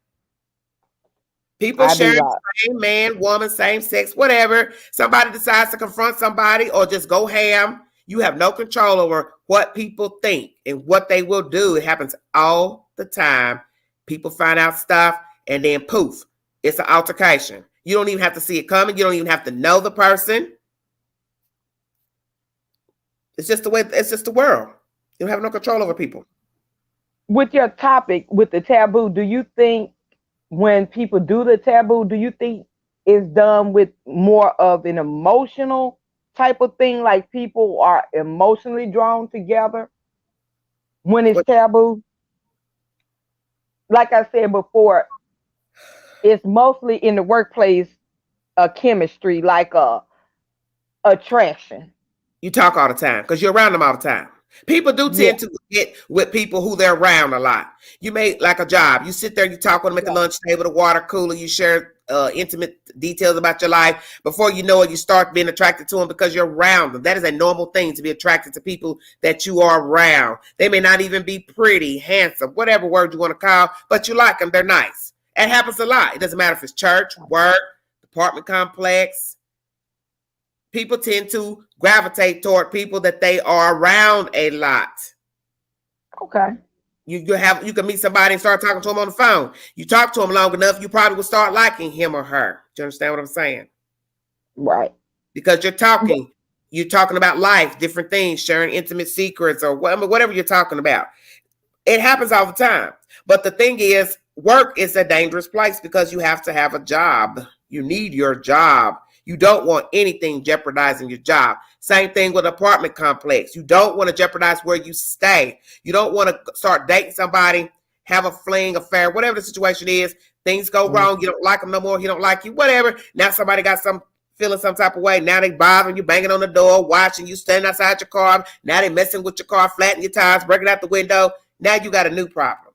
People I be sharing like, the same man, woman, same sex, whatever. Somebody decides to confront somebody or just go ham. You have no control over what people think and what they will do. It happens all the time. People find out stuff and then poof, it's an altercation. You don't even have to see it coming. You don't even have to know the person. It's just the world. You don't have no control over people. with your topic, with the taboo, do you think when people do the taboo, do you think it's done with more of an emotional type of thing, like people are emotionally drawn together when it's But taboo? Like I said before, it's mostly in the workplace, a chemistry, like a attraction. you talk all the time because you're around them all the time. People do Yeah, tend to get with people who they're around a lot. You make like a job. You sit there, you talk with them at the yeah, lunch table, the water cooler. You share intimate details about your life. Before you know it, you start being attracted to them because you're around them. That is a normal thing to be attracted to people that you are around. They may not even be pretty, handsome, whatever word you want to call, but you like them. They're nice. It happens a lot. It doesn't matter if it's church, work, apartment complex. People tend to gravitate toward people that they are around a lot. okay, You can meet somebody and start talking to them on the phone. You talk to them long enough, you probably will start liking him or her. Do you understand what I'm saying? right. Because you're talking about life, different things, sharing intimate secrets or whatever you're talking about. It happens all the time. But the thing is, work is a dangerous place because you have to have a job. You need your job. You don't want anything jeopardizing your job. Same thing with apartment complex. You don't want to jeopardize where you stay. You don't want to start dating somebody, have a fling, affair, whatever the situation is. Things go wrong. You don't like them no more. He don't like you, whatever. Now somebody got some feeling some type of way. Now they bothering you, banging on the door, watching you, standing outside your car. Now they messing with your car, flattening your tires, breaking out the window. Now you got a new problem.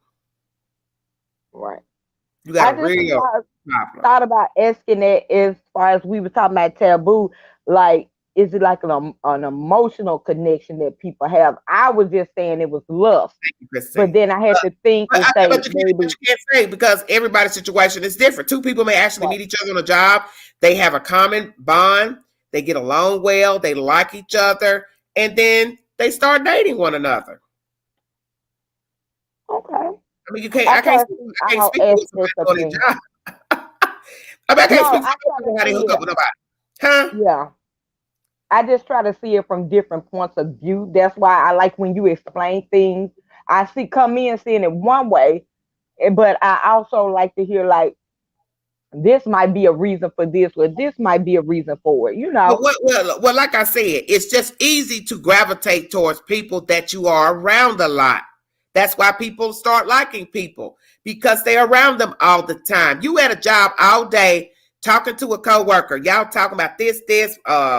Right. You got I a just real problem. thought about asking that as far as we were talking about taboo, like, is it like an emotional connection that people have? I was just saying it was lust, but Christine. then I had to think But, and say but maybe, you can't say because everybody's situation is different. Two people may actually right, meet each other on a job. They have a common bond. They get along well. They like each other. And then they start dating one another. okay. I mean, you can't. I I can't. try to see I can't all speak for what aspects of somebody on things. their job. I mean, I can't No, speak I try for to how they see hook it. up with nobody. Huh? Yeah, I just try to see it from different points of view. That's why I like when you explain things. I see come in seeing it one way, but I also like to hear like this might be a reason for this, or this might be a reason for it. You know. Well, like I said, it's just easy to gravitate towards people that you are around a lot. That's why people start liking people because they're around them all the time. You at a job all day talking to a coworker. Y'all talking about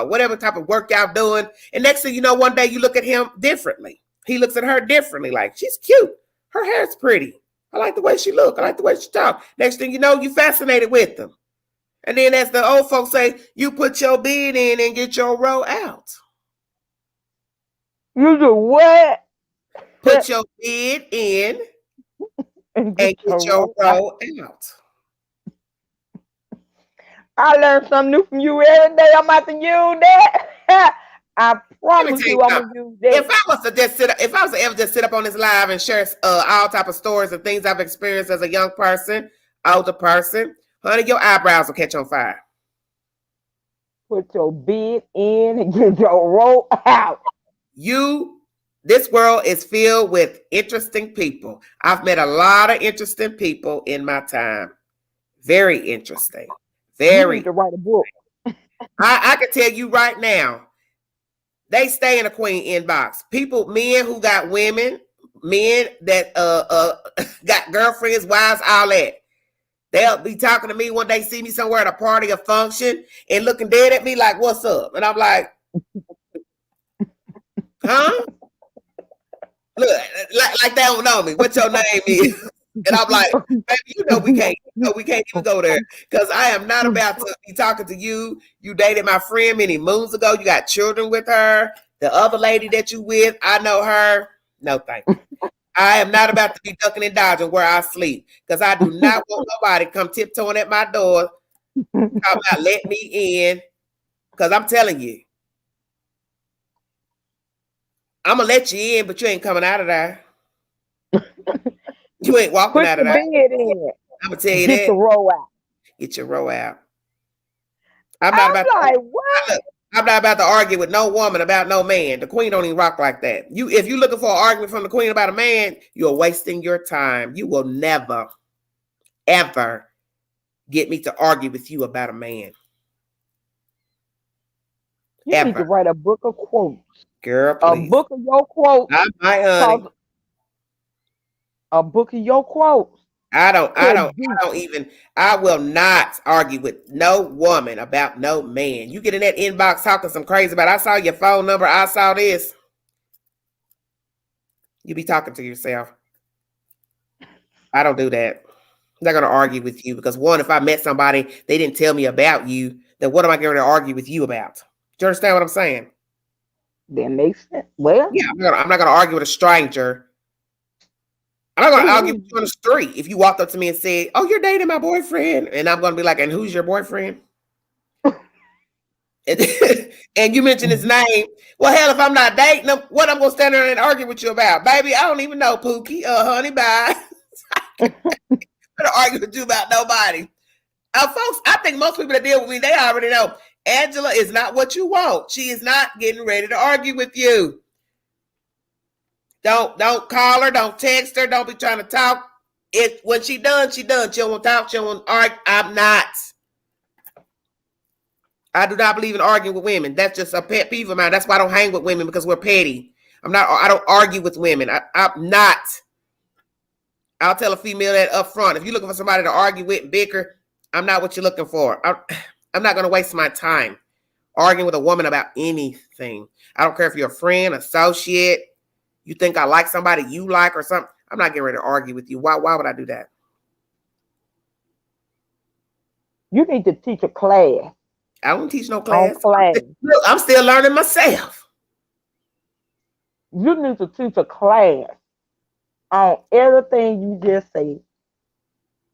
whatever type of work y'all doing. And next thing you know, one day you look at him differently. He looks at her differently. Like, she's cute. Her hair's pretty. I like the way she look. I like the way she talk. Next thing you know, you fascinated with them. And then, as the old folks say, you put your bid in and get your roll out. You do what? Put your bid in And and get get your your roll out. roll out. I learn something new from you every day. I'm about to use that. I Let me promise tell you you, I'm something. gonna use that. If I was to ever just sit up on this live and share all type of stories and things I've experienced as a young person, older person, honey, your eyebrows will catch on fire. Put your bid in and get your roll out. You This world is filled with interesting people. I've met a lot of interesting people in my time. Very interesting. You need Very. to write a book. I can tell you right now, they stay in a queen inbox. People, men who got women, men that got girlfriends, wives, all that. They'll be talking to me when they see me somewhere at a party or function and looking dead at me like, what's up? And I'm like, huh? Look, like they don't know me. What your name is? And I'm like, baby, we can't even go there. Because I am not about to be talking to you. You dated my friend many moons ago. You got children with her. The other lady that you with, I know her. No, thank you. I am not about to be ducking and dodging where I sleep. Because I do not want nobody to come tiptoeing at my door talking about let me in. Because I'm telling you, I'm going to let you in, but you ain't coming out of there. You ain't walking Put out of your there. bed in. I'm going to tell you Get that. the roll out. Get your roll out. I'm I'm like, what? I'm not about to argue with no woman about no man. The queen don't even rock like that. If you're looking for an argument from the queen about a man, you're wasting your time. You will never, ever get me to argue with you about a man. You need to write a book of quotes. Girl, please. A book of your quotes. My honey. A book of your quotes. I will not argue with no woman about no man. You get in that inbox talking some crazy about, I saw your phone number, I saw this. You be talking to yourself. I don't do that. I'm not going to argue with you because one, if I met somebody, they didn't tell me about you, then what am I going to argue with you about? Do you understand what I'm saying? That makes sense. Well, yeah, I'm not going to argue with a stranger. I'm not going to argue with you on the street. If you walked up to me and said, oh, you're dating my boyfriend. And I'm going to be like, and who's your boyfriend? And you mentioned his name. Well, hell, if I'm not dating him, what I'm going to stand there and argue with you about? Baby, I don't even know, Pookie. Honey, bye. I'm going to argue with you about nobody. Folks, I think most people that deal with me, they already know. Angela is not what you want. She is not getting ready to argue with you. Don't call her. Don't text her. Don't be trying to talk. When she done, she done. She don't want to talk. She don't want to argue. I'm not. I do not believe in arguing with women. That's just a pet peeve of mine. That's why I don't hang with women, because we're petty. I don't argue with women. I'm not. I'll tell a female that up front. If you're looking for somebody to argue with and bicker, I'm not what you're looking for. I'm not going to waste my time arguing with a woman about anything. I don't care if you're a friend, associate, you think I like somebody you like or something. I'm not getting ready to argue with you. Why would I do that? You need to teach a class. I don't teach no class. Look, I'm still learning myself. You need to teach a class on everything you just said.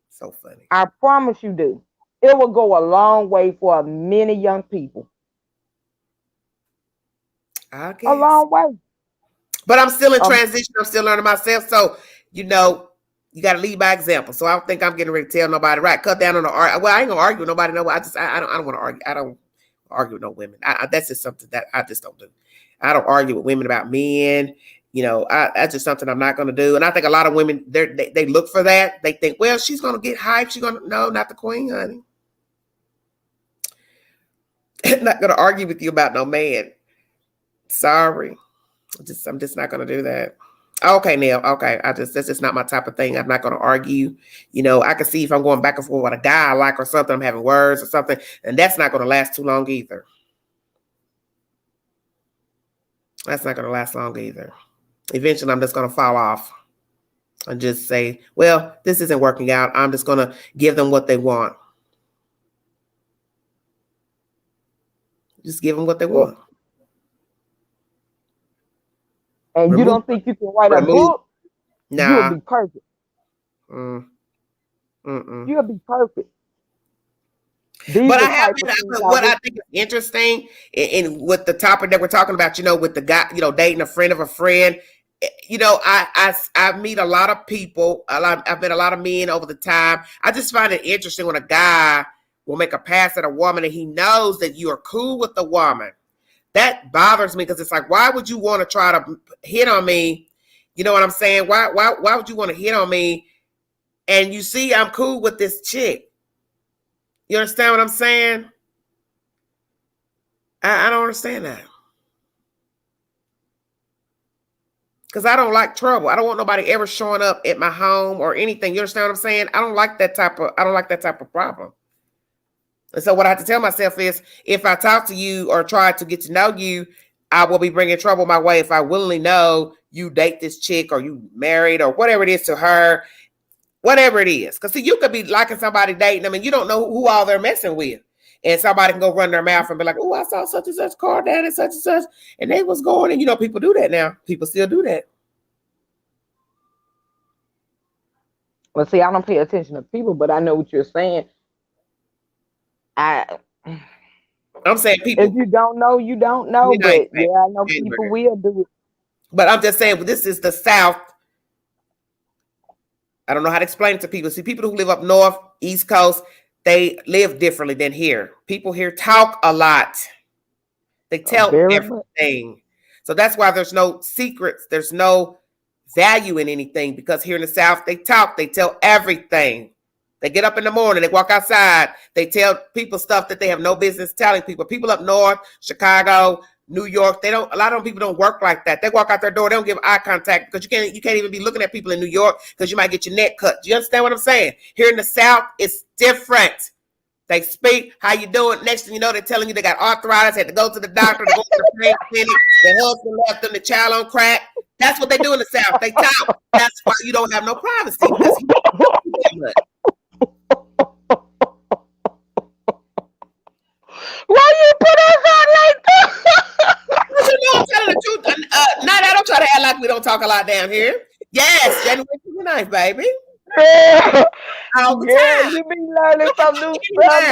So funny. I promise you do. It will go a long way for many young people. I guess. A long way. But I'm still in transition. I'm still learning myself. So, you got to lead by example. So I don't think I'm getting ready to tell nobody, right, cut down on the argument. Well, I ain't going to argue with nobody. No, I don't want to argue. I don't argue with no women. That's just something that I just don't do. I don't argue with women about men. That's just something I'm not going to do. And I think a lot of women, they look for that. They think, well, she's going to get hyped. No, not the queen, honey. I'm not going to argue with you about no man. Sorry. I'm just not going to do that. Okay, Neil. Okay. That's just not my type of thing. I'm not going to argue. I can see if I'm going back and forth with a guy I like or something, I'm having words or something, and that's not going to last too long either. That's not going to last long either. Eventually, I'm just going to fall off and just say, well, this isn't working out. I'm just going to give them what they want. Just give them what they want. And you don't think you can write a book? Nah. You'll be perfect. You'll be perfect. What I think is interesting in with the topic that we're talking about, with the guy, dating a friend of a friend, I meet a lot of people. I've met a lot of men over the time. I just find it interesting when a guy will make a pass at a woman and he knows that you are cool with the woman, That bothers me because it's like, why would you want to try to hit on me? You know what I'm saying? Why would you want to hit on me? And you see, I'm cool with this chick. You understand what I'm saying? I don't understand that. Because I don't like trouble. I don't want nobody ever showing up at my home or anything. You understand what I'm saying? I don't like that type of problem. And so what I have to tell myself is, if I talk to you or try to get to know you, I will be bringing trouble my way if I willingly know you date this chick or you married or whatever it is to her, whatever it is. Because see, you could be liking somebody, dating them, and you don't know who all they're messing with. And somebody can go run their mouth and be like, oh, I saw such and such car down and such, and they was going. And, you know, people do that now. People still do that. Well, see, I don't pay attention to people, but I know what you're saying. I'm saying people. If you don't know, you don't know. But yeah, I know people will do it. But I'm just saying, this is the South. I don't know how to explain it to people. See, people who live up north, East Coast, they live differently than here. People here talk a lot. They tell everything. So that's why there's no secrets. There's no value in anything, because here in the South, they talk. They tell everything. They get up in the morning. They walk outside. They tell people stuff that they have no business telling people. People up north, Chicago, New York, a lot of people don't work like that. They walk out their door, they don't give eye contact, because you can't even be looking at people in New York because you might get your neck cut. Do you understand what I'm saying? Here in the South, it's different. They speak, how you doing? Next thing you know, they're telling you they got arthritis, had to go to the doctor, to go to the pain clinic, their husband left them, the child on crack. That's what they do in the South. They talk. That's why you don't have no privacy, because he why you put us out like that? You know I'm telling the truth. Now, don't try to act like we don't talk a lot down here. Yes, January 29th, baby. All the time. You be learning some new stuff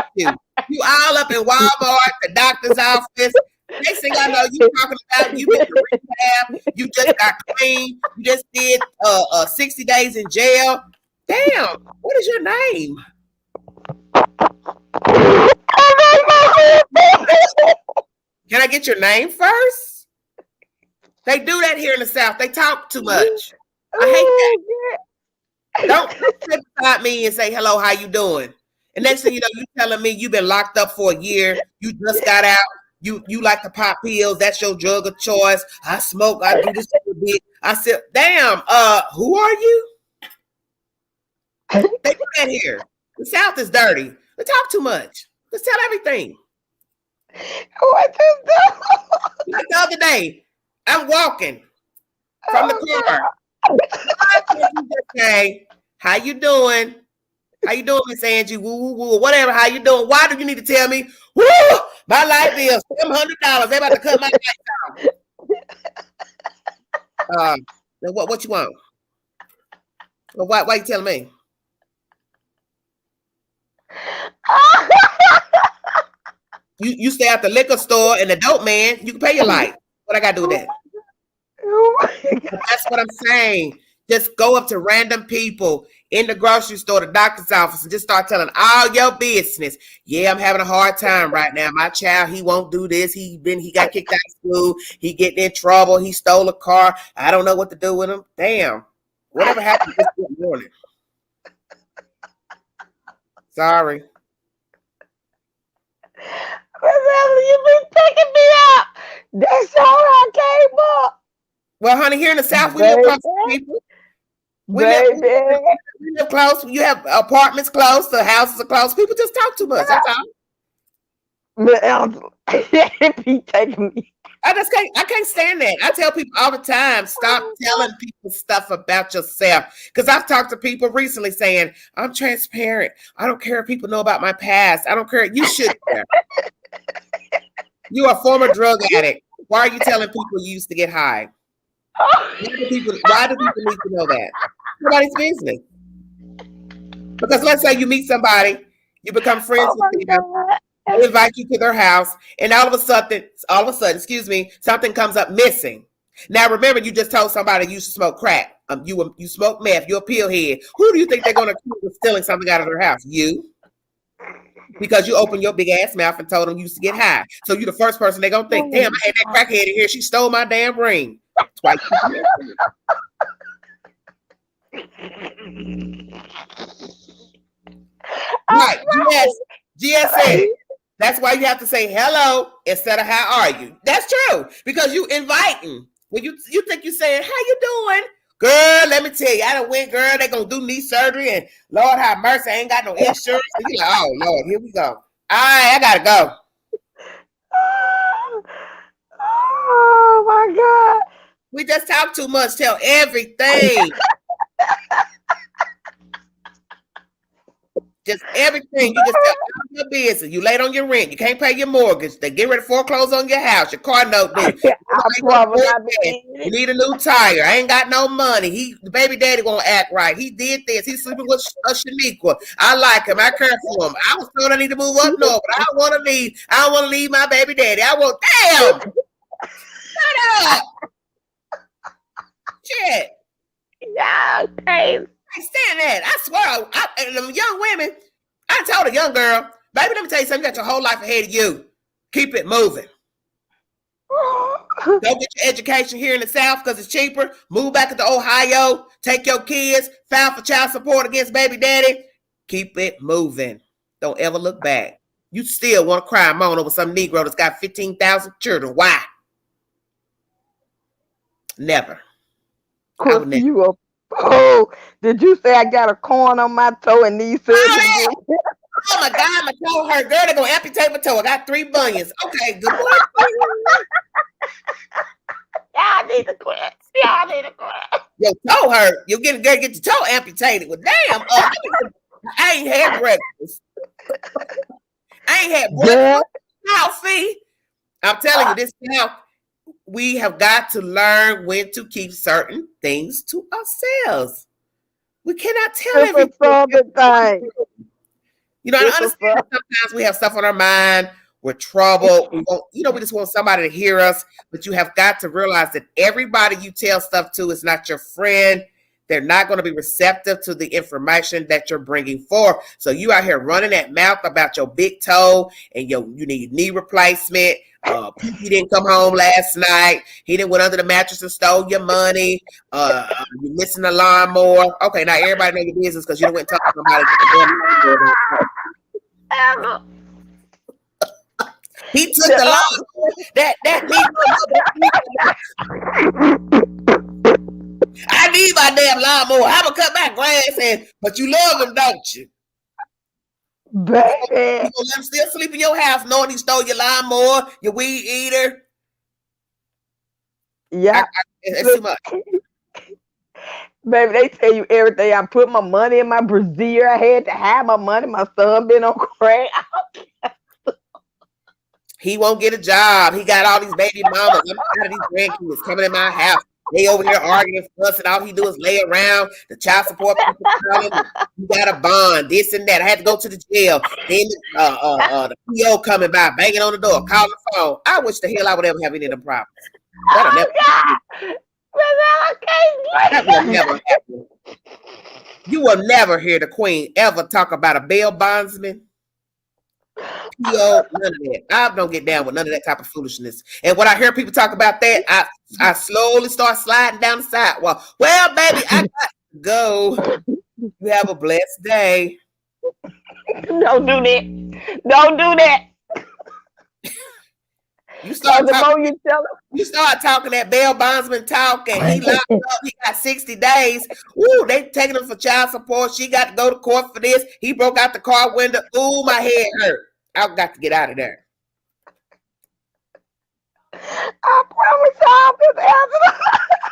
today. You all up in Walmart, the doctor's office. Next thing I know, you talking about you been to rehab, you just got clean, you just did 60 days in jail. Damn, what is your name? Can I get your name first? They do that here in the South. They talk too much. I hate that. Don't sit beside me and say, hello, how you doing? And next thing you know, you telling me you've been locked up for a year. You just got out. You like to pop pills. That's your drug of choice. I smoke. I do this a bit. I said, damn, who are you? They do that here. The South is dirty. They talk too much. Let's tell everything. What is that? Like the other day, I'm walking from the car. Okay, how you doing? How you doing, Miss Angie? Woo, woo, woo, whatever. How you doing? Why do you need to tell me? Woo, my light bill, $700. They about to cut my light down. What you want? Well, why you telling me? You stay at the liquor store and the dope man, you can pay your light. What I gotta do with that? That's what I'm saying. Just go up to random people in the grocery store, the doctor's office, and just start telling all your business. Yeah, I'm having a hard time right now. My child, he won't do this. He got kicked out of school. He getting in trouble. He stole a car. I don't know what to do with him. Damn. Whatever happened this morning? Sorry. You been taking me out. That's how I came up. Well, honey, here in the South, we live close to people. We live close. You have apartments close. The houses are close. People just talk too much. That's all. Be taking me. I can't stand that. I tell people all the time, stop telling people stuff about yourself. Because I've talked to people recently saying, I'm transparent. I don't care if people know about my past. I don't care. You should care. You're a former drug addict. Why are you telling people you used to get high? Why do people need to know that? Nobody's business. Because let's say you meet somebody, you become friends with them, they invite you to their house, and all of a sudden, something comes up missing. Now remember, you just told somebody you smoke crack. You smoke meth. You're a pill head. Who do you think they're going to accuse of stealing something out of their house? You. Because you opened your big ass mouth and told them you used to get high. So you're the first person they're going to think, damn, I had that crackhead in here. She stole my damn ring. That's why right. GSA. That's why you have to say hello instead of how are you. That's true. Because you inviting. When you think you're saying, how you doing? Girl, let me tell you, I done went, girl, they gonna do knee surgery and Lord have mercy, I ain't got no insurance. And you're like, oh Lord, here we go. All right, I gotta go. Oh my God. We just talk too much, tell everything. Just everything. You just tell all your business. You late on your rent. You can't pay your mortgage. They get ready to foreclose on your house. Your car note due. You need a new tire. I ain't got no money. The baby daddy won't act right. He did this. He's sleeping with Shaniqua. I like him. I care for him. I was told I need to move up north, but I don't want to leave. I don't want to leave my baby daddy. Damn. Shut up. Shit. Yeah, crazy. I stand that. I swear, them young women, I told a young girl, baby, let me tell you something. You got your whole life ahead of you. Keep it moving. Go get your education here in the South because it's cheaper. Move back to Ohio. Take your kids. File for child support against baby daddy. Keep it moving. Don't ever look back. You still want to cry and moan over some Negro that's got 15,000 children. Why? Never. Oh, did you say I got a corn on my toe and need surgery? Oh my God, my toe hurt. Girl, they're going to amputate my toe. I got 3 bunions. Okay, good boy. Y'all need to quit. Your toe hurt. You're getting good to get your toe amputated. Well, damn. I ain't had breakfast. Coffee. I'm telling you, this now, we have got to learn when to keep certain things to ourselves. We cannot tell everything. You know, I understand sometimes we have stuff on our mind. We're troubled. We just want somebody to hear us. But you have got to realize that everybody you tell stuff to is not your friend. They're not going to be receptive to the information that you're bringing forth. So you out here running that mouth about your big toe and you need knee replacement. He didn't come home last night. He didn't went under the mattress and stole your money. You're missing the lawnmower. Okay, now everybody know your business because you went and talked to somebody. He took the lawnmower. I need my damn lawnmower. I'm gonna cut my grass, but you love him, don't you? Baby. You gonna let him still sleep in your house knowing he stole your lawnmower, your weed eater? Yeah. It's too much. Baby, they tell you everything. I put my money in my brassiere. I had to have my money. My son been on crack. He won't get a job. He got all these baby mamas. I'm tired of these grandkids coming in my house. They over here arguing, fussing. All he do is lay around. The child support people telling him, you got a bond, this and that. I had to go to the jail. Then the PO coming by, banging on the door, calling the phone. I wish the hell I would ever have any of them problems. That will never happen. You will never hear the Queen ever talk about a bail bondsman. PO, none of that. I don't get down with none of that type of foolishness. And when I hear people talk about that, I slowly start sliding down the sidewalk. Well, baby, I got to go. You have a blessed day. Don't do that. Don't do that. You start talking that bail bondsman talk, and he locked up. He got 60 days. Ooh, they taking him for child support. She got to go to court for this. He broke out the car window. Ooh, my head hurt. I've got to get out of there. I promise y'all this, Angela.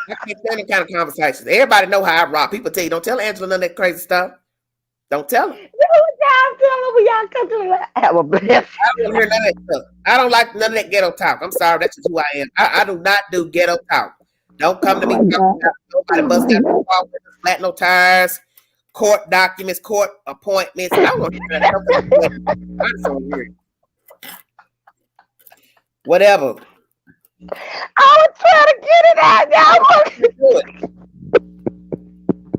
I can't stand them kind of conversations. Everybody know how I rock. People tell you, don't tell Angela none of that crazy stuff. Don't tell them. Y'all come to have a blessing. I don't hear none of that stuff. I don't like none of that ghetto talk. I'm sorry, that's just who I am. I do not do ghetto talk. Don't come to me talking about nobody busting out the car with flat no tires, court documents, court appointments. I don't want to hear that. I just don't hear it. Whatever. I was trying to get it out. Y'all.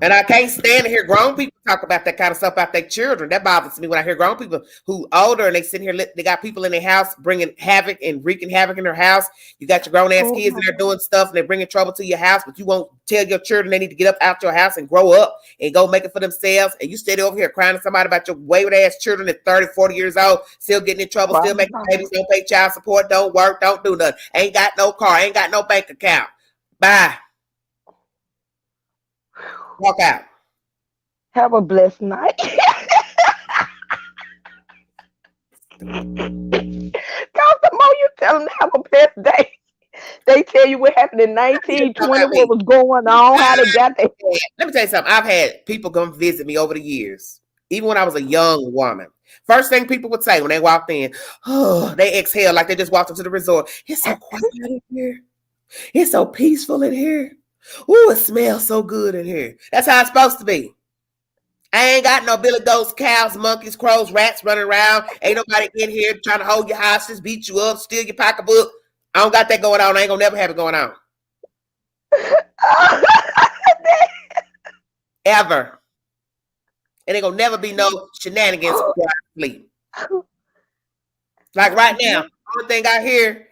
And I can't stand to hear grown people talk about that kind of stuff about their children. That bothers me when I hear grown people who older and they sit here, they got people in their house bringing havoc and wreaking havoc in their house. You got your grown ass kids in there doing stuff and they're bringing trouble to your house, but you won't tell your children they need to get up out your house and grow up and go make it for themselves. And you stay over here crying to somebody about your wayward ass children at 30, 40 years old, still getting in trouble, still making babies, don't pay child support, don't work, don't do nothing. Ain't got no car, ain't got no bank account. Bye. Walk out. Have a blessed night. Cause the more you tell them to have a blessed day, they tell you what happened in 1920, what was going on, how they got there. Let me tell you something. I've had people come visit me over the years, even when I was a young woman. First thing people would say when they walked in, oh, they exhale like they just walked into the resort. It's so quiet in here. It's so peaceful in here. Ooh, it smells so good in here. That's how it's supposed to be. I ain't got no billy goats, cows, monkeys, crows, rats running around. Ain't nobody in here trying to hold your hostage, beat you up, steal your pocketbook. I don't got that going on. I ain't gonna never have it going on. Ever. And ain't gonna never be no shenanigans before I sleep. Like right now, the only thing I hear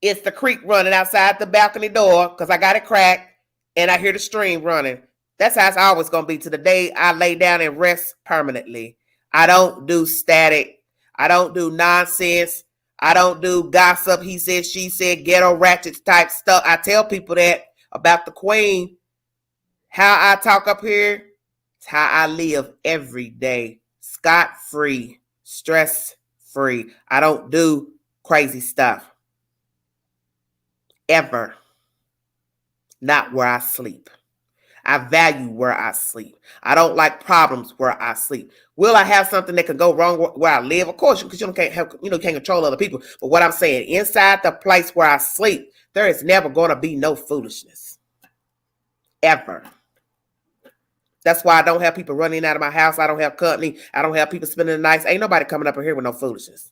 is the creek running outside the balcony door because I got it cracked and I hear the stream running. That's how it's always going to be to the day I lay down and rest permanently. I don't do static. I don't do nonsense. I don't do gossip. He said, she said, ghetto ratchet type stuff. I tell people that about the queen. How I talk up here, it's how I live every day. Scot-free, stress-free. I don't do crazy stuff. Ever. Not where I sleep. I value where I sleep. I don't like problems where I sleep. Will I have something that can go wrong where I live? Of course, because you can't control other people. But what I'm saying, inside the place where I sleep, there is never going to be no foolishness. Ever. That's why I don't have people running out of my house. I don't have company. I don't have people spending the night. Ain't nobody coming up in here with no foolishness.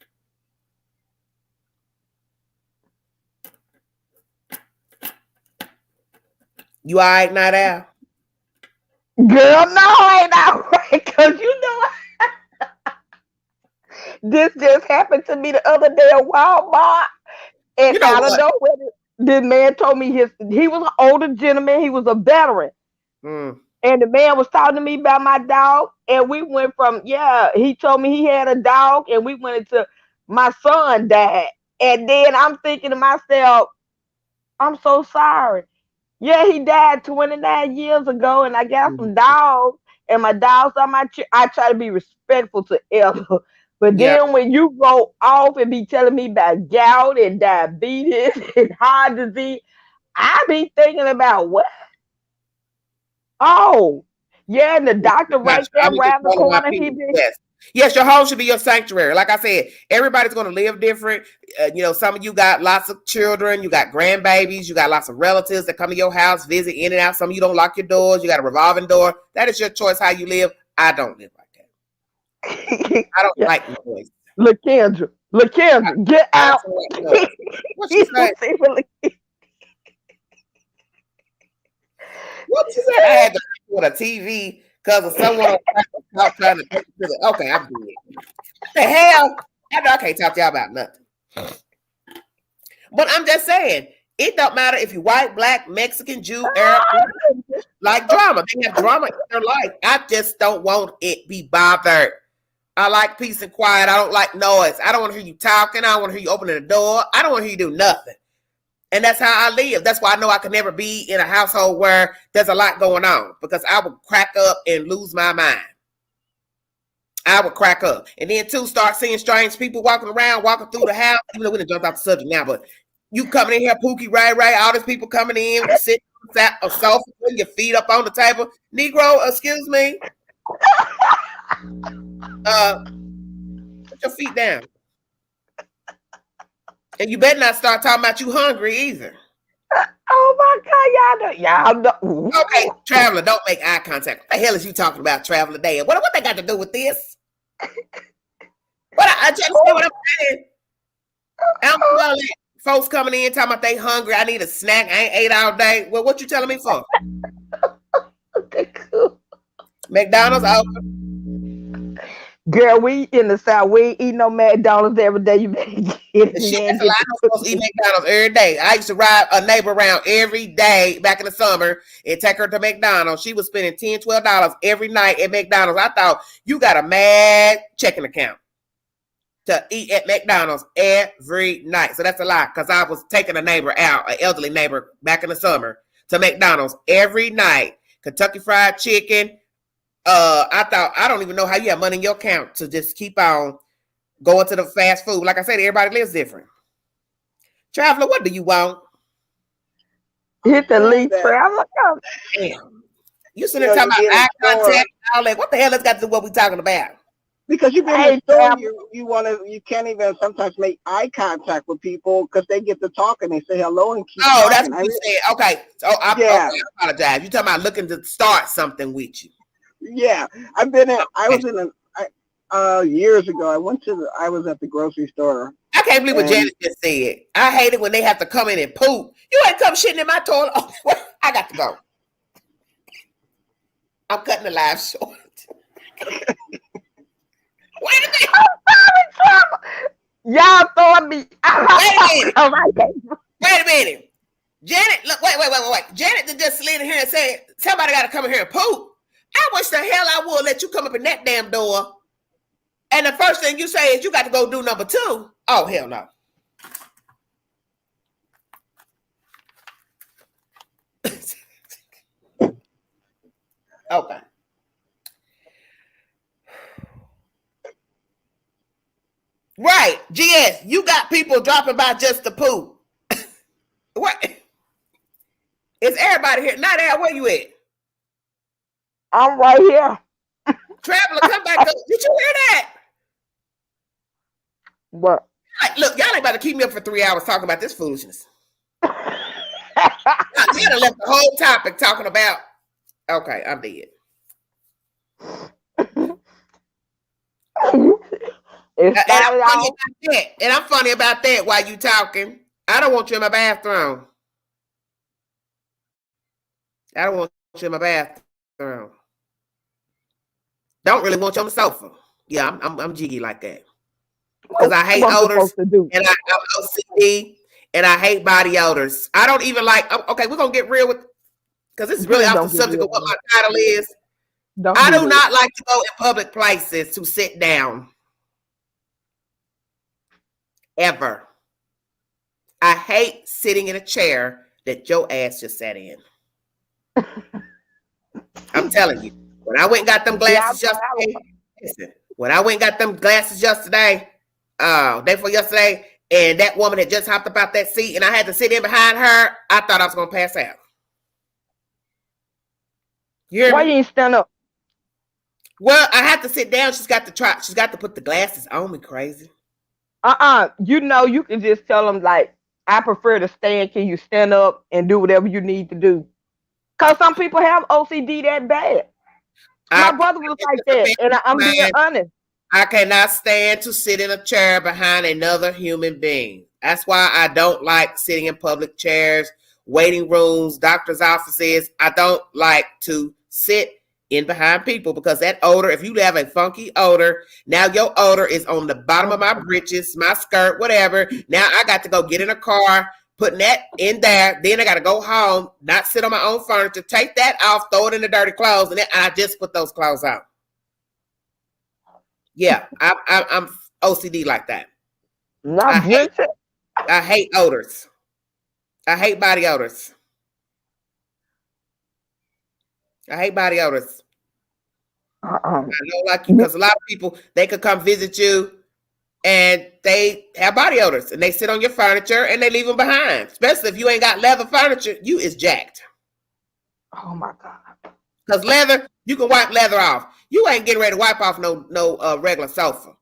You all right, Night Owl? Girl, no, I ain't all right. Because you know this just happened to me the other day at Walmart. And You know out of what? nowhere, this man told me he was an older gentleman. He was a veteran. And the man was talking to me about my dog. And we went from, he told me he had a dog. And we went into my son died. And then I'm thinking to myself, I'm so sorry. Yeah, he died 29 years ago, and I got some dogs, and my dogs are I try to be respectful to elders. But then when you go off and be telling me about gout and diabetes and heart disease, I be thinking about what? Oh, yeah, and the doctor right there around the corner, Yes, your home should be your sanctuary. Like I said, everybody's going to live different. Some of you got lots of children. You got grandbabies. You got lots of relatives that come to your house, visit in and out. Some of you don't lock your doors. You got a revolving door. That is your choice how you live. I don't live like that. I don't like noise. LaKendra, get out. What you say? What you say? I had to put a TV because of someone trying to take it to the. Okay, I'm good. What the hell? I know I can't talk to y'all about nothing. But I'm just saying, it don't matter if you're white, black, Mexican, Jew, Arab, like drama. They have drama in their life. I just don't want it be bothered. I like peace and quiet. I don't like noise. I don't want to hear you talking. I don't want to hear you opening the door. I don't want to hear you do nothing. And that's how I live. That's why I know I can never be in a household where there's a lot going on, because I would crack up and lose my mind. I would crack up. And then, too, start seeing strange people walking through the house. Even though we done jumped off the subject now, but you coming in here, Pookie, Ray, all these people coming in, sitting on a sofa, putting your feet up on the table. Negro, excuse me. Put your feet down. And you better not start talking about you hungry either. Oh my God, y'all know. Okay, Traveler, don't make eye contact. What the hell is you talking about, Traveler Day? What they got to do with this? I just say what I'm saying. I'm gonna let folks coming in talking about they hungry. I need a snack. I ain't ate all day. Well, what you telling me for? Okay, cool. McDonald's open. Girl, we in the South. We ain't eat no McDonald's every day. You better get it. Shit, Man, that's a lot. I'm supposed to eat McDonald's every day. I used to ride a neighbor around every day back in the summer and take her to McDonald's. She was spending $10, $12 every night at McDonald's. I thought, you got a mad checking account to eat at McDonald's every night. So that's a lie, because I was taking a neighbor out, an elderly neighbor, back in the summer to McDonald's every night. Kentucky Fried Chicken. I thought, I don't even know how you have money in your account to just keep on going to the fast food. Like I said, everybody lives different. Traveler, what do you want? Hit the link, Traveler. Damn. You sitting there talking about eye contact and all that. What the hell has got to do with what we talking about? Because you've been in the store, you can't even sometimes make eye contact with people because they get to talk and they say hello and keep talking. That's what you said. Okay. So I apologize. You talking about looking to start something with you. Yeah. I was in years ago. I was at the grocery store. I can't believe what Janet just said. I hate it when they have to come in and poop. You ain't come shitting in my toilet. Oh, I got to go. I'm cutting the live short. Wait a minute. I'm sorry, y'all throwing me. Wait a minute. Janet, look, wait. Janet just slid in here and said, somebody got to come in here and poop. I wish the hell I would let you come up in that damn door. And the first thing you say is you got to go do number 2. Oh, hell no. Okay. Right. GS, you got people dropping by just to poop. What? Is everybody here? Not there. Where you at? I'm right here. Traveler, come back up. Did you hear that? What? Look, y'all ain't about to keep me up for 3 hours talking about this foolishness. Y'all done left the whole topic talking about. Okay, I'm dead. And I'm funny about that while you talking. I don't want you in my bathroom. I don't want you in my bathroom. Don't really want you on the sofa. Yeah, I'm jiggy like that. Because I hate odors, and I'm OCD, and I hate body odors. I don't even like. Okay, we're gonna get real with, because this is really off the subject of what my title is. I do not like to go in public places to sit down. Ever. I hate sitting in a chair that your ass just sat in. I'm telling you. When I went and got them glasses yesterday, day before yesterday, and that woman had just hopped up out that seat, and I had to sit in behind her, I thought I was gonna pass out. Why you ain't stand up? Well, I had to sit down. She's got to put the glasses on me, crazy. You know, you can just tell them, like, I prefer to stand. Can you stand up and do whatever you need to do? Because some people have OCD that bad. My brother was like that, and I'm being honest. I cannot stand to sit in a chair behind another human being. That's why I don't like sitting in public chairs, waiting rooms, doctor's offices. I don't like to sit in behind people, because that odor, if you have a funky odor, now your odor is on the bottom of my britches, my skirt, whatever. Now I got to go get in a car, putting that in there. Then I got to go home, not sit on my own furniture, take that off, throw it in the dirty clothes, and then I just put those clothes on. Yeah, I'm OCD like that. I hate odors. I hate body odors. I don't like you, because a lot of people, they could come visit you and they have body odors and they sit on your furniture and they leave them behind. Especially if you ain't got leather furniture, you is jacked. Oh my God. Because leather, you can wipe leather off. You ain't getting ready to wipe off no regular sofa.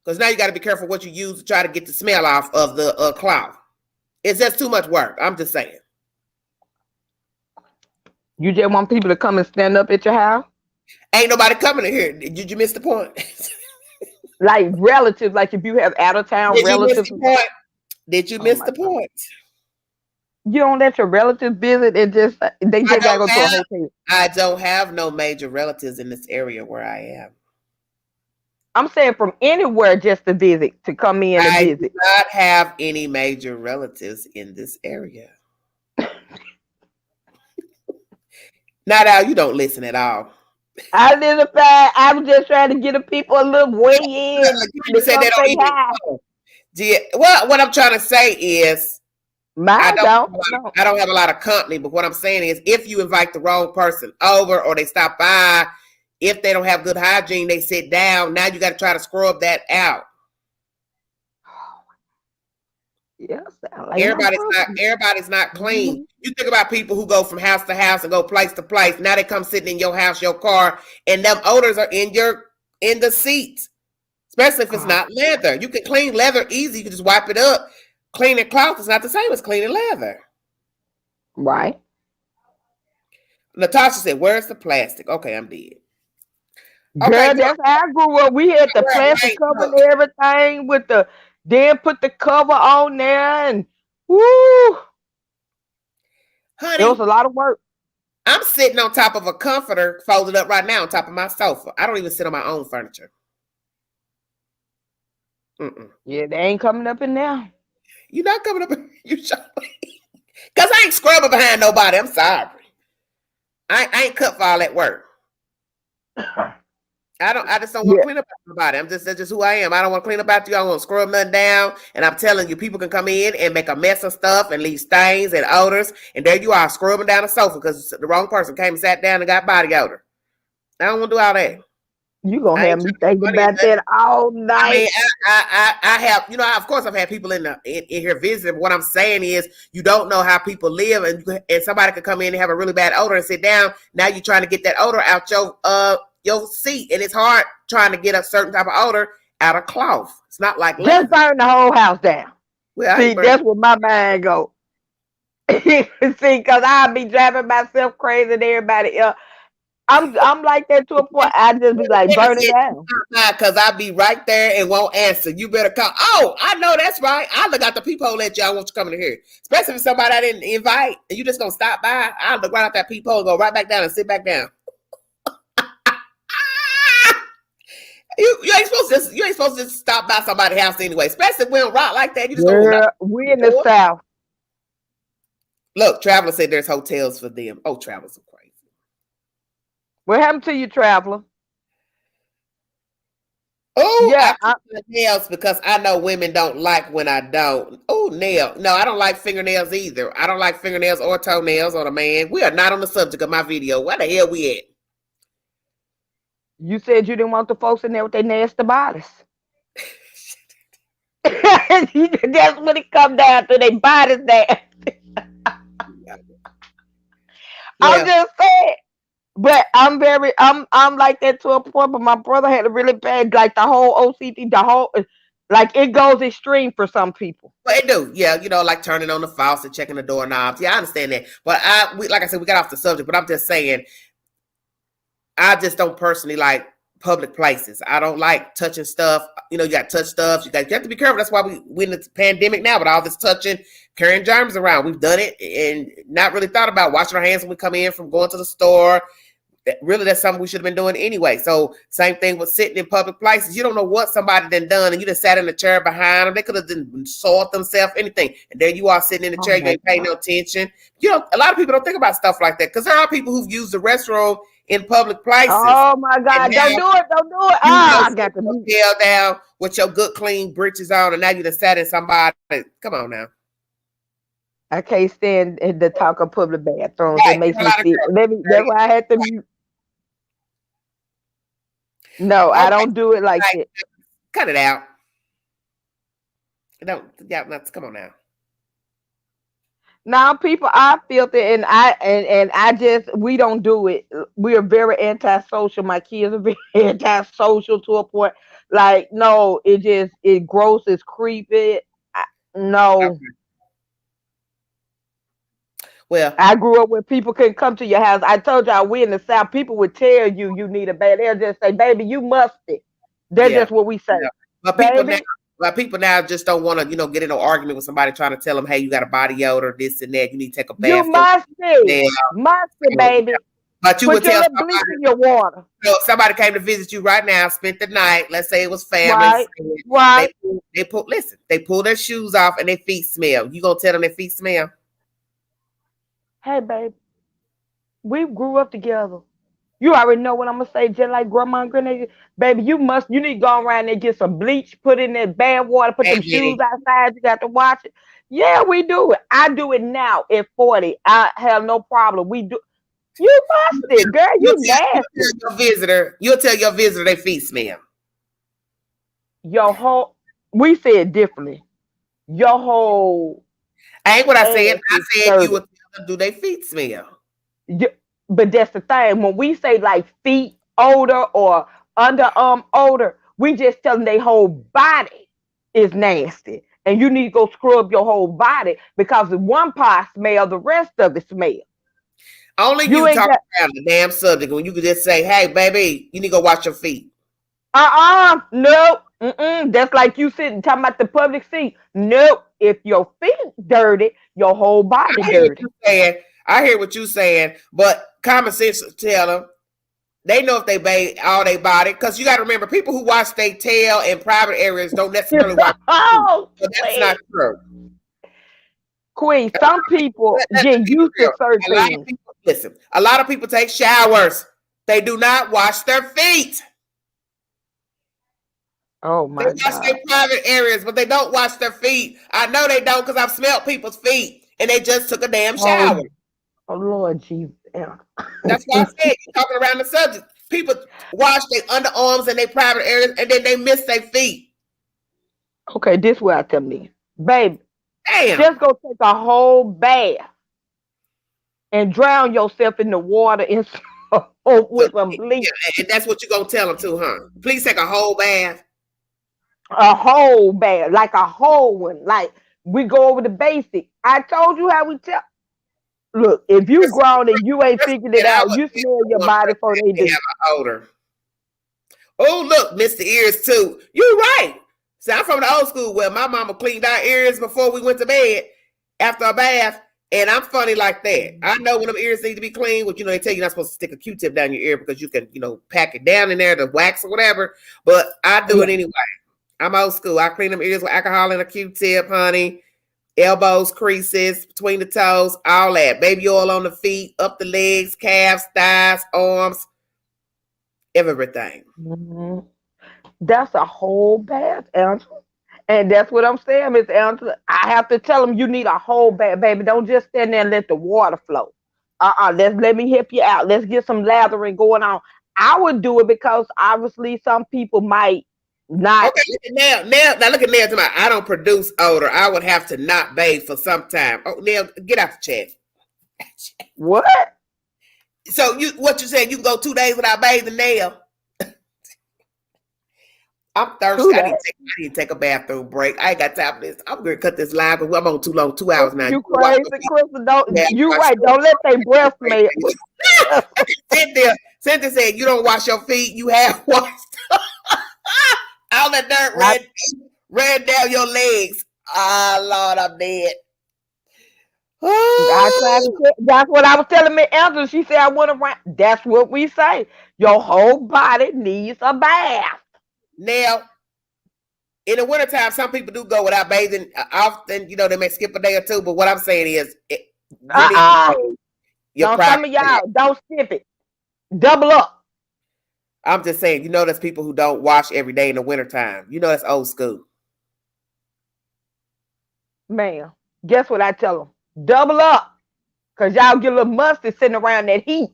Because now you got to be careful what you use to try to get the smell off of the cloth. It's just too much work. I'm just saying. You just want people to come and stand up at your house? Ain't nobody coming in here. Did you miss the point? Like relatives, like if you have out of town relatives. Did you miss the point? You don't let your relatives visit and they I just gotta don't go to a have hotel. I don't have no major relatives in this area where I am. I'm saying from anywhere just to visit, to come in and I do visit. not have any major relatives in this area. Not Al, you don't listen at all. I was just trying to get the people a little way in You to even said they come don't say even hi. know. Yeah, well, what I'm trying to say is I Mine don't don't. No. I don't have a lot of company, but what I'm saying is if you invite the wrong person over or they stop by, if they don't have good hygiene, they sit down. Now you got to try to scrub that out. Yeah, sound like my brother. Everybody's not clean. Mhm. You think about people who go from house to house and go place to place. Now they come sitting in your house, your car, and them odors are in the seats. Especially if it's Oh, not leather. You can clean leather easy. You can just wipe it up. Cleaning cloth is not the same as cleaning leather. right. Natasha said, "Where's the plastic?" Okay, I'm dead. Okay, Girl, that's how I grew up. We had the plastic cover and look, everything with then put the cover on there and woo, it was honey, a lot of work. I'm sitting on top of a comforter folded up right now on top of my sofa. I don't even sit on my own furniture. Mm-mm. Yeah, they ain't coming up in there. You're not coming up. You because I ain't scrubbing behind nobody. I'm sorry. I ain't cut for all that work. I just don't want to Yeah, clean up after nobody. That's just who I am. I don't want to clean up after you. I don't want to scrub nothing down. And I'm telling you, people can come in and make a mess of stuff and leave stains and odors. And there you are scrubbing down the sofa because the wrong person came and sat down and got body odor. I don't want to do all that. you gonna I ain't have me trying to be thinking funny or about nothing. that all I mean, night. I have, of course, I've had people in here visiting. But what I'm saying is, you don't know how people live, and somebody could come in and have a really bad odor and sit down. Now you're trying to get that odor out your seat, and it's hard trying to get a certain type of odor out of cloth. It's not like Just leather. burn the whole house down. Well, I See, ain't burnt. that's where my mind go. See, because I'll be driving myself crazy and everybody else. I'm like that to a point. I just be like, burn it down. Because I'll be right there and won't answer. You better come. Oh, I know that's right. I look out the peephole at you. I want you coming in here. Especially if somebody I didn't invite and you just gonna stop by. I'll look right out that peephole and go right back down and sit back down. You ain't supposed to just stop by somebody's house anyway. Especially if we don't rock like that. You just gonna knock Girl, we on in the the door. South. Look, Traveler said there's hotels for them. Oh, Travelers are crazy. What happened to you, traveler? Oh, I Yeah, keep my nails because I know women don't like when I don't. Oh, nail. No, I don't like fingernails either. I don't like fingernails or toenails on a man. We are not on the subject of my video. Where the hell we at? you said you didn't want the folks in there with their nasty bodies. That's what it come down to. Their bodies there. I'm Well, just saying. But I'm like that to a point. But my brother had a really bad, like the whole OCD, like it goes extreme for some people. it do. Yeah, like turning on the faucet, checking the doorknobs. Yeah, I understand that. But like I said, we got off the subject, but I'm just saying, I just don't personally like public places. I don't like touching stuff. You got to touch stuff. You have to be careful. That's why we in the pandemic now with all this touching, carrying germs around. We've done it and not really thought about washing our hands when we come in from going to the store. Really, that's something we should have been doing anyway. So same thing with sitting in public places. You don't know what somebody done, and you just sat in the chair behind them. They could have soiled themselves, anything. And there you are sitting in the Oh chair. You my ain't paying no attention. A lot of people don't think about stuff like that because there are people who've used the restroom in public places. Oh my And God! now Don't do it! Don't do it! you Ah, just I sit got to your be. tail down with your good clean breeches on, and now you just sat in somebody. Come on now. I can't stand the talk of public bathrooms. It Right. makes A me lot of sick. girls. That's why I had to mute. No, I Okay. don't do it like Right. that. Cut it out. Don't. Yeah. Come on now. Now people are filthy, and I just we don't do it. We are very antisocial. My kids are very antisocial to a point. Like no, it gross, it's creepy. No, Okay. Well, I grew up where people couldn't come to your house. I told y'all we in the South. People would tell you need a bath. They'll just say, "Baby, you musty." That's yeah. just what we say, Yeah. But people now, baby. But people now just don't want to, get in an argument with somebody trying to tell them, hey, you got a body odor, this and that. You need to take a bath. You must be, baby. But you Put would your tell little bleach in your water. So if somebody came to visit you right now, spent the night, let's say it was family. Right. They pull their shoes off and their feet smell. You gonna tell them their feet smell? Hey, babe, we grew up together. You already know what I'm gonna say, just like grandma and granny. Baby, you need to go around there, get some bleach, put in that bad water, put them shoes outside. You got to watch it. Yeah, we do it. I do it now at 40. I have no problem. We do. You must it, girl. You nasty. You'll tell your visitor their feet smell. We said it differently. Your whole. I ain't what I said. I said you would tell them, do their feet smell? But that's the thing. When we say like feet odor or underarm odor, we just tell them their whole body is nasty. And you need to go scrub your whole body because if one part smell, the rest of it smell. Only you talk about the damn subject when you could just say, hey, baby, you need to go wash your feet. No. That's like you sitting talking about the public seat. Nope. If your feet dirty, your whole body dirty. I hear what you're saying, but common sense tell them they know if they bathe all their body, because you got to remember, people who wash their tail in private areas don't necessarily wash so that's not true. Queen, some people get used to certain things. Listen, a lot of people take showers. They do not wash their feet. Oh my God. They wash their private areas, but they don't wash their feet. I know they don't because I've smelled people's feet and they just took a damn shower. Oh Lord Jesus. That's why I said you're talking around the subject. People wash their underarms and their private areas and then they miss their feet. Okay, this is what I tell me. Baby, damn. Just go take a whole bath and drown yourself in the water and with some bleach. And that's what you're going to tell them too, huh? Please take a whole bath. A whole bath, like a whole one. Like we go over the basic. I told you how we tell. Look, if you grown and you ain't figured it out, you smell your body before they do. Have an odor. Oh, look, Mr. Ears too. You're right. See, I'm from the old school where my mama cleaned our ears before we went to bed after a bath. And I'm funny like that. I know when them ears need to be clean, which, they tell you not supposed to stick a Q-tip down your ear because you can, pack it down in there to wax or whatever. But I do it anyway. I'm old school. I clean them ears with alcohol and a Q-tip, honey. Elbows, creases, between the toes, all that. Baby oil on the feet, up the legs, calves, thighs, arms, everything. Mm-hmm. That's a whole bath, Angela. And that's what I'm saying, Miss Angela. I have to tell them you need a whole bath, baby. Don't just stand there and let the water flow. Let me help you out. Let's get some lathering going on. I would do it because obviously some people might not. Okay, now look at Nail tonight. I don't produce odor. I would have to not bathe for some time. Oh, Nail, get out the chat. What? So what you said? You can go 2 days without bathing, Nail? I'm thirsty. I need to take a bathroom break. I ain't got time for this. I'm gonna cut this live, but I'm on too long, 2 hours now. You crazy, Crystal? You right? Don't let their breath smell. Cynthia said you don't wash your feet. You have washed. All that dirt ran down your legs. Oh Lord, I'm dead. That's what I was telling me, Angela. She said I went around. That's what we say. Your whole body needs a bath. Now, in the wintertime, some people do go without bathing often. They may skip a day or two. But what I'm saying is, some of y'all don't skip it. Double up. I'm just saying, there's people who don't wash every day in the wintertime. That's old school. Man, guess what I tell them? Double up. Because y'all get a little musty sitting around that heat.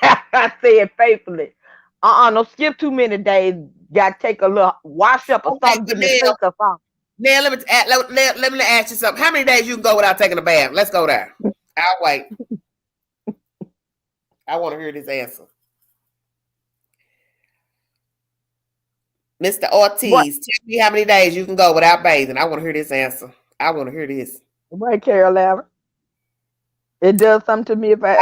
I say it faithfully. Don't skip too many days. Got to take a little wash up or something. Now, let me ask you something. How many days you can go without taking a bath? Let's go there. I'll wait. I want to hear this answer. Mr. Ortiz, tell me how many days you can go without bathing. I want to hear this answer. I want to hear this. Right, Carol. It does something to me if I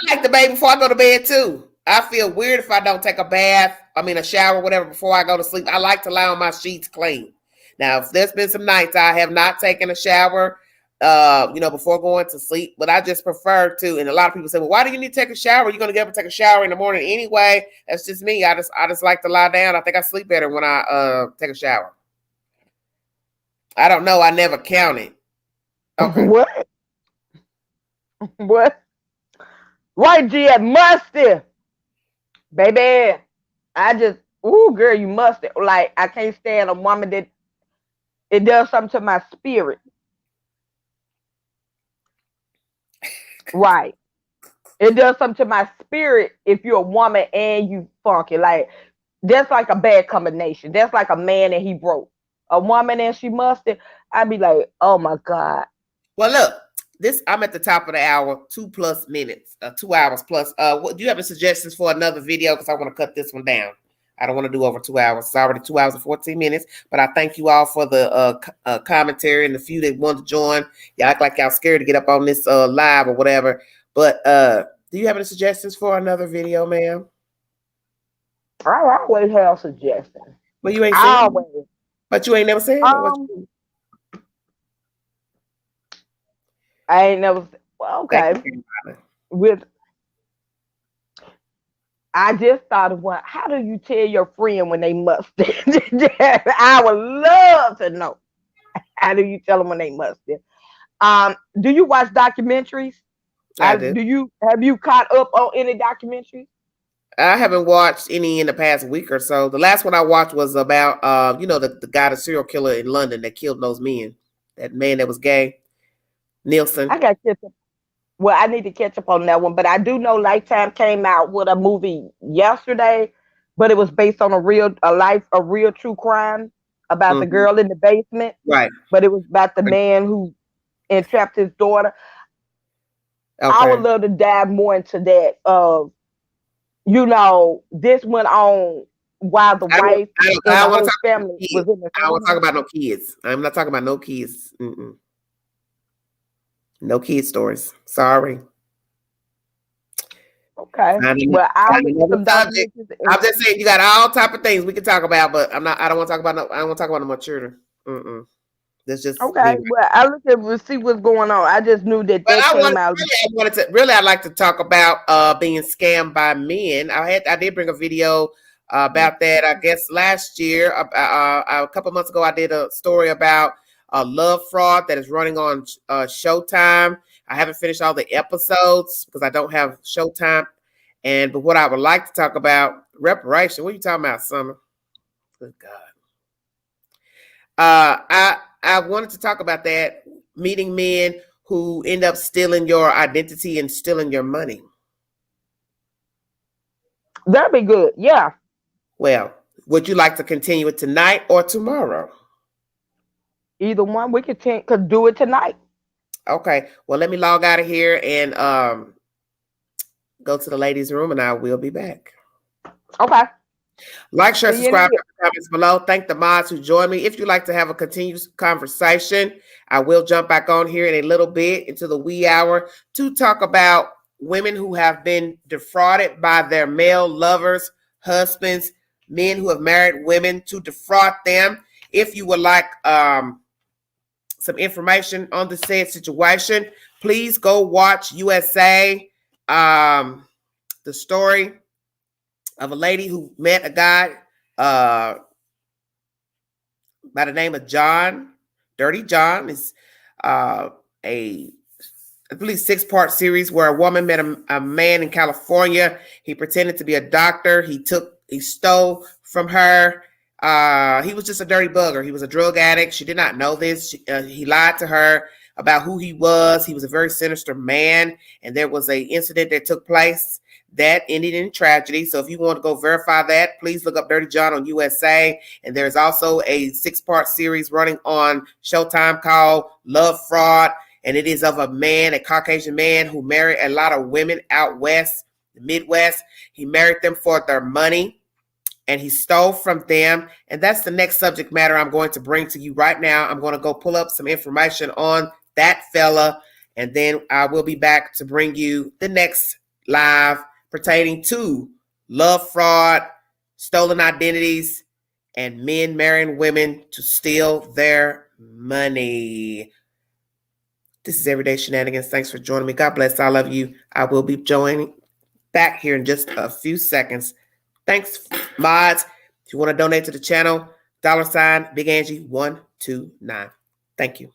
like to bathe before I go to bed too. I feel weird if I don't take a bath a shower, whatever, before I go to sleep. I like to lie on my sheets clean. Now, if there's been some nights I have not taken a shower, before going to sleep, but I just prefer to. And a lot of people say, well, why do you need to take a shower? You're going to get up and take a shower in the morning anyway. That's just me. I just like to lie down. I think I sleep better when I take a shower. I don't know. I never counted. Okay. What? What? Right, G at musty. Baby, girl, you musty. Like, I can't stand a woman that it does something to my spirit. Right. It does something to my spirit if you're a woman and you funky. Like, that's like a bad combination. That's like a man and he broke. A woman and she musty, I'd be like, oh my God. Well, look, I'm at the top of the hour, 2+ minutes, 2 hours plus. Do you have any suggestions for another video? Because I want to cut this one down. I don't want to do over 2 hours. It's already 2 hours and 14 minutes. But I thank you all for the commentary and the few that want to join. Y'all act like y'all scared to get up on this live or whatever. But do you have any suggestions for another video, ma'am? I always have suggestions. Well, you ain't said it. But you ain't never said it. I ain't never. Well, okay. I just thought of one. How do you tell your friend when they musty? I would love to know. How do you tell them when they musty? Do you watch documentaries? I do. Have you caught up on any documentaries? I haven't watched any in the past week or so. The last one I watched was about the guy, the serial killer in London that killed those men. That man that was gay. Nielsen. I got catch up. Well, I need to catch up on that one, but I do know Lifetime came out with a movie yesterday, but it was based on a real true crime about the girl in the basement. Right. But it was about the man who entrapped his daughter. Okay. I would love to dive more into that. This went on while the wife and the whole family was in the I don't want to talk about no kids. I'm not talking about no kids. No kid stories. Sorry. Okay. Well, I'm just saying you got all type of things we can talk about, but I don't want to talk about no more children. That's just okay. Well, I look at see what's going on. I just knew that came out. I'd like to talk about being scammed by men. I did bring a video about that. I guess last year, a couple months ago, I did a story about love fraud that is running on Showtime. I haven't finished all the episodes because I don't have Showtime. But what I would like to talk about, reparation. What are you talking about, Summer? Good God. I wanted to talk about that, meeting men who end up stealing your identity and stealing your money. That'd be good. Yeah. Well, would you like to continue it tonight or tomorrow? Either one. We could do it tonight. Okay. Well, let me log out of here and go to the ladies' room, and I will be back. Okay. Like, share, subscribe, comments below. Thank the mods who joined me. If you'd like to have a continuous conversation, I will jump back on here in a little bit into the wee hour to talk about women who have been defrauded by their male lovers, husbands, men who have married women to defraud them. If you would like some information on the said situation, please go watch USA, the story of a lady who met a guy by the name of John. Dirty John is I believe 6-part series where a woman met a man in California. He pretended to be a doctor. He stole from her. He was just a dirty bugger. He was a drug addict. She did not know this. He lied to her about who he was. He was a very sinister man. And there was an incident that took place that ended in tragedy. So if you want to go verify that, please look up Dirty John on USA. And there's also a 6-part series running on Showtime called Love Fraud. And it is of a Caucasian man who married a lot of women out west, the Midwest. He married them for their money and he stole from them. And that's the next subject matter I'm going to bring to you right now. I'm going to go pull up some information on that fella. And then I will be back to bring you the next live pertaining to love fraud stolen identities, and men marrying women to steal their money. This is Everyday Shenanigans. Thanks for joining me. God bless all of you. I will be joining back here in just a few seconds. Thanks, mods. If you want to donate to the channel, $Big Angie 129. Thank you.